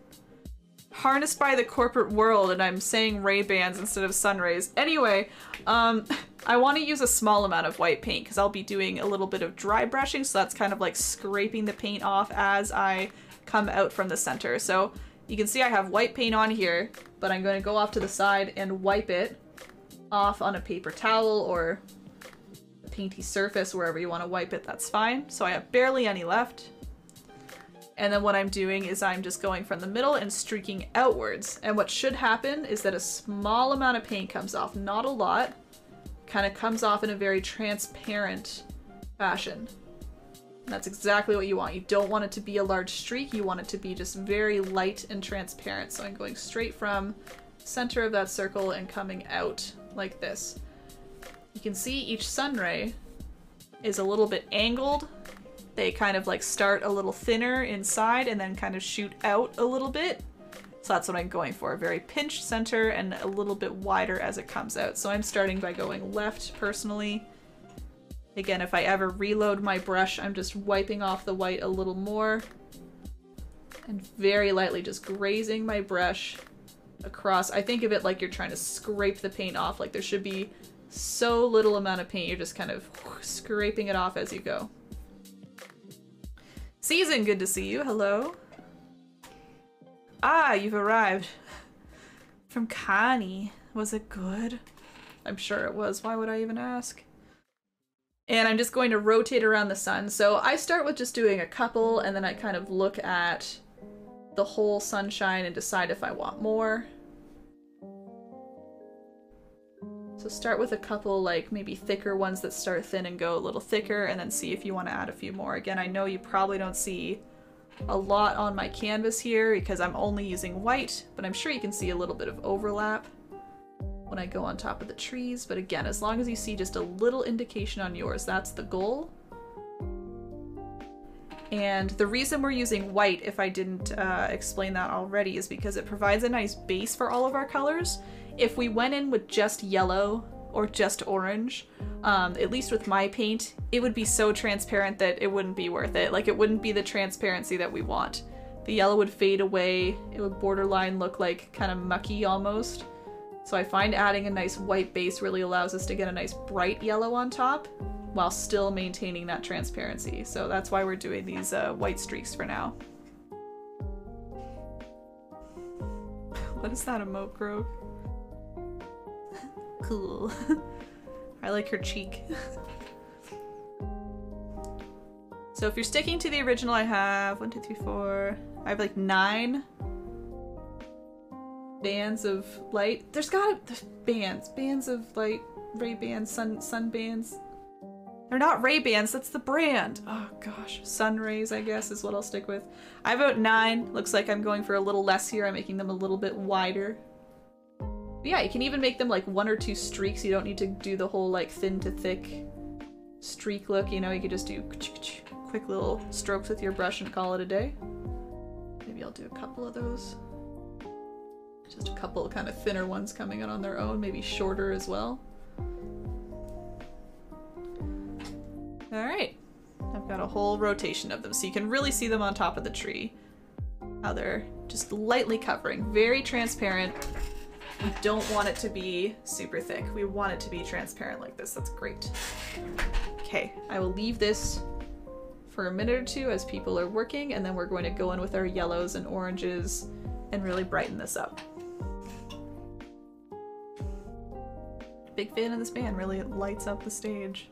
harnessed by the corporate world and I'm saying Ray-Bans instead of sun rays. Anyway, I want to use a small amount of white paint because I'll be doing a little bit of dry brushing, so that's kind of like scraping the paint off as I come out from the center. So you can see I have white paint on here, but I'm going to go off to the side and wipe it off on a paper towel or a painty surface, wherever you want to wipe it, that's fine. So I have barely any left. And then what I'm doing is I'm just going from the middle and streaking outwards. And what should happen is that a small amount of paint comes off, not a lot, kind of comes off in a very transparent fashion. And that's exactly what you want. You don't want it to be a large streak, you want it to be just very light and transparent. So I'm going straight from center of that circle and coming out like this. You can see each sun ray is a little bit angled. They kind of like start a little thinner inside and then kind of shoot out a little bit. So that's what I'm going for, a very pinched center and a little bit wider as it comes out. So I'm starting by going left personally. Again, if I ever reload my brush, I'm just wiping off the white a little more and very lightly just grazing my brush across. I think of it like you're trying to scrape the paint off, like there should be so little amount of paint, you're just kind of scraping it off as you go. Season, good to see you. Hello. Ah, you've arrived. From Connie. Was it good? I'm sure it was. Why would I even ask? And I'm just going to rotate around the sun. So I start with just doing a couple, and then I kind of look at the whole sunshine and decide if I want more. So start with a couple, like maybe thicker ones that start thin and go a little thicker, and then see if you want to add a few more. Again, I know you probably don't see a lot on my canvas here because I'm only using white, but I'm sure you can see a little bit of overlap when I go on top of the trees. But again, as long as you see just a little indication on yours, that's the goal. And the reason we're using white, if I didn't explain that already, is because it provides a nice base for all of our colors. If we went in with just yellow or just orange, at least with my paint, it would be so transparent that it wouldn't be worth it. Like, it wouldn't be the transparency that we want. The yellow would fade away, it would borderline look like kind of mucky almost. So I find adding a nice white base really allows us to get a nice bright yellow on top while still maintaining that transparency. So that's why we're doing these white streaks for now. What is that emote, Grove? Cool. I like her cheek. So if you're sticking to the original, I have 1, 2, 3, 4. I have like 9 bands of light. There's bands of light, ray bands, sun bands. They're not ray bands, that's the brand. Oh gosh, sun rays I guess is what I'll stick with. I have about 9. Looks like I'm going for a little less here. I'm making them a little bit wider. But yeah, you can even make them like 1 or 2 streaks. You don't need to do the whole like thin to thick streak look, you know, you could just do quick little strokes with your brush and call it a day. Maybe I'll do a couple of those. Just a couple kind of thinner ones coming in on their own, maybe shorter as well. Alright, I've got a whole rotation of them so you can really see them on top of the tree. How they're just lightly covering, very transparent. We don't want it to be super thick. We want it to be transparent like this. That's great. Okay, I will leave this for a minute or two as people are working, and then we're going to go in with our yellows and oranges and really brighten this up. Big fan of this band, really it lights up the stage.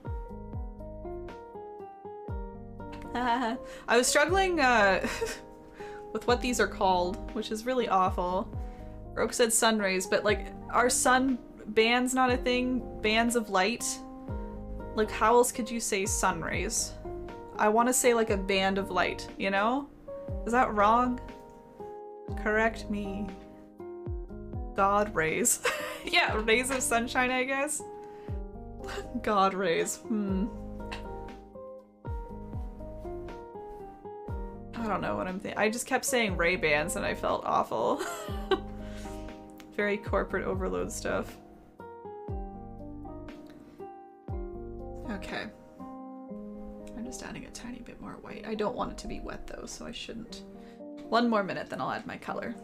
I was struggling with what these are called, which is really awful. Roke said sun rays, but like, are sun bands not a thing? Bands of light? Like, how else could you say sun rays? I want to say like a band of light, you know? Is that wrong? Correct me. God rays. Yeah, rays of sunshine, I guess. God rays. I don't know what I'm thinking. I just kept saying Ray Bans and I felt awful. Very corporate overload stuff. Okay. I'm just adding a tiny bit more white. I don't want it to be wet though, so I shouldn't. 1 more minute, then I'll add my color.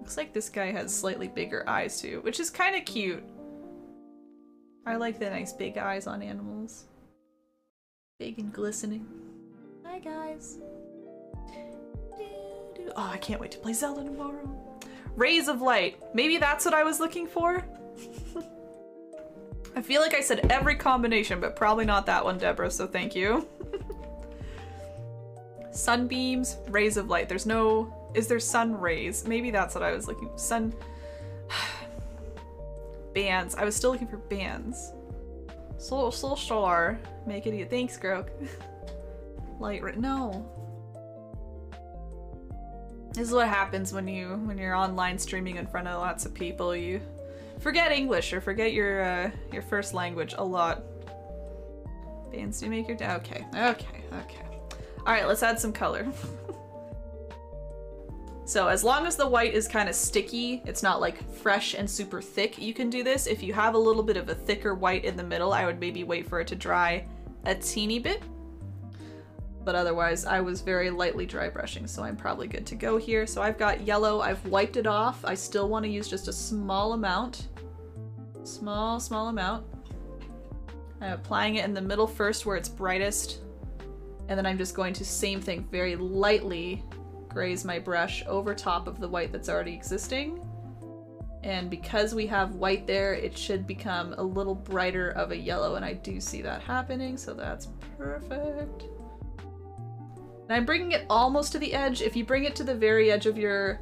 Looks like this guy has slightly bigger eyes too, which is kind of cute. I like the nice big eyes on animals. Big and glistening. Hi guys. Oh, I can't wait to play Zelda tomorrow. Rays of light. Maybe that's what I was looking for? I feel like I said every combination, but probably not that one, Deborah, so thank you. Sunbeams, rays of light. There's no... Is there sun rays? Maybe that's what I was looking for. Sun... Bands. I was still looking for bands. Solar. Make it eat. Thanks, Grok. Light... No. This is what happens when you're online streaming in front of lots of people. You forget English or forget your first language a lot. Bands do make your day. Okay. All right, let's add some color. So as long as the white is kind of sticky, it's not like fresh and super thick, you can do this. If you have a little bit of a thicker white in the middle, I would maybe wait for it to dry a teeny bit. But otherwise, I was very lightly dry brushing, so I'm probably good to go here. So I've got yellow, I've wiped it off. I still want to use just a small amount. Small amount. I'm applying it in the middle first where it's brightest. And then I'm just going to, same thing, very lightly graze my brush over top of the white that's already existing. And because we have white there, it should become a little brighter of a yellow, and I do see that happening, so that's perfect. And I'm bringing it almost to the edge. If you bring it to the very edge of your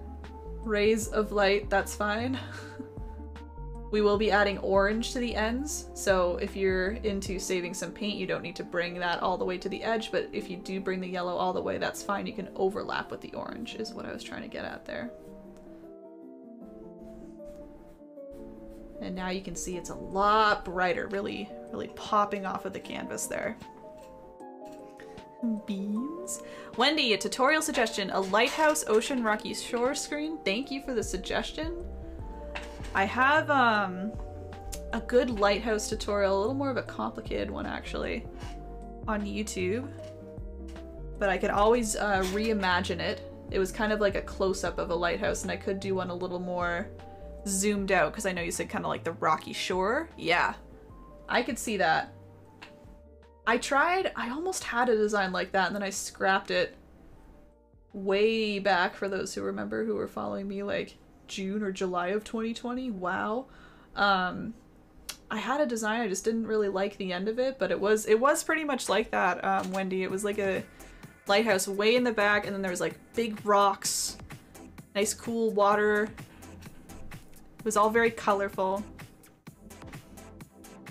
rays of light, that's fine. We will be adding orange to the ends, so if you're into saving some paint, you don't need to bring that all the way to the edge, but if you do bring the yellow all the way, that's fine. You can overlap with the orange, is what I was trying to get at there. And now you can see it's a lot brighter, really popping off of the canvas there. Beams. Wendy, a tutorial suggestion, a lighthouse ocean rocky shore screen. Thank you for the suggestion. I have a good lighthouse tutorial, a little more of a complicated one actually, on YouTube. But I could always reimagine it. It was kind of like a close-up of a lighthouse, and I could do one a little more zoomed out, because I know you said kind of like the rocky shore. Yeah, I could see that. I almost had a design like that, and then I scrapped it way back, for those who remember, who were following me like June or July of 2020. Wow. I had a design, I just didn't really like the end of it, but it was pretty much like that, Wendy. It was like a lighthouse way in the back, and then there was like big rocks, nice cool water. It was all very colorful.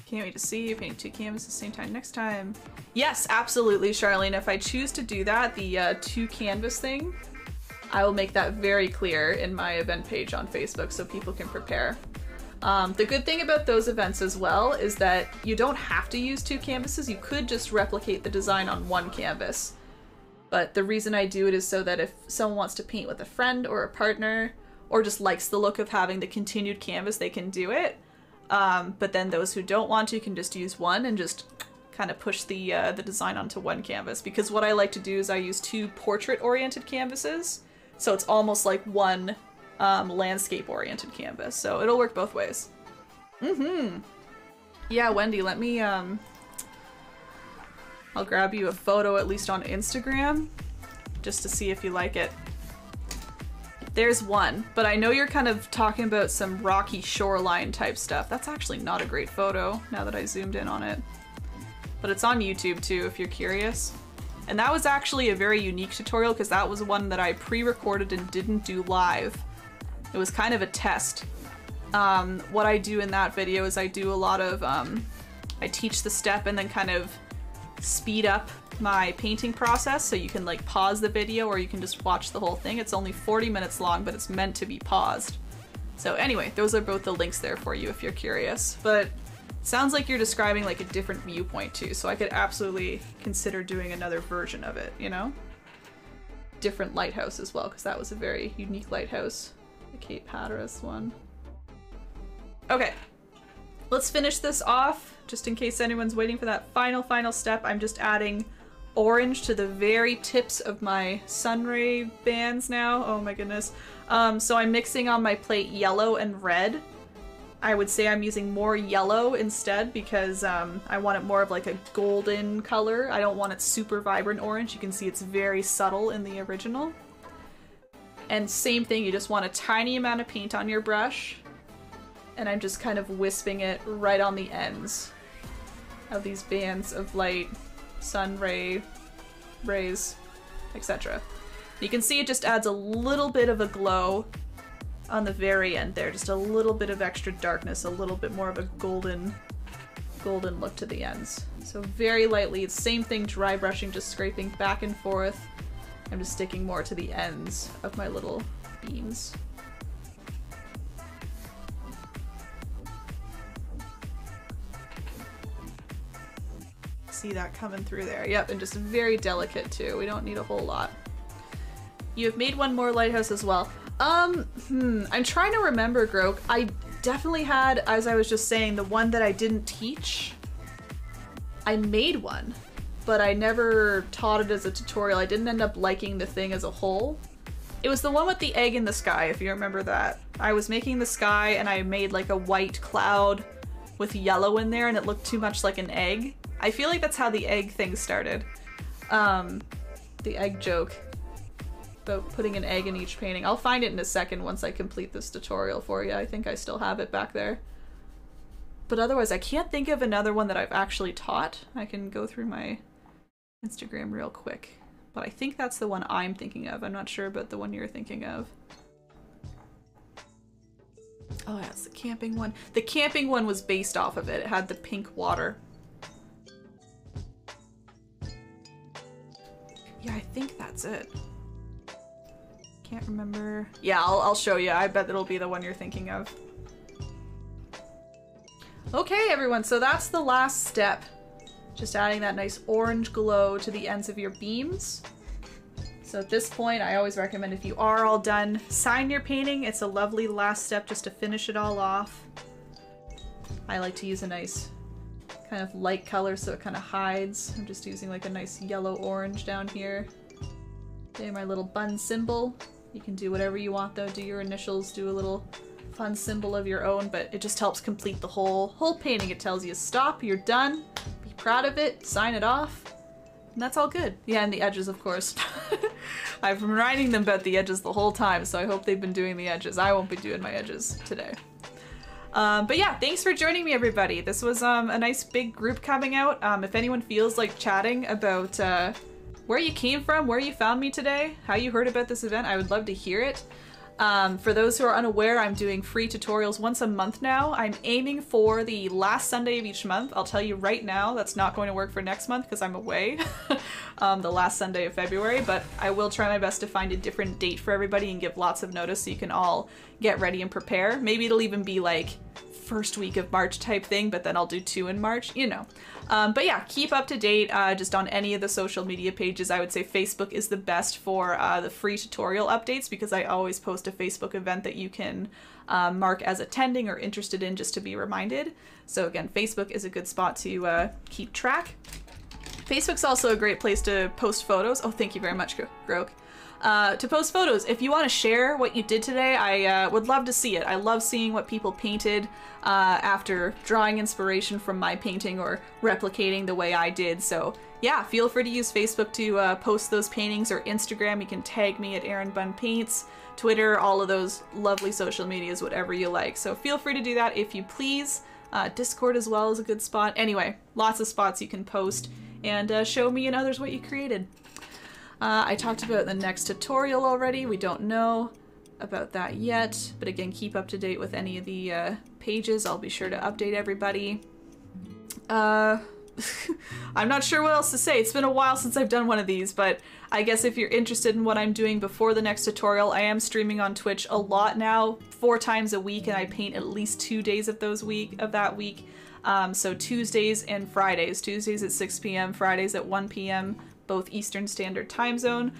Can't wait to see you paint 2 canvases at the same time next time. Yes, absolutely, Charlene. If I choose to do that, the 2 canvas thing, I will make that very clear in my event page on Facebook so people can prepare. The good thing about those events as well is that you don't have to use 2 canvases. You could just replicate the design on 1 canvas. But the reason I do it is so that if someone wants to paint with a friend or a partner, or just likes the look of having the continued canvas, they can do it. But then those who don't want to can just use 1 and just kind of push the design onto 1 canvas. Because what I like to do is I use 2 portrait-oriented canvases, so it's almost like 1 landscape-oriented canvas. So it'll work both ways. Yeah, Wendy, let me, I'll grab you a photo, at least on Instagram, just to see if you like it. There's 1, but I know you're kind of talking about some rocky shoreline type stuff. That's actually not a great photo, now that I zoomed in on it. But it's on YouTube too, if you're curious. And that was actually a very unique tutorial, because that was one that I pre-recorded and didn't do live. It was kind of a test. What I do in that video is I do a lot of, I teach the step and then kind of speed up my painting process, so you can like pause the video or you can just watch the whole thing. It's only 40 minutes long, but it's meant to be paused. So anyway, those are both the links there for you if you're curious. But it sounds like you're describing like a different viewpoint too, so I could absolutely consider doing another version of it, you know? Different lighthouse as well, because that was a very unique lighthouse, the Cape Hatteras one. Okay, let's finish this off. Just in case anyone's waiting for that final step, I'm just adding orange to the very tips of my sunray bands now. Oh my goodness. So I'm mixing on my plate yellow and red. I would say I'm using more yellow instead, because I want it more of like a golden color. I don't want it super vibrant orange. You can see it's very subtle in the original. And same thing, you just want a tiny amount of paint on your brush, and I'm just kind of wisping it right on the ends of these bands of light, sun rays, etc. You can see it just adds a little bit of a glow on the very end there, just a little bit of extra darkness, a little bit more of a golden look to the ends. So very lightly, it's same thing, dry brushing, just scraping back and forth I'm just sticking more to the ends of my little beams. See that coming through there. Yep, and just very delicate too. We don't need a whole lot. You have made one more lighthouse as well. I'm trying to remember, Groke. I definitely had, as I was just saying, the one that I didn't teach. I made one, but I never taught it as a tutorial. I didn't end up liking the thing as a whole. It was the one with the egg in the sky, if you remember that. I was making the sky and I made like a white cloud with yellow in there and it looked too much like an egg. I feel like that's how the egg thing started. The egg joke. About putting an egg in each painting. I'll find it in a second once I complete this tutorial for you. I think I still have it back there. But otherwise, I can't think of another one that I've actually taught. I can go through my Instagram real quick. But I think that's the one I'm thinking of. I'm not sure about the one you're thinking of. Oh, that's the camping one. The camping one was based off of it. It had the pink water. Yeah, I think that's it. Can't remember. Yeah, I'll show you. I bet it'll be the one you're thinking of. Okay, everyone, so that's the last step. Just adding that nice orange glow to the ends of your beams. So at this point, I always recommend if you are all done, sign your painting. It's a lovely last step just to finish it all off. I like to use a nice kind of light color so it kind of hides. I'm just using like a nice yellow orange down here. Okay, my little bun symbol. You can do whatever you want though, do your initials, do a little fun symbol of your own, but it just helps complete the whole painting. It tells you stop, you're done, be proud of it, sign it off, and that's all good. Yeah, and the edges, of course. I've been reminding them about the edges the whole time, so I hope they've been doing the edges. I won't be doing my edges today. But yeah, thanks for joining me, everybody. This was a nice big group coming out. If anyone feels like chatting about where you came from, where you found me today, how you heard about this event, I would love to hear it. For those who are unaware, I'm doing free tutorials once a month now. I'm aiming for the last Sunday of each month. I'll tell you right now, that's not going to work for next month because I'm away the last Sunday of February, but I will try my best to find a different date for everybody and give lots of notice so you can all get ready and prepare. Maybe it'll even be like first week of March type thing, but then I'll do 2 in March, you know. But yeah, keep up to date just on any of the social media pages. I would say Facebook is the best for the free tutorial updates because I always post a Facebook event that you can mark as attending or interested in just to be reminded. So again, Facebook is a good spot to keep track. Facebook's also a great place to post photos. Oh, thank you very much, Groke. To post photos. If you want to share what you did today, I would love to see it. I love seeing what people painted after drawing inspiration from my painting or replicating the way I did. So yeah, feel free to use Facebook to post those paintings, or Instagram. You can tag me at erinbunpaints, Twitter, all of those lovely social medias, whatever you like. So feel free to do that if you please. Discord as well is a good spot. Anyway, lots of spots you can post and show me and others what you created. I talked about the next tutorial already. We don't know about that yet, but again, keep up to date with any of the pages. I'll be sure to update everybody. I'm not sure what else to say. It's been a while since I've done one of these, but I guess if you're interested in what I'm doing before the next tutorial, I am streaming on Twitch a lot now, 4 times a week, and I paint at least 2 days of that week. So Tuesdays and Fridays. Tuesdays at 6 p.m., Fridays at 1 p.m., both Eastern Standard Time Zone,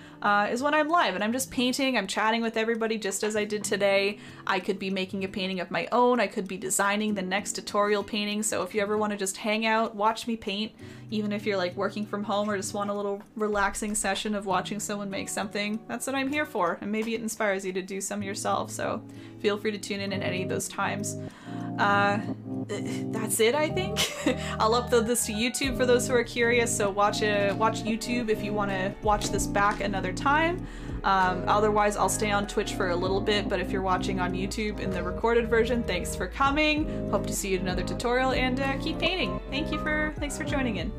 is when I'm live and I'm just painting, I'm chatting with everybody just as I did today. I could be making a painting of my own, I could be designing the next tutorial painting, so if you ever want to just hang out, watch me paint, even if you're like working from home or just want a little relaxing session of watching someone make something, that's what I'm here for, and maybe it inspires you to do some yourself, so feel free to tune in at any of those times. That's it, I think. I'll upload this to YouTube for those who are curious, so watch YouTube if you want to watch this back another time. Otherwise, I'll stay on Twitch for a little bit, but if you're watching on YouTube in the recorded version, thanks for coming. Hope to see you in another tutorial, and keep painting. Thanks for joining in.